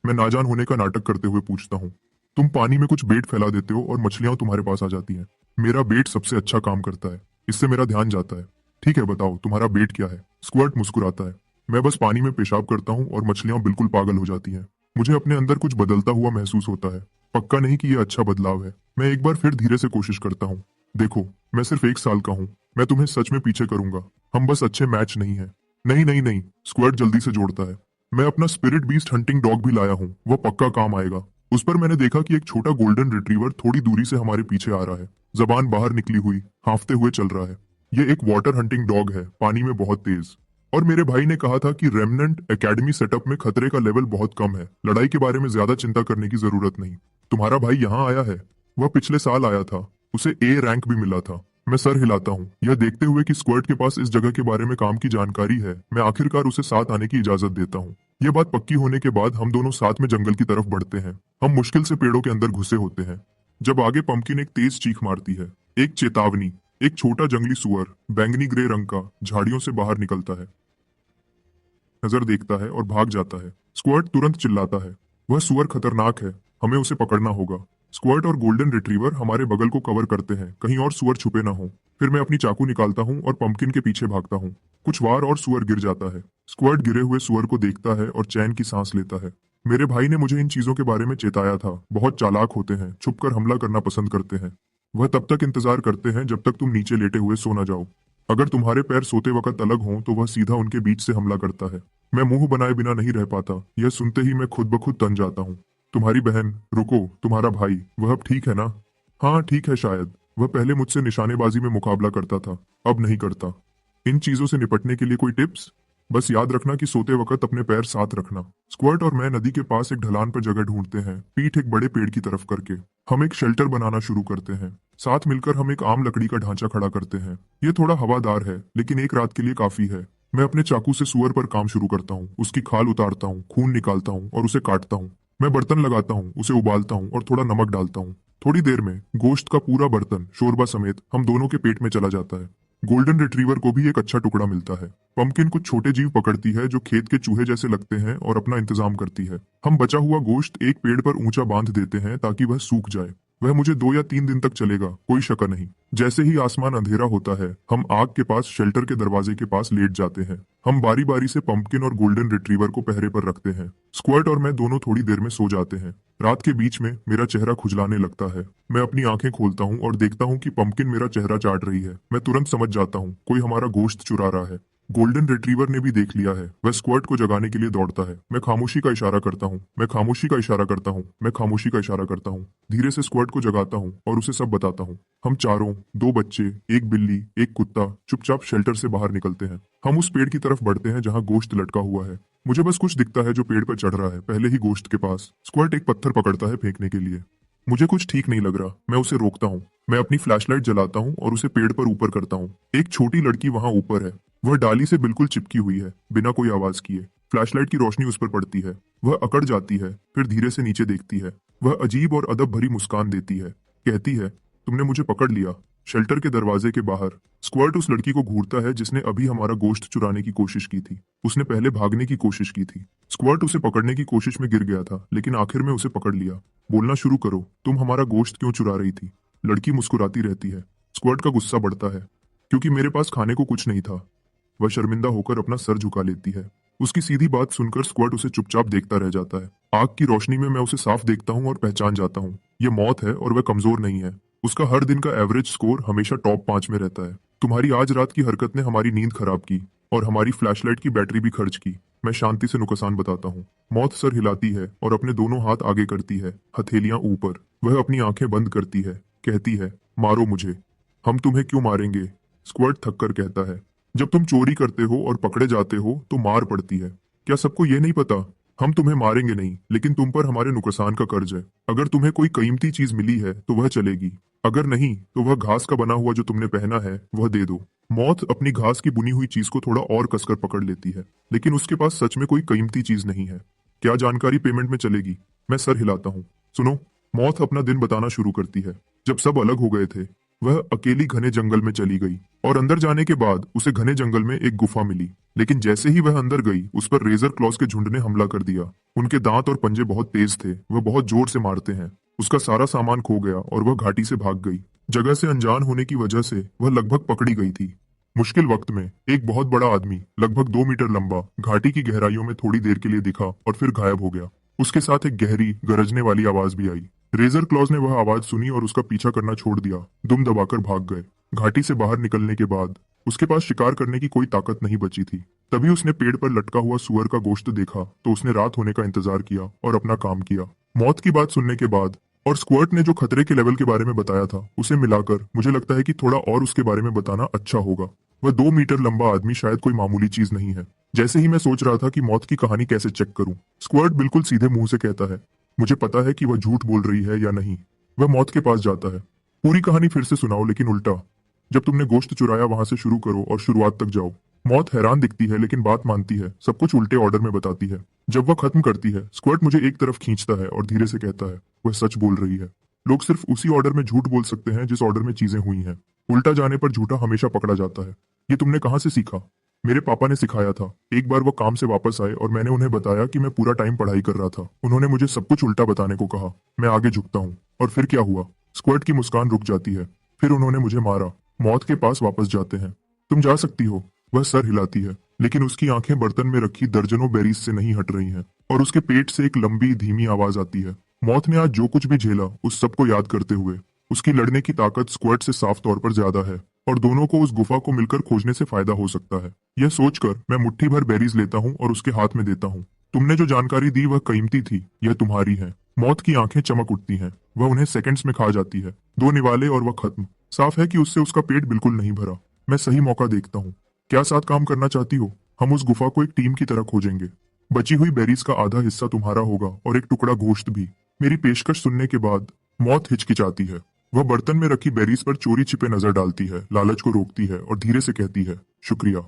मैं नाजान होने का नाटक करते हुए पूछता हूँ। तुम पानी में कुछ बेट फैला देते हो और मछलियां तुम्हारे पास आ जाती हैं। मेरा बेट सबसे अच्छा काम करता है। इससे मेरा ध्यान जाता है। ठीक है, बताओ तुम्हारा बेट क्या है? स्क्वाड मुस्कुराता है। मैं बस पानी में पेशाब करता हूँ और मछलियां बिल्कुल पागल हो जाती हैं। मुझे अपने अंदर कुछ बदलता हुआ महसूस होता है। पक्का नहीं कि यह अच्छा बदलाव है। मैं एक बार फिर धीरे से कोशिश करता हूँ। देखो, मैं सिर्फ 1 साल का हूँ। मैं तुम्हें सच में पीछे करूंगा। हम बस अच्छे मैच नहीं है। नहीं नहीं नहीं, स्क्वाड जल्दी से जोड़ता है। मैं अपना स्पिरिट बीस्ट हंटिंग डॉग भी लाया हूँ, वह पक्का काम आएगा। उस पर मैंने देखा कि एक छोटा गोल्डन रिट्रीवर थोड़ी दूरी से हमारे पीछे आ रहा है। जबान बाहर निकली हुई, हाँफते हुए चल रहा है। ये एक वाटर हंटिंग डॉग है, पानी में बहुत तेज। और मेरे भाई ने कहा था कि रेमनेंट एकेडमी सेटअप में खतरे का लेवल बहुत कम है, लड़ाई के बारे में ज्यादा चिंता करने की जरूरत नहीं। तुम्हारा भाई यहाँ आया है, वह पिछले साल आया था, उसे ए रैंक भी मिला था। मैं सर हिलाता हूँ, यह देखते हुए कि स्क्वाड के पास इस जगह के बारे में काम की जानकारी है। मैं आखिरकार उसे साथ आने की इजाजत देता हूँ। यह बात पक्की होने के बाद हम दोनों साथ में जंगल की तरफ बढ़ते हैं। हम मुश्किल से पेड़ों के अंदर घुसे होते हैं जब आगे पंपकिन एक तेज चीख मारती है। एक चेतावनी। एक छोटा जंगली सुअर बैंगनी ग्रे रंग का झाड़ियों से बाहर निकलता है, नजर देखता है और भाग जाता है। स्क्वाड तुरंत चिल्लाता है, वह सुअर खतरनाक है, हमें उसे पकड़ना होगा। स्क्वाड और गोल्डन रिट्रीवर हमारे बगल को कवर करते हैं, कहीं और सुअर छुपे ना हो। फिर मैं अपनी चाकू निकालता हूँ और पंपकिन के पीछे भागता हूँ। कुछ वार और सुअर गिर जाता है। स्क्वाड गिरे हुए सुअर को देखता है और चैन की सांस लेता है। मेरे भाई ने मुझे इन चीजों के बारे में चेताया था, बहुत चालाक होते हैं, छुपकर हमला करना पसंद करते हैं। वह तब तक इंतजार करते हैं जब तक तुम नीचे लेटे हुए सो न जाओ। अगर तुम्हारे पैर सोते वक्त अलग हों तो वह सीधा उनके बीच से हमला करता है। मैं मुंह बनाए बिना नहीं रह पाता, यह सुनते ही मैं खुद ब खुद तन जाता हूँ। तुम्हारी बहन, रुको, तुम्हारा भाई, वह अब ठीक है ना? हाँ ठीक है शायद। वह पहले मुझसे निशानेबाजी में मुकाबला करता था, अब नहीं करता। इन चीजों से निपटने के लिए कोई टिप्स? बस याद रखना कि सोते वक्त अपने पैर साथ रखना। स्क्वाट और मैं नदी के पास एक ढलान पर जगह ढूंढते हैं, पीठ एक बड़े पेड़ की तरफ करके। हम एक शेल्टर बनाना शुरू करते हैं। साथ मिलकर हम एक आम लकड़ी का ढांचा खड़ा करते हैं। ये थोड़ा हवादार है, लेकिन एक रात के लिए काफी है। मैं अपने चाकू से सुअर पर काम शुरू करता हूँ, उसकी खाल उतारता हूँ, खून निकालता हूँ और उसे काटता हूँ। मैं बर्तन लगाता हूँ, उसे उबालता हूँ और थोड़ा नमक डालता हूँ। थोड़ी देर में गोश्त का पूरा बर्तन शोरबा समेत हम दोनों के पेट में चला जाता है। गोल्डन रिट्रीवर को भी एक अच्छा टुकड़ा मिलता है। पंपकिन कुछ छोटे जीव पकड़ती है जो खेत के चूहे जैसे लगते हैं और अपना इंतजाम करती है। हम बचा हुआ गोश्त एक पेड़ पर ऊंचा बांध देते हैं ताकि वह सूख जाए। वह मुझे 2 या 3 दिन तक चलेगा, कोई शक नहीं। जैसे ही आसमान अंधेरा होता है हम आग के पास शेल्टर के दरवाजे के पास लेट जाते हैं। हम बारी बारी से पंपकिन और गोल्डन रिट्रीवर को पहरे पर रखते हैं। स्क्वाट और मैं दोनों थोड़ी देर में सो जाते हैं। रात के बीच में मेरा चेहरा खुजलाने लगता है। मैं अपनी आंखें खोलता हूँ और देखता हूँ कि पंपकिन मेरा चेहरा चाट रही है। मैं तुरंत समझ जाता हूँ कोई हमारा गोश्त चुरा रहा है। गोल्डन रिट्रीवर ने भी देख लिया है, वह स्क्वाट को जगाने के लिए दौड़ता है। मैं खामोशी का इशारा करता हूँ, मैं खामोशी का इशारा करता हूँ, मैं खामोशी का इशारा करता हूँ। धीरे से स्क्वाट को जगाता हूँ और उसे सब बताता हूँ। हम चारों, 2 बच्चे, एक बिल्ली, एक कुत्ता चुपचाप शेल्टर से बाहर निकलते हैं। हम उस पेड़ की तरफ बढ़ते हैं जहाँ गोश्त लटका हुआ है। मुझे बस कुछ दिखता है जो पेड़ पर चढ़ रहा है, पहले ही गोश्त के पास। स्क्वाट एक पत्थर पकड़ता है फेंकने के लिए। मुझे कुछ ठीक नहीं लग रहा, मैं उसे रोकता हूँ। मैं अपनी फ्लैशलाइट जलाता हूँ और उसे पेड़ पर ऊपर करता हूँ। एक छोटी लड़की वहां ऊपर है, वह डाली से बिल्कुल चिपकी हुई है, बिना कोई आवाज किए। फ्लैशलाइट की रोशनी उस पर पड़ती है, वह अकड़ जाती है, फिर धीरे से नीचे देखती है। वह अजीब और अदब भरी मुस्कान देती है, कहती है, तुमने मुझे पकड़ लिया। शेल्टर के दरवाजे के बाहर स्क्वाट उस लड़की को घूरता है जिसने अभी हमारा गोश्त चुराने की कोशिश की थी। उसने पहले भागने की कोशिश की थी। स्क्वाट उसे पकड़ने की कोशिश में गिर गया था, लेकिन आखिर में उसे पकड़ लिया। बोलना शुरू करो, तुम हमारा गोश्त क्यों चुरा रही थी? लड़की मुस्कुराती रहती है। स्क्वाट का गुस्सा बढ़ता है, क्योंकि मेरे पास खाने को कुछ नहीं था। वह शर्मिंदा होकर अपना सर झुका लेती है। उसकी सीधी बात सुनकर स्क्वाट उसे चुपचाप देखता रह जाता है। आग की रोशनी में मैं उसे साफ देखता हूँ और पहचान जाता हूँ, ये मौत है और वह कमजोर नहीं है। उसका हर दिन का एवरेज स्कोर हमेशा टॉप 5 में रहता है। तुम्हारी आज रात की हरकत ने हमारी नींद खराब की और हमारी फ्लैशलाइट की बैटरी भी खर्च की। मैं शांति से नुकसान बताता हूँ। मौत सर हिलाती है और अपने दोनों हाथ आगे करती है, हथेलियां ऊपर। वह अपनी आंखें बंद करती है, कहती है, मारो मुझे। हम तुम्हें क्यों मारेंगे? स्क्वाट थककर कहता है, जब तुम चोरी करते हो और पकड़े जाते हो तो मार पड़ती है। क्या सबको ये नहीं पता? हम तुम्हें मारेंगे नहीं, लेकिन तुम पर हमारे नुकसान का कर्ज है। अगर तुम्हें कोई कीमती चीज मिली है तो वह चलेगी, अगर नहीं तो वह घास का बना हुआ जो तुमने पहना है वह दे दो। मौत अपनी घास की बुनी हुई चीज को थोड़ा और कसकर पकड़ लेती है, लेकिन उसके पास सच में कोई कीमती चीज नहीं है। क्या जानकारी पेमेंट में चलेगी? मैं सर हिलाता हूँ। सुनो, मौत अपना दिन बताना शुरू करती है। जब सब अलग हो गए थे वह अकेली घने जंगल में चली गई और अंदर जाने के बाद उसे घने जंगल में एक गुफा मिली। लेकिन जैसे ही वह अंदर गई उस पर रेजर क्लॉज के झुंड ने हमला कर दिया। उनके दांत और पंजे बहुत तेज थे, वह बहुत जोर से मारते हैं। उसका सारा सामान खो गया और वह घाटी से भाग गई। जगह से अनजान होने की वजह से वह लगभग पकड़ी गई थी। मुश्किल वक्त में एक बहुत बड़ा आदमी लगभग 2 मीटर लंबा घाटी की गहराइयों में थोड़ी देर के लिए दिखा और फिर गायब हो गया। उसके साथ एक गहरी गरजने वाली आवाज भी आई। रेजर क्लॉज ने वह आवाज सुनी और उसका पीछा करना छोड़ दिया। दुम दबाकर भाग गए। घाटी से बाहर निकलने के बाद उसके पास शिकार करने की कोई ताकत नहीं बची थी। तभी उसने पेड़ पर लटका हुआ सुअर का गोश्त देखा तो उसने रात होने का इंतजार किया और अपना काम किया। मौत की बात सुनने के बाद और स्क्वाट ने जो खतरे के लेवल के बारे में बताया था उसे मिलाकर मुझे लगता है कि थोड़ा और उसके बारे में बताना अच्छा होगा। वह 2 मीटर लंबा आदमी शायद कोई मामूली चीज नहीं है। जैसे ही मैं सोच रहा था कि मौत की कहानी कैसे चेक करूं, स्क्वर्ट बिल्कुल सीधे मुंह से कहता है, मुझे पता है कि वह झूठ बोल रही है या नहीं। वह मौत के पास जाता है। पूरी कहानी फिर से सुनाओ, लेकिन उल्टा। जब तुमने गोश्त चुराया वहां से शुरू करो और शुरुआत तक जाओ। मौत हैरान दिखती है लेकिन बात मानती है, सब कुछ उल्टे ऑर्डर में बताती है। जब वह खत्म करती है, स्क्वर्ट मुझे एक तरफ खींचता है और धीरे से कहता है, वह सच बोल रही है। लोग सिर्फ उसी ऑर्डर में झूठ बोल सकते हैं जिस ऑर्डर में चीजें हुई हैं। उल्टा जाने पर झूठा हमेशा पकड़ा जाता है। ये तुमने कहाँ से सीखा? मेरे पापा ने सिखाया था। एक बार वो काम से वापस आए और मैंने उन्हें बताया कि मैं पूरा टाइम पढ़ाई कर रहा था। उन्होंने मुझे सब कुछ उल्टा बताने को कहा। मैं आगे झुकता हूँ। और फिर क्या हुआ? स्क्वर्ट की मुस्कान रुक जाती है। फिर उन्होंने मुझे मारा। मौत के पास वापस जाते हैं। तुम जा सकती हो। वह सर हिलाती है, लेकिन उसकी आंखें बर्तन में रखी दर्जनों बेरीज से नहीं हट रही हैं और उसके पेट से एक लंबी धीमी आवाज आती है। मौत ने आज जो कुछ भी झेला उस सबको याद करते हुए। उसकी लड़ने की ताकत स्क्वर्ट से साफ तौर पर ज्यादा है और दोनों को उस गुफा को मिलकर खोजने से फायदा हो सकता है। यह सोचकर मैं मुट्ठी भर बेरीज लेता हूँ और उसके हाथ में देता हूँ। तुमने जो जानकारी दी वह कीमती थी, यह तुम्हारी है। मौत की आंखें चमक उठती हैं। वह उन्हें सेकंड्स में खा जाती है। 2 निवाले और वह खत्म। साफ है कि उससे उसका पेट बिल्कुल नहीं भरा। मैं सही मौका देखता हूँ। क्या साथ काम करना चाहती हो? हम उस गुफा को एक टीम की तरह खोजेंगे। बची हुई बेरीज का आधा हिस्सा तुम्हारा होगा और एक टुकड़ा गोश्त भी। मेरी पेशकश सुनने के बाद मौत हिचकिचाती है। वह बर्तन में रखी बेरीज पर चोरी छिपे नजर डालती है, लालच को रोकती है और धीरे से कहती है, शुक्रिया।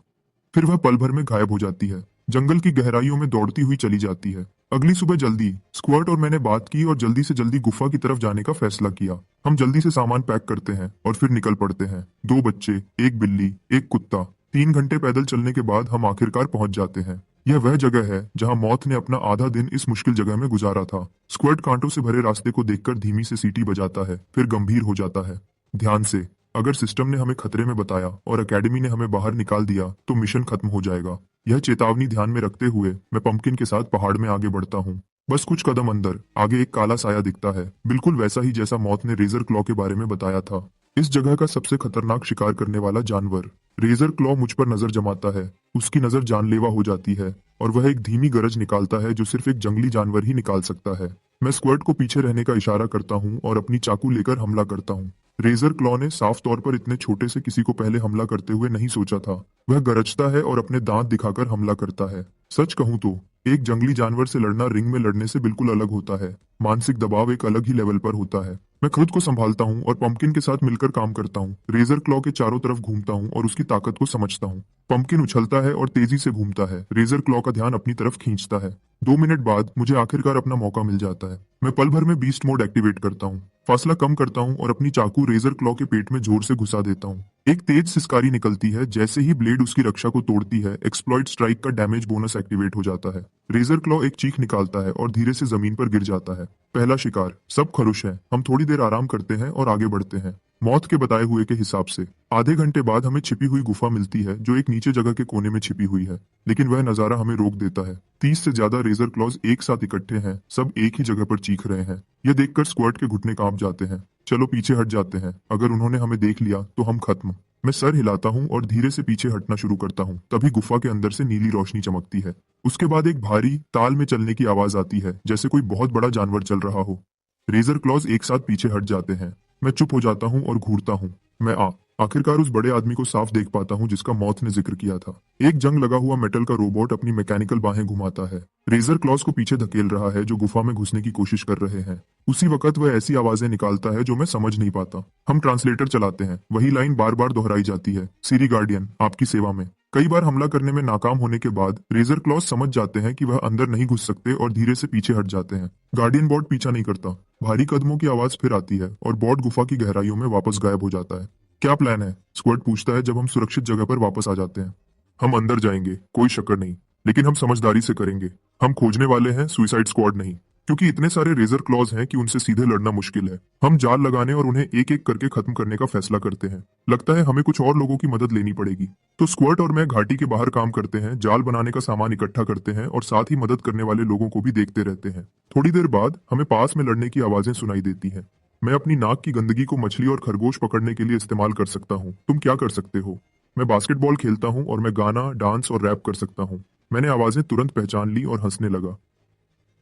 फिर वह पल भर में गायब हो जाती है। जंगल की गहराइयों में दौड़ती हुई चली जाती है। अगली सुबह जल्दी स्क्वर्ट और मैंने बात की और जल्दी से जल्दी गुफा की तरफ जाने का फैसला किया। हम जल्दी से सामान पैक करते हैं और फिर निकल पड़ते हैं। 2 बच्चे, एक बिल्ली, एक कुत्ता। 3 घंटे पैदल चलने के बाद हम आखिरकार पहुंच जाते हैं। यह वह जगह है जहां मौत ने अपना आधा दिन इस मुश्किल जगह में गुजारा था। स्क्वर्ट कांटों से भरे रास्ते को देखकर धीमी से सीटी बजाता है, फिर गंभीर हो जाता है। ध्यान से। अगर सिस्टम ने हमें खतरे में बताया और एकेडमी ने हमें बाहर निकाल दिया तो मिशन खत्म हो जाएगा। यह चेतावनी ध्यान में रखते हुए मैं पंपकिन के साथ पहाड़ में आगे बढ़ता हूँ। बस कुछ कदम अंदर आगे एक काला साया दिखता है, बिल्कुल वैसा ही जैसा मौत ने रेजर क्लॉ के बारे में बताया था। इस जगह का सबसे खतरनाक शिकार करने वाला जानवर। रेजर क्लॉ मुझ पर नजर जमाता है। उसकी नजर जानलेवा हो जाती है और वह एक धीमी गरज निकालता है जो सिर्फ एक जंगली जानवर ही निकाल सकता है। मैं स्क्वर्ट को पीछे रहने का इशारा करता हूँ और अपनी चाकू लेकर हमला करता हूँ। रेजर क्लॉ ने साफ तौर पर इतने छोटे से किसी को पहले हमला करते हुए नहीं सोचा था। वह गरजता है और अपने दांत दिखाकर हमला करता है। सच कहूं तो एक जंगली जानवर से लड़ना रिंग में लड़ने से बिल्कुल अलग होता है। मानसिक दबाव एक अलग ही लेवल पर होता है। मैं खुद को संभालता हूँ और पंपकिन के साथ मिलकर काम करता हूँ। रेजर क्लॉ के चारों तरफ घूमता हूँ और उसकी ताकत को समझता हूँ। पंपकिन उछलता है और तेजी से घूमता है। रेजर क्लॉ का ध्यान अपनी तरफ खींचता है। 2 मिनट बाद मुझे आखिरकार अपना मौका मिल जाता है। मैं पल भर में बीस्ट मोड एक्टिवेट करता हूँ। फासला कम करता हूँ और अपनी चाकू रेजर क्लॉ के पेट में जोर से घुसा देता हूँ। एक तेज सिसकारी निकलती है। जैसे ही ब्लेड उसकी रक्षा को तोड़ती है, एक्सप्लॉइट स्ट्राइक का डैमेज बोनस एक्टिवेट हो जाता है। रेजर क्लॉ एक चीख निकालता है और धीरे से जमीन पर गिर जाता है। पहला शिकार। सब खुश हैं। हम थोड़ी देर आराम करते हैं और आगे बढ़ते हैं। मौत के बताए हुए के हिसाब से आधे घंटे बाद हमें छिपी हुई गुफा मिलती है जो एक नीचे जगह के कोने में छिपी हुई है, लेकिन वह नजारा हमें रोक देता है। 30 से ज्यादा रेजर क्लॉज एक साथ इकट्ठे हैं, सब एक ही जगह पर चीख रहे हैं। यह देखकर स्क्वर्ट के घुटने कांप जाते हैं। चलो पीछे हट जाते हैं, अगर उन्होंने हमें देख लिया तो हम खत्म। मैं सर हिलाता हूँ और धीरे से पीछे हटना शुरू करता हूँ। तभी गुफा के अंदर से नीली रोशनी चमकती है। उसके बाद एक भारी ताल में चलने की आवाज आती है, जैसे कोई बहुत बड़ा जानवर चल रहा हो। रेजर क्लॉज एक साथ पीछे हट जाते हैं। मैं चुप हो जाता हूँ और घूरता हूँ। मैं आखिरकार उस बड़े आदमी को साफ देख पाता हूँ जिसका मौत ने जिक्र किया था। एक जंग लगा हुआ मेटल का रोबोट अपनी मैकेनिकल बाहें घुमाता है। रेजर क्लॉज को पीछे धकेल रहा है जो गुफा में घुसने की कोशिश कर रहे हैं। उसी वक्त वह ऐसी आवाजें निकालता है जो मैं समझ नहीं पाता। हम ट्रांसलेटर चलाते हैं। वही लाइन बार बार दोहराई जाती है, सीरी गार्डियन आपकी सेवा में। कई बार हमला करने में नाकाम होने के बाद रेजर क्लॉज समझ जाते हैं कि वह अंदर नहीं घुस सकते और धीरे से पीछे हट जाते हैं। गार्डियन बॉट पीछा नहीं करता। भारी कदमों की आवाज फिर आती है और बॉट गुफा की गहराइयों में वापस गायब हो जाता है। क्या प्लान है? स्क्वर्ट पूछता है जब हम सुरक्षित जगह पर वापस आ जाते हैं। हम अंदर जाएंगे, कोई शक्कर नहीं, लेकिन हम समझदारी से करेंगे। हम खोजने वाले हैं, सुइसाइड स्क्वाड नहीं, क्योंकि इतने सारे रेजर क्लॉज हैं कि उनसे सीधे लड़ना मुश्किल है। हम जाल लगाने और उन्हें एक एक करके खत्म करने का फैसला करते हैं। लगता है हमें कुछ और लोगों की मदद लेनी पड़ेगी। तो स्क्वर्ट और मैं घाटी के बाहर काम करते हैं, जाल बनाने का सामान इकट्ठा करते हैं और साथ ही मदद करने वाले लोगों को भी देखते रहते हैं। थोड़ी देर बाद हमें पास में लड़ने की आवाजें सुनाई देती हैं। मैं अपनी नाक की गंदगी को मछली और खरगोश पकड़ने के लिए इस्तेमाल कर सकता हूँ। तुम क्या कर सकते हो? मैं बास्केटबॉल खेलता हूँ और मैं गाना, डांस और रैप कर सकता हूँ। मैंने आवाजें तुरंत पहचान ली और हंसने लगा।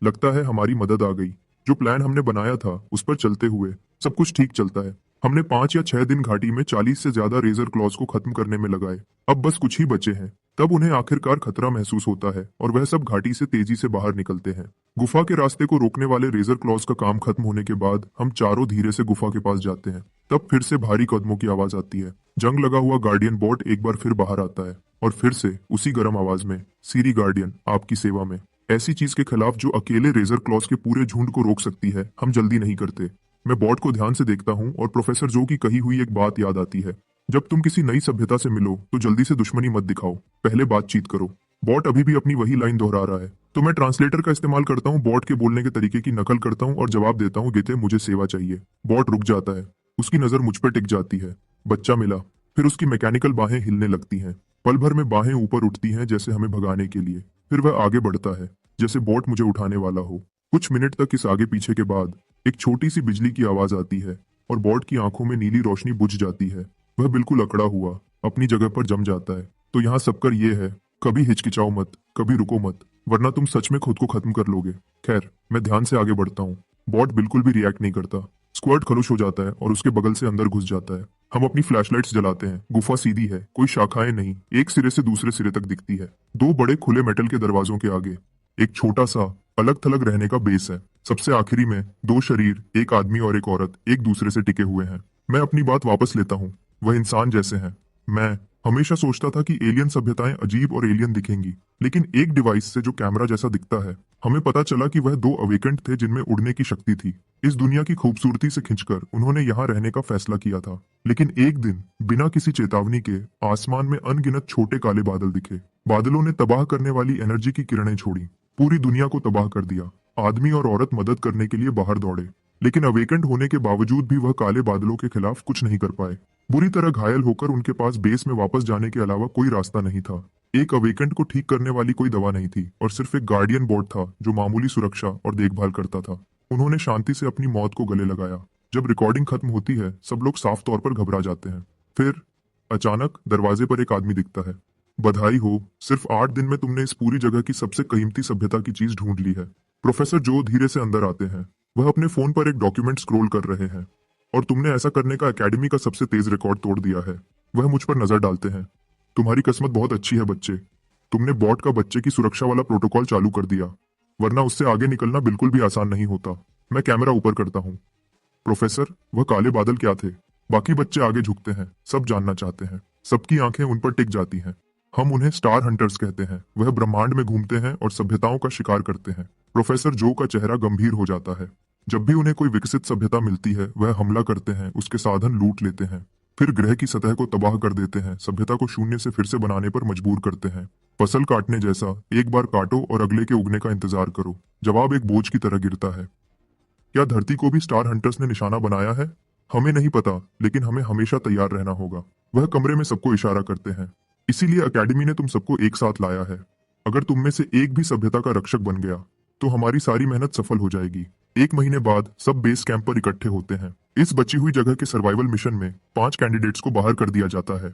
लगता है हमारी मदद आ गई। जो प्लान हमने बनाया था उस पर चलते हुए सब कुछ ठीक चलता है। हमने 5 या 6 दिन घाटी में 40 से ज्यादा रेजर क्लॉज को खत्म करने में लगाए। अब बस कुछ ही बचे हैं। तब उन्हें आखिरकार खतरा महसूस होता है और वह सब घाटी से तेजी से बाहर निकलते हैं। गुफा के रास्ते को रोकने वाले रेजर क्लॉज का काम खत्म होने के बाद हम चारों धीरे से गुफा के पास जाते हैं। तब फिर से भारी कदमों की आवाज आती है। जंग लगा हुआ गार्डियन बॉट एक बार फिर बाहर आता है और फिर से उसी गर्म आवाज में, सीरी गार्डियन, आपकी सेवा में। ऐसी चीज के खिलाफ जो अकेले रेजर क्लॉज के पूरे झुंड को रोक सकती है, हम जल्दी नहीं करते। मैं बॉट को ध्यान से देखता हूँ और प्रोफेसर जो की कही हुई एक बात याद आती है। जब तुम किसी नई सभ्यता से मिलो तो जल्दी से दुश्मनी मत दिखाओ, पहले बातचीत करो। बॉट अभी भी अपनी वही लाइन दोहरा रहा है। तो मैं ट्रांसलेटर का इस्तेमाल करता हूँ, बॉट के बोलने के तरीके की नकल करता हूँ और जवाब देता हूँ, गीते मुझे सेवा चाहिए। बॉट रुक जाता है, उसकी नजर मुझ पर टिक जाती है। बच्चा मिला। फिर उसकी मैकेनिकल बाहें हिलने लगती हैं। पल भर में बाहें ऊपर उठती हैं जैसे हमें भगाने के लिए। फिर वह आगे बढ़ता है जैसे बॉट मुझे उठाने वाला हो। कुछ मिनट तक इस आगे पीछे के बाद एक छोटी सी बिजली की आवाज आती है और बॉट की आंखों में नीली रोशनी बुझ जाती है। वह बिल्कुल अकड़ा हुआ अपनी जगह पर जम जाता है। तो यहाँ सबकर ये है, कभी हिचकिचाओ मत, कभी रुको मत, वरना तुम सच में खुद को खत्म कर लोगे। खैर, मैं ध्यान से आगे बढ़ता हूँ। बॉट बिल्कुल भी रिएक्ट नहीं करता। स्क्वाड खरुश हो जाता है और उसके बगल से अंदर घुस जाता है। हम अपनी फ्लैशलाइट्स जलाते हैं। गुफा सीधी है, कोई शाखाएं नहीं, एक सिरे से दूसरे सिरे तक दिखती है। दो बड़े खुले मेटल के दरवाजों के आगे एक छोटा सा अलग थलग रहने का बेस है। सबसे आखिरी में दो शरीर, एक आदमी और एक औरत, एक दूसरे से टिके हुए हैं। मैं अपनी बात वापस लेता हूँ, वह इंसान जैसे हैं। मैं हमेशा सोचता था कि एलियन सभ्यताएं अजीब और एलियन दिखेंगी, लेकिन एक डिवाइस से जो कैमरा जैसा दिखता है, हमें पता चला कि वह दो अवेकेंट थे जिनमें उड़ने की शक्ति थी। इस दुनिया की खूबसूरती से खिंचकर उन्होंने यहाँ रहने का फैसला किया था। लेकिन एक दिन बिना किसी चेतावनी के आसमान में अनगिनत छोटे काले बादल दिखे। बादलों ने तबाह करने वाली एनर्जी की किरणें छोड़ी, पूरी दुनिया को तबाह कर दिया। आदमी और औरत मदद करने के लिए बाहर दौड़े, लेकिन अवेकेंट होने के बावजूद भी वह काले बादलों के खिलाफ कुछ नहीं कर पाए। बुरी तरह घायल होकर उनके पास बेस में वापस जाने के अलावा कोई रास्ता नहीं था। एक अवेकेंट को ठीक करने वाली कोई दवा नहीं थी और सिर्फ एक गार्डियन बोर्ड था जो मामूली सुरक्षा और देखभाल करता था। उन्होंने शांति से अपनी मौत को गले लगाया। जब रिकॉर्डिंग खत्म होती है, सब लोग साफ तौर पर घबरा जाते हैं। फिर अचानक दरवाजे पर एक आदमी दिखता है। बधाई हो, सिर्फ 8 दिन में तुमने इस पूरी जगह की सबसे कीमती सभ्यता की चीज ढूंढ ली है। प्रोफेसर जो धीरे से अंदर आते हैं। वह अपने फोन पर एक डॉक्यूमेंट स्क्रॉल कर रहे हैं और तुमने ऐसा करने का एकेडमी का सबसे तेज रिकॉर्ड तोड़ दिया है। वह मुझ पर नजर डालते हैं। तुम्हारी किस्मत बहुत अच्छी है बच्चे, तुमने बॉट का बच्चे की सुरक्षा वाला प्रोटोकॉल चालू कर दिया, वरना उससे आगे निकलना बिल्कुल भी आसान नहीं होता। मैं कैमरा ऊपर करता हूँ। प्रोफेसर, वह काले बादल क्या थे? बाकी बच्चे आगे झुकते हैं, सब जानना चाहते हैं। सबकी आंखें उन पर टिक जाती हैं। हम उन्हें स्टार हंटर्स कहते हैं। वह ब्रह्मांड में घूमते हैं और सभ्यताओं का शिकार करते हैं। प्रोफेसर जो का चेहरा गंभीर हो जाता है। जब भी उन्हें कोई विकसित सभ्यता मिलती है, वह हमला करते हैं, उसके साधन लूट लेते हैं, फिर ग्रह की सतह को तबाह कर देते हैं, सभ्यता को शून्य से फिर से बनाने पर मजबूर करते हैं। फसल काटने जैसा, एक बार काटो और अगले के उगने का इंतजार करो। जवाब एक बोझ की तरह गिरता है। क्या धरती को भी स्टार हंटर्स ने निशाना बनाया है? हमें नहीं पता, लेकिन हमें हमेशा तैयार रहना होगा। वह कमरे में सबको इशारा करते हैं। इसीलिए अकेडमी ने तुम सबको एक साथ लाया है। अगर तुम में से एक भी सभ्यता का रक्षक बन गया तो हमारी सारी मेहनत सफल हो जाएगी। 1 महीने बाद सब बेस कैंप पर इकट्ठे होते हैं। इस बची हुई जगह के सर्वाइवल मिशन में 5 कैंडिडेट्स को बाहर कर दिया जाता है।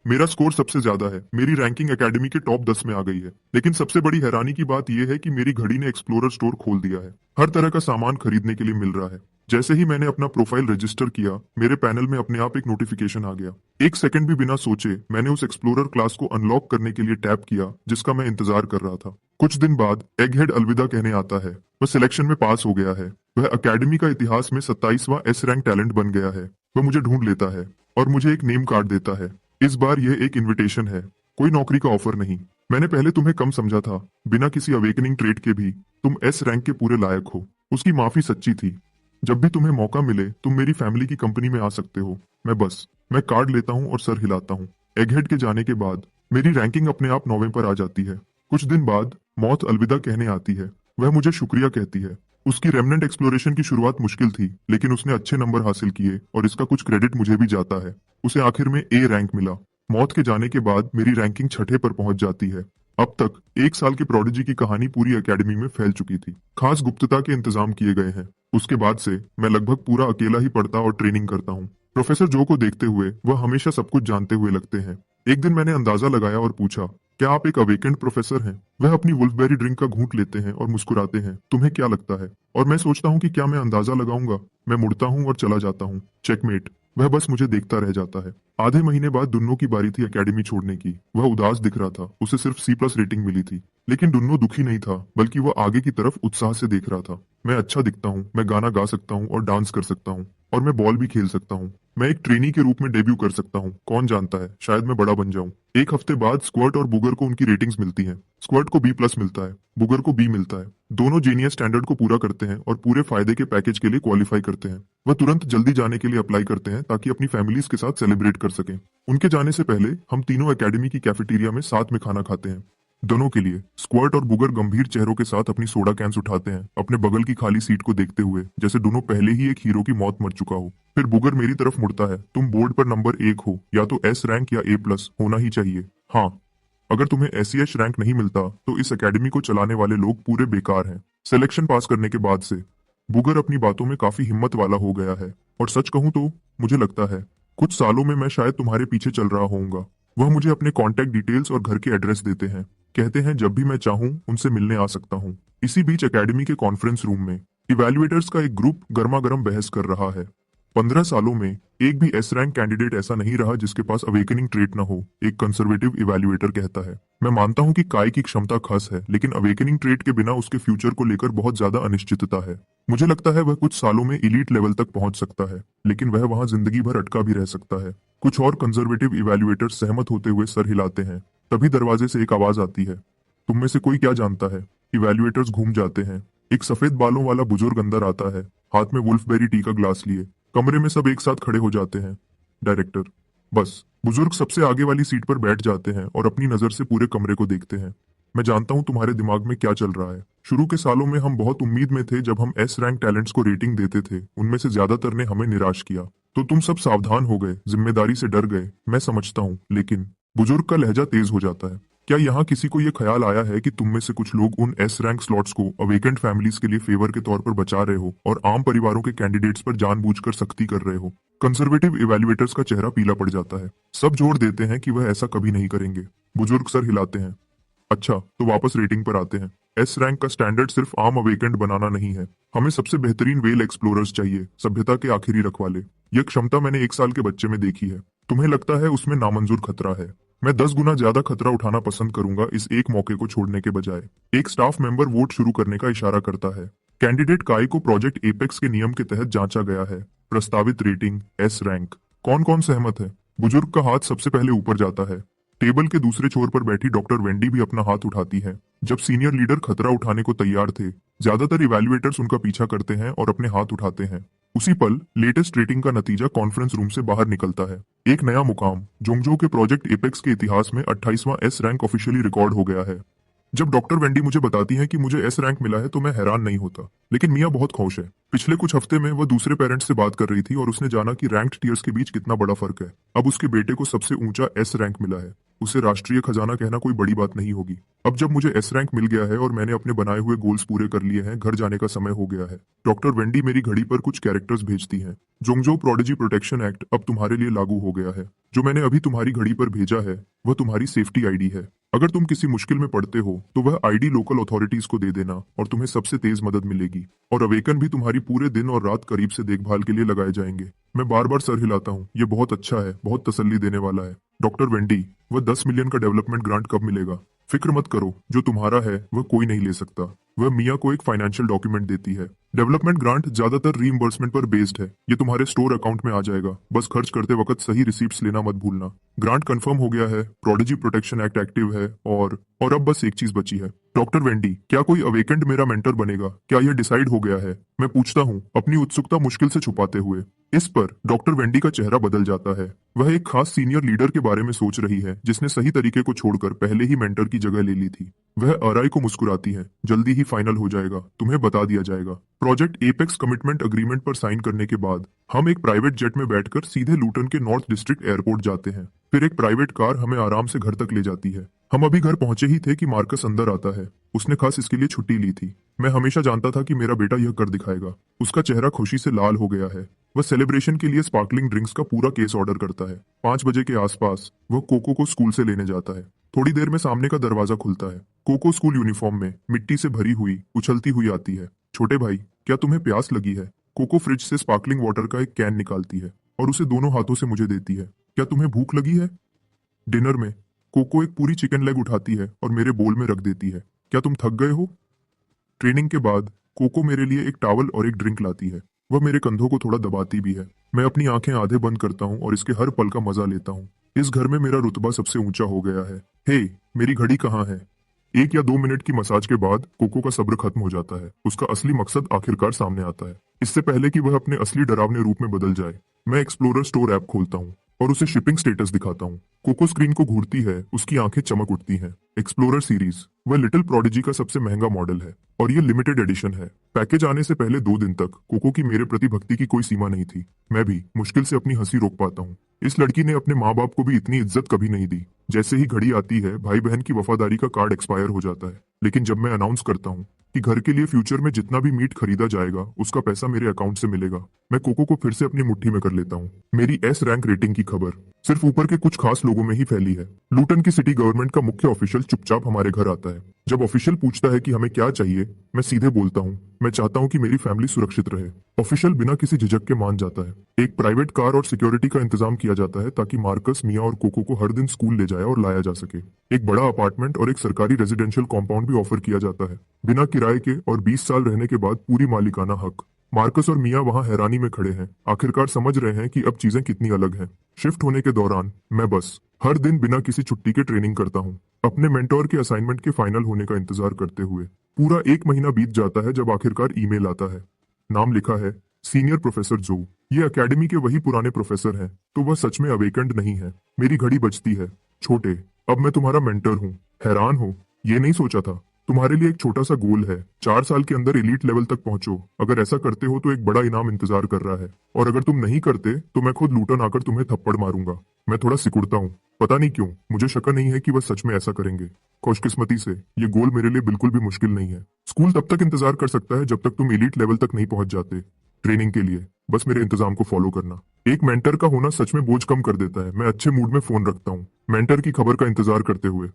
मेरा स्कोर सबसे ज्यादा है। मेरी रैंकिंग एकेडमी के टॉप 10 में आ गई है। लेकिन सबसे बड़ी हैरानी की बात यह है कि मेरी घड़ी ने एक्सप्लोरर स्टोर खोल दिया है। हर तरह का सामान खरीदने के लिए मिल रहा है। जैसे ही मैंने अपना प्रोफाइल रजिस्टर किया, मेरे पैनल में अपने आप एक नोटिफिकेशन आ गया। 1 सेकंड भी बिना सोचे मैंने उस एक्सप्लोरर क्लास को अनलॉक करने के लिए टैप किया जिसका मैं इंतजार कर रहा था। कुछ दिन बाद एगहेड अलविदा कहने आता है। वह सिलेक्शन में पास हो गया है। वह अकेडमी का इतिहास में 27वां एस रैंक टैलेंट बन गया है। वह मुझे ढूंढ लेता है और मुझे एक नेम कार्ड देता है। इस बार यह एक इनविटेशन है, कोई नौकरी का ऑफर नहीं। मैंने पहले तुम्हें कम समझा था। बिना किसी अवेकनिंग ट्रेड के भी तुम एस रैंक के पूरे लायक हो। उसकी माफी सच्ची थी। जब भी तुम्हें मौका मिले तुम मेरी फैमिली की कंपनी में आ सकते हो। मैं कार्ड लेता हूँ और सर हिलाता हूँ। एगहेड के जाने के बाद मेरी रैंकिंग अपने आप 9वें पर आ जाती है। कुछ दिन बाद मौत अलविदा कहने आती है। वह मुझे शुक्रिया कहती है। उसकी रेमनेंट एक्सप्लोरेशन की शुरुआत मुश्किल थी, लेकिन उसने अच्छे नंबर हासिल किए और इसका कुछ क्रेडिट मुझे भी जाता है। उसे आखिर में ए रैंक मिला। मौत के जाने के बाद मेरी रैंकिंग 6ठे पर पहुंच जाती है। अब तक 1 साल के प्रोडिजी की कहानी पूरी एकेडमी में फैल चुकी थी। खास गुप्तता के इंतजाम किए गए हैं। उसके बाद से मैं लगभग पूरा अकेला ही पढ़ता और ट्रेनिंग करता हूँ। प्रोफेसर जो को देखते हुए वह हमेशा सब कुछ जानते हुए लगते हैं। एक दिन मैंने अंदाजा लगाया और पूछा, क्या आप एक अवेकेंड प्रोफेसर हैं? वह अपनी वुल्फबेरी ड्रिंक का घूंट लेते हैं और मुस्कुराते हैं। तुम्हें क्या लगता है? और मैं सोचता हूँ कि क्या मैं अंदाजा लगाऊंगा। मैं मुड़ता हूँ और चला जाता हूँ। चेकमेट। वह बस मुझे देखता रह जाता है। आधे महीने बाद दुन्नो की बारी थी एकेडमी छोड़ने की। वह उदास दिख रहा था, उसे सिर्फ C+ रेटिंग मिली थी। लेकिन दुन्नो दुखी नहीं था, बल्कि वह आगे की तरफ उत्साह से देख रहा था। मैं अच्छा दिखता हूँ, मैं गाना गा सकता हूँ और डांस कर सकता हूँ, और मैं बॉल भी खेल सकता हूँ। मैं एक ट्रेनी के रूप में डेब्यू कर सकता हूँ, कौन जानता है, शायद मैं बड़ा बन जाऊं। एक हफ्ते बाद स्क्वर्ट और बुगर को उनकी रेटिंग्स मिलती हैं। स्क्वर्ट को B+ मिलता है, बुगर को B मिलता है। दोनों जीनियस स्टैंडर्ड को पूरा करते हैं और पूरे फायदे के पैकेज के लिए क्वालिफाई करते हैं। वह तुरंत जल्दी जाने के लिए अप्लाई करते हैं ताकि अपनी फैमिलीज के साथ सेलिब्रेट कर सकें। उनके जाने से पहले हम तीनों एकेडमी की कैफेटेरिया में साथ में खाना खाते हैं। दोनों के लिए स्क्वर्ट और बुगर गंभीर चेहरों के साथ अपनी सोडा कैंस उठाते हैं, अपने बगल की खाली सीट को देखते हुए, जैसे दोनों पहले ही एक हीरो की मौत मर चुका हो। फिर बुगर मेरी तरफ मुड़ता है, तुम बोर्ड पर नंबर 1 हो, या तो S रैंक या A+ होना ही चाहिए। हाँ, अगर तुम्हें SEH रैंक नहीं मिलता तो इस एकेडमी को चलाने वाले लोग पूरे बेकार हैं। सिलेक्शन पास करने के बाद से बुगर अपनी बातों में काफी हिम्मत वाला हो गया है, और सच कहूं तो मुझे लगता है कुछ सालों में मैं शायद तुम्हारे पीछे चल रहा होऊंगा। वह मुझे अपने कॉन्टैक्ट डिटेल्स और घर के एड्रेस देते हैं, कहते हैं जब भी मैं चाहूं उनसे मिलने आ सकता हूं। इसी बीच एकेडमी के कॉन्फ्रेंस रूम में इवैल्यूएटर्स का एक ग्रुप गर्मा गर्म बहस कर रहा है। 15 सालों में एक भी S रैंक कैंडिडेट ऐसा नहीं रहा जिसके पास अवेकनिंग ट्रेट न हो, एक कंजर्वेटिव इवैल्यूएटर कहता है। मैं मानता हूं कि काय की क्षमता खास है, लेकिन अवेकनिंग ट्रेट के बिना उसके फ्यूचर को लेकर बहुत ज्यादा अनिश्चितता है। मुझे लगता है वह कुछ सालों में इलीट लेवल तक पहुंच सकता है, लेकिन वह वहां जिंदगी भर अटका भी रह सकता है। कुछ और कंजर्वेटिव इवैल्यूएटर्स सहमत होते हुए सर हिलाते हैं। तभी दरवाजे से एक आवाज आती है, तुम में से कोई क्या जानता है? इवैल्यूएटर्स घूम जाते हैं। एक सफेद बालों वाला बुजुर्ग अंदर आता है, हाथ में वुल्फबेरी टी का ग्लास लिए। कमरे में सब एक साथ खड़े हो जाते हैं। डायरेक्टर। बस बुजुर्ग सबसे आगे वाली सीट पर बैठ जाते हैं और अपनी नजर से पूरे कमरे को देखते हैं। मैं जानता हूं तुम्हारे दिमाग में क्या चल रहा है। शुरू के सालों में हम बहुत उम्मीद में थे, जब हम S रैंक टैलेंट्स को रेटिंग देते थे उनमें से ज्यादातर ने हमें निराश किया, तो तुम सब सावधान हो गए, जिम्मेदारी से डर गए। मैं समझता हूँ, लेकिन बुजुर्ग का लहजा तेज हो जाता है। क्या यहाँ किसी को यह ख्याल आया है कि तुम में से कुछ लोग उन S रैंक स्लॉट्स को अवेकेंट फैमिलीज के लिए फेवर के तौर पर बचा रहे हो और आम परिवारों के कैंडिडेट्स पर जानबूझकर सख्ती कर रहे हो? कंजर्वेटिव इवैल्यूएटर्स का चेहरा पीला पड़ जाता है। सब जोर देते हैं कि वह ऐसा कभी नहीं करेंगे। बुजुर्ग सर हिलाते हैं। अच्छा, तो वापस रेटिंग पर आते हैं। S रैंक का स्टैंडर्ड सिर्फ आम अवेकेंट बनाना नहीं है। हमें सबसे बेहतरीन वेल एक्सप्लोरर्स चाहिए, सभ्यता के आखिरी रखवाले। यह क्षमता मैंने 1 साल के बच्चे में देखी है। तुम्हें लगता है उसमें नामंजूर खतरा है? मैं 10 गुना ज्यादा खतरा उठाना पसंद करूंगा इस एक मौके को छोड़ने के बजाय। एक स्टाफ मेंबर वोट शुरू करने का इशारा करता है। कैंडिडेट काय को प्रोजेक्ट एपेक्स के नियम के तहत जांचा गया है। प्रस्तावित रेटिंग S रैंक। कौन कौन सहमत है? बुजुर्ग का हाथ सबसे पहले ऊपर जाता है। टेबल के दूसरे छोर पर बैठी डॉक्टर वेंडी भी अपना हाथ उठाती है। जब सीनियर लीडर खतरा उठाने को तैयार थे, ज्यादातर इवैल्यूएटर्स उनका पीछा करते हैं और अपने हाथ उठाते हैं। उसी पल लेटेस्ट रेटिंग का नतीजा कॉन्फ्रेंस रूम से बाहर निकलता है। एक नया मुकाम, जोंगजो के प्रोजेक्ट एपेक्स के इतिहास में 28वां S रैंक ऑफिशियली रिकॉर्ड हो गया है। जब डॉक्टर वेंडी मुझे बताती हैं कि मुझे S रैंक मिला है तो मैं हैरान नहीं होता, लेकिन मिया बहुत खुश है। पिछले कुछ हफ्ते में वह दूसरे पेरेंट्स से बात कर रही थी और उसने जाना कि रैंक्ड टीयर्स के बीच कितना बड़ा फर्क है। अब उसके बेटे को सबसे ऊंचा S रैंक मिला है। उसे राष्ट्रीय खजाना कहना कोई बड़ी बात नहीं होगी। अब जब मुझे S रैंक मिल गया है और मैंने अपने बनाए हुए गोल्स पूरे कर लिए हैं, घर जाने का समय हो गया है। डॉक्टर वेंडी मेरी घड़ी पर कुछ कैरेक्टर्स भेजती हैं। जोंगजो प्रोडिजी प्रोटेक्शन एक्ट अब तुम्हारे लिए लागू हो गया है। जो मैंने अभी तुम्हारी घड़ी पर भेजा है वह तुम्हारी सेफ्टी आईडी है। अगर तुम किसी मुश्किल में पड़ते हो तो वह आईडी लोकल अथॉरिटीज को दे देना और तुम्हें सबसे तेज मदद मिलेगी। और अवेकन भी तुम्हारी पूरे दिन और रात करीब से देखभाल के लिए लगाए जाएंगे। मैं बार बार सर हिलाता हूँ, ये बहुत अच्छा है, बहुत तसल्ली देने वाला है। डॉक्टर वेंडी, वह 10 मिलियन का डेवलपमेंट ग्रांट कब मिलेगा? फिक्र मत करो, जो तुम्हारा है वह कोई नहीं ले सकता। वह मिया को एक फाइनेंशियल डॉक्यूमेंट देती है। डेवलपमेंट ग्रांट ज्यादातर रीइंबर्समेंट पर बेस्ड है। ये तुम्हारे स्टोर अकाउंट में आ जाएगा, बस खर्च करते वक्त सही रिसीप्ट्स लेना मत भूलना। ग्रांट कंफर्म हो गया है, प्रोडिजी प्रोटेक्शन एक्ट एक्टिव है, और अब बस एक चीज बची है। डॉक्टर वेंडी, क्या कोई अवेकेंट मेरा मेंटर बनेगा? क्या यह डिसाइड हो गया है? मैं पूछता हूँ, अपनी उत्सुकता मुश्किल से छुपाते हुए। इस पर डॉक्टर वेंडी का चेहरा बदल जाता है। वह एक खास सीनियर लीडर के बारे में सोच रही है जिसने सही तरीके को छोड़कर पहले ही मेंटर की जगह ले ली थी। वह अराई को मुस्कुराती है। जल्दी ही फाइनल हो जाएगा, तुम्हें बता दिया जाएगा। प्रोजेक्ट एपेक्स कमिटमेंट अग्रीमेंट पर साइन करने के बाद हम एक प्राइवेट जेट में बैठकर सीधे लूटन के नॉर्थ डिस्ट्रिक्ट एयरपोर्ट जाते हैं। फिर एक प्राइवेट कार हमें आराम से घर तक ले जाती है। हम अभी घर पहुंचे ही थे कि मार्कस अंदर आता है। उसने खास इसके लिए छुट्टी ली थी। मैं हमेशा जानता था कि मेरा बेटा यह कर दिखाएगा। उसका चेहरा खुशी से लाल हो गया है। वह सेलिब्रेशन के लिए स्पार्कलिंग ड्रिंक्स का पूरा केस ऑर्डर करता है। 5 बजे के आसपास वह कोको को स्कूल से लेने जाता है। थोड़ी देर में सामने का दरवाजा खुलता है। कोको स्कूल यूनिफॉर्म में, मिट्टी से भरी हुई, उछलती हुई आती है। छोटे भाई, क्या तुम्हें प्यास लगी है? कोको फ्रिज से स्पार्कलिंग वाटर का एक कैन निकालती है और उसे दोनों हाथों से मुझे देती है। क्या तुम्हें भूख लगी है? डिनर में कोको एक पूरी चिकन लेग उठाती है और मेरे बोल में रख देती है। क्या तुम थक गए हो? ट्रेनिंग के बाद कोको मेरे लिए एक टॉवल और एक ड्रिंक लाती है। वह मेरे कंधों को थोड़ा दबाती भी है। मैं अपनी आंखें आधे बंद करता हूँ और इसके हर पल का मजा लेता हूँ। इस घर में मेरा रुतबा सबसे ऊंचा हो गया है। हे, मेरी घड़ी कहाँ है? 1 या 2 मिनट की मसाज के बाद कोको का सब्र खत्म हो जाता है। उसका असली मकसद आखिरकार सामने आता है। इससे पहले कि वह अपने असली डरावने रूप में बदल जाए, मैं एक्सप्लोरर स्टोर ऐप खोलता हूँ और उसे शिपिंग स्टेटस दिखाता हूँ। कोको स्क्रीन को घूरती है, उसकी आंखें चमक उठती हैं। एक्सप्लोरर सीरीज, वह लिटिल प्रोडिजी का सबसे महंगा मॉडल है और ये लिमिटेड एडिशन है। पैकेज आने से पहले 2 दिन तक कोको की मेरे प्रति भक्ति की कोई सीमा नहीं थी। मैं भी मुश्किल से अपनी हंसी रोक पाता हूँ। इस लड़की ने अपने माँ बाप को भी इतनी इज्जत कभी नहीं दी। जैसे ही घड़ी आती है, भाई बहन की वफादारी का कार्ड एक्सपायर हो जाता है। लेकिन जब मैं अनाउंस करता हूँ कि घर के लिए फ्यूचर में जितना भी मीट खरीदा जाएगा उसका पैसा मेरे अकाउंट से मिलेगा, मैं कोको को फिर से अपनी मुट्ठी में कर लेता हूँ। मेरी एस रैंक रेटिंग की खबर सिर्फ ऊपर के कुछ खास लोगों में ही फैली है। लूटन की सिटी गवर्नमेंट का मुख्य ऑफिशियल चुपचाप हमारे घर आता है। जब ऑफिशियल पूछता है कि हमें क्या चाहिए, मैं सीधे बोलता हूँ, मैं चाहता हूँ कि मेरी फैमिली सुरक्षित रहे। ऑफिशियल बिना किसी झिझक के मान जाता है। एक प्राइवेट कार और सिक्योरिटी का इंतजाम किया जाता है ताकि मार्कस, मिया और कोको को हर दिन स्कूल ले जाए और लाया जा सके। एक बड़ा अपार्टमेंट और एक सरकारी रेजिडेंशियल कॉम्पाउंड भी ऑफर किया जाता है, बिना किराए के और 20 साल रहने के बाद पूरी मालिकाना हक। मार्कस और मिया वहां हैरानी में खड़े हैं, आखिरकार समझ रहे हैं कि अब चीजें कितनी अलग हैं। शिफ्ट होने के दौरान मैं बस हर दिन बिना किसी छुट्टी के ट्रेनिंग करता हूँ, अपने मेंटोर के असाइनमेंट के फाइनल होने का इंतजार करते हुए। पूरा 1 महीना बीत जाता है जब आखिरकार ईमेल आता है। नाम लिखा है सीनियर प्रोफेसर जो। ये एकेडमी के वही पुराने प्रोफेसर हैं, तो वह सच में अवेकेंड नहीं है। मेरी घड़ी बजती है। छोटे, अब मैं तुम्हारा मेंटर हूँ। हैरान हो? ये नहीं सोचा था। तुम्हारे लिए एक छोटा सा गोल है, 4 साल के अंदर एलीट लेवल तक पहुंचो। अगर ऐसा करते हो तो एक बड़ा इनाम इंतजार कर रहा है, और अगर तुम नहीं करते तो मैं खुद लूटन आकर तुम्हें थप्पड़ मारूंगा। मैं थोड़ा सिकुड़ता हूँ। पता नहीं क्यों, मुझे शक नहीं है कि वह सच में ऐसा करेंगे। खुशकिस्मती से ये गोल मेरे लिए बिल्कुल भी मुश्किल नहीं है। स्कूल तब तक इंतजार कर सकता है जब तक तुम एलीट लेवल तक नहीं पहुंच जाते। ट्रेनिंग के लिए बस मेरे इंतजाम को फॉलो करना। एक मेंटर का होना सच में बोझ कम कर देता है। मैं अच्छे मूड में फोन रखता हूँ, मेंटर की खबर का इंतजार करते हुए।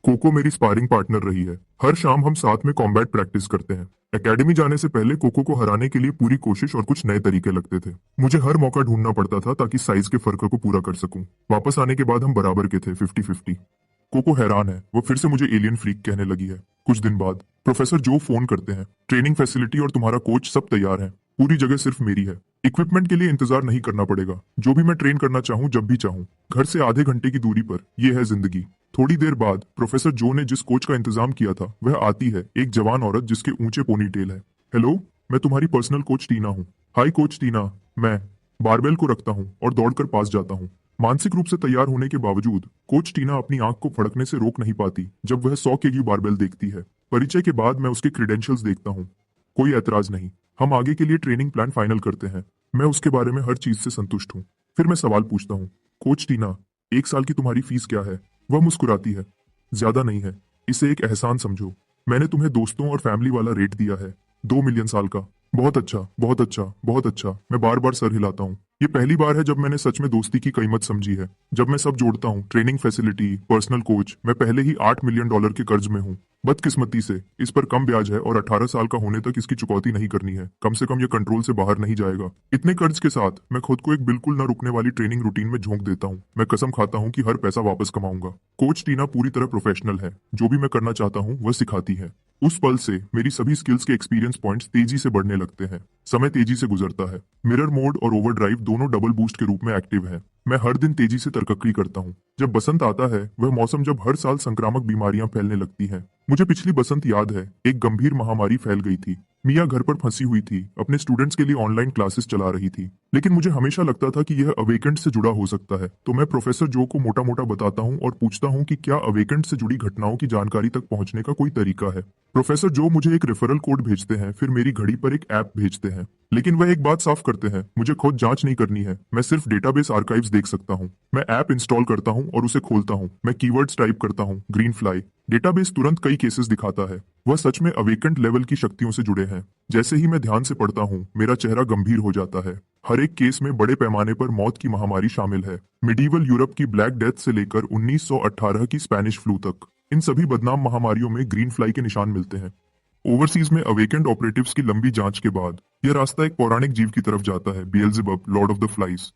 कोको मेरी स्पारिंग पार्टनर रही है। हर शाम हम साथ में कॉम्बैट प्रैक्टिस करते हैं। एकेडमी जाने से पहले कोको को हराने के लिए पूरी कोशिश और कुछ नए तरीके लगते थे। मुझे हर मौका ढूंढना पड़ता था ताकि साइज के फर्क को पूरा कर सकूं। वापस आने के बाद हम बराबर के थे, 50-50। कोको हैरान है, वो फिर से मुझे एलियन फ्रीक कहने लगी है। कुछ दिन बाद प्रोफेसर जो फोन करते हैं, ट्रेनिंग फैसिलिटी और तुम्हारा कोच सब तैयार है। पूरी जगह सिर्फ मेरी है। इक्विपमेंट के लिए इंतजार नहीं करना पड़ेगा। जो भी मैं ट्रेन करना चाहूँ जब भी चाहूँ। घर से आधे घंटे की दूरी पर। यह है जिंदगी। थोड़ी देर बाद प्रोफेसर जो ने जिस कोच का इंतजाम किया था वह आती है, एक जवान औरत जिसके ऊंचे पोनीटेल है। हेलो, मैं तुम्हारी पर्सनल कोच टीना हूँ। हाय कोच टीना। मैं बारबेल को रखता हूँ और दौड़कर पास जाता हूँ। मानसिक रूप से तैयार होने के बावजूद कोच टीना अपनी आंख को फड़कने से रोक नहीं पाती जब वह 100 केजी बारबेल देखती है। परिचय के बाद मैं उसके क्रेडेंशियल्स देखता हूँ। कोई ऐतराज नहीं। हम आगे के लिए ट्रेनिंग प्लान फाइनल करते हैं। मैं उसके बारे में हर चीज से संतुष्ट हूँ। फिर मैं सवाल पूछता हूँ, कोच टीना, 1 साल की तुम्हारी फीस क्या है? वह मुस्कुराती है। ज्यादा नहीं है, इसे एक एहसान समझो। मैंने तुम्हें दोस्तों और फैमिली वाला रेट दिया है, 2 मिलियन साल का। बहुत अच्छा, बहुत अच्छा, बहुत अच्छा। मैं बार बार सर हिलाता हूँ। ये पहली बार है जब मैंने सच में दोस्ती की कीमत समझी है। जब मैं सब जोड़ता हूँ, ट्रेनिंग फैसिलिटी, पर्सनल कोच, मैं पहले ही $8 मिलियन के कर्ज में हूँ। बदकिस्मती से इस पर कम ब्याज है और 18 साल का होने तक इसकी चुकौती नहीं करनी है। कम से कम ये कंट्रोल से बाहर नहीं जाएगा। इतने कर्ज के साथ मैं खुद को एक बिल्कुल न रुकने वाली ट्रेनिंग रूटीन में झोंक देता हूँ। मैं कसम खाता हूँ कि हर पैसा वापस कमाऊंगा। कोच टीना पूरी तरह प्रोफेशनल है। जो भी मैं करना चाहता हूँ वह सिखाती है। उस पल से मेरी सभी स्किल्स के एक्सपीरियंस पॉइंट्स तेजी से बढ़ने लगते हैं। समय तेजी से गुजरता है। मिरर मोड और ओवरड्राइव दोनों डबल बूस्ट के रूप में एक्टिव हैं। मैं हर दिन तेजी से तरक्की करता हूँ। जब बसंत आता है, वह मौसम जब हर साल संक्रामक बीमारियां फैलने लगती हैं। मुझे पिछली बसंत याद है, एक गंभीर महामारी फैल गई थी। मिया घर पर फंसी हुई थी, अपने स्टूडेंट्स के लिए ऑनलाइन क्लासेस चला रही थी। लेकिन मुझे हमेशा लगता था कि यह अवेकेंट से जुड़ा हो सकता है। तो मैं प्रोफेसर जो को मोटा मोटा बताता हूँ और पूछता हूँ कि क्या अवेकेंट से जुड़ी घटनाओं की जानकारी तक पहुंचने का कोई तरीका है। प्रोफेसर जो मुझे एक रेफरल कोड भेजते हैं, फिर मेरी घड़ी पर एक ऐप भेजते हैं। लेकिन वह एक बात साफ करते हैं, मुझे खुद जांच नहीं करनी है। मैं सिर्फ डेटाबेस आर्काइव्स देख सकता हूँ। मैं ऐप इंस्टॉल करता हूँ और उसे खोलता हूँ। मैं कीवर्ड्स टाइप करता हूँ, ग्रीन फ्लाई। डेटाबेस तुरंत कई केसेस दिखाता है। वह सच में अवेकेंट लेवल की शक्तियों से जुड़े हैं। जैसे ही मैं ध्यान से पढ़ता हूँ, मेरा चेहरा गंभीर हो जाता है। हर एक केस में बड़े पैमाने पर मौत की महामारी शामिल है। मिडीवल यूरोप की ब्लैक डेथ से लेकर 1918 की स्पेनिश फ्लू तक, इन सभी बदनाम महामारियों में ग्रीन फ्लाई के निशान मिलते हैं। ओवरसीज में अवेकेंड ऑपरेटिव्स की लंबी जांच के बाद यह रास्ता एक पौराणिक जीव की तरफ जाता है, बेएल्ज़ेबब, लॉर्ड ऑफ द फ्लाइज।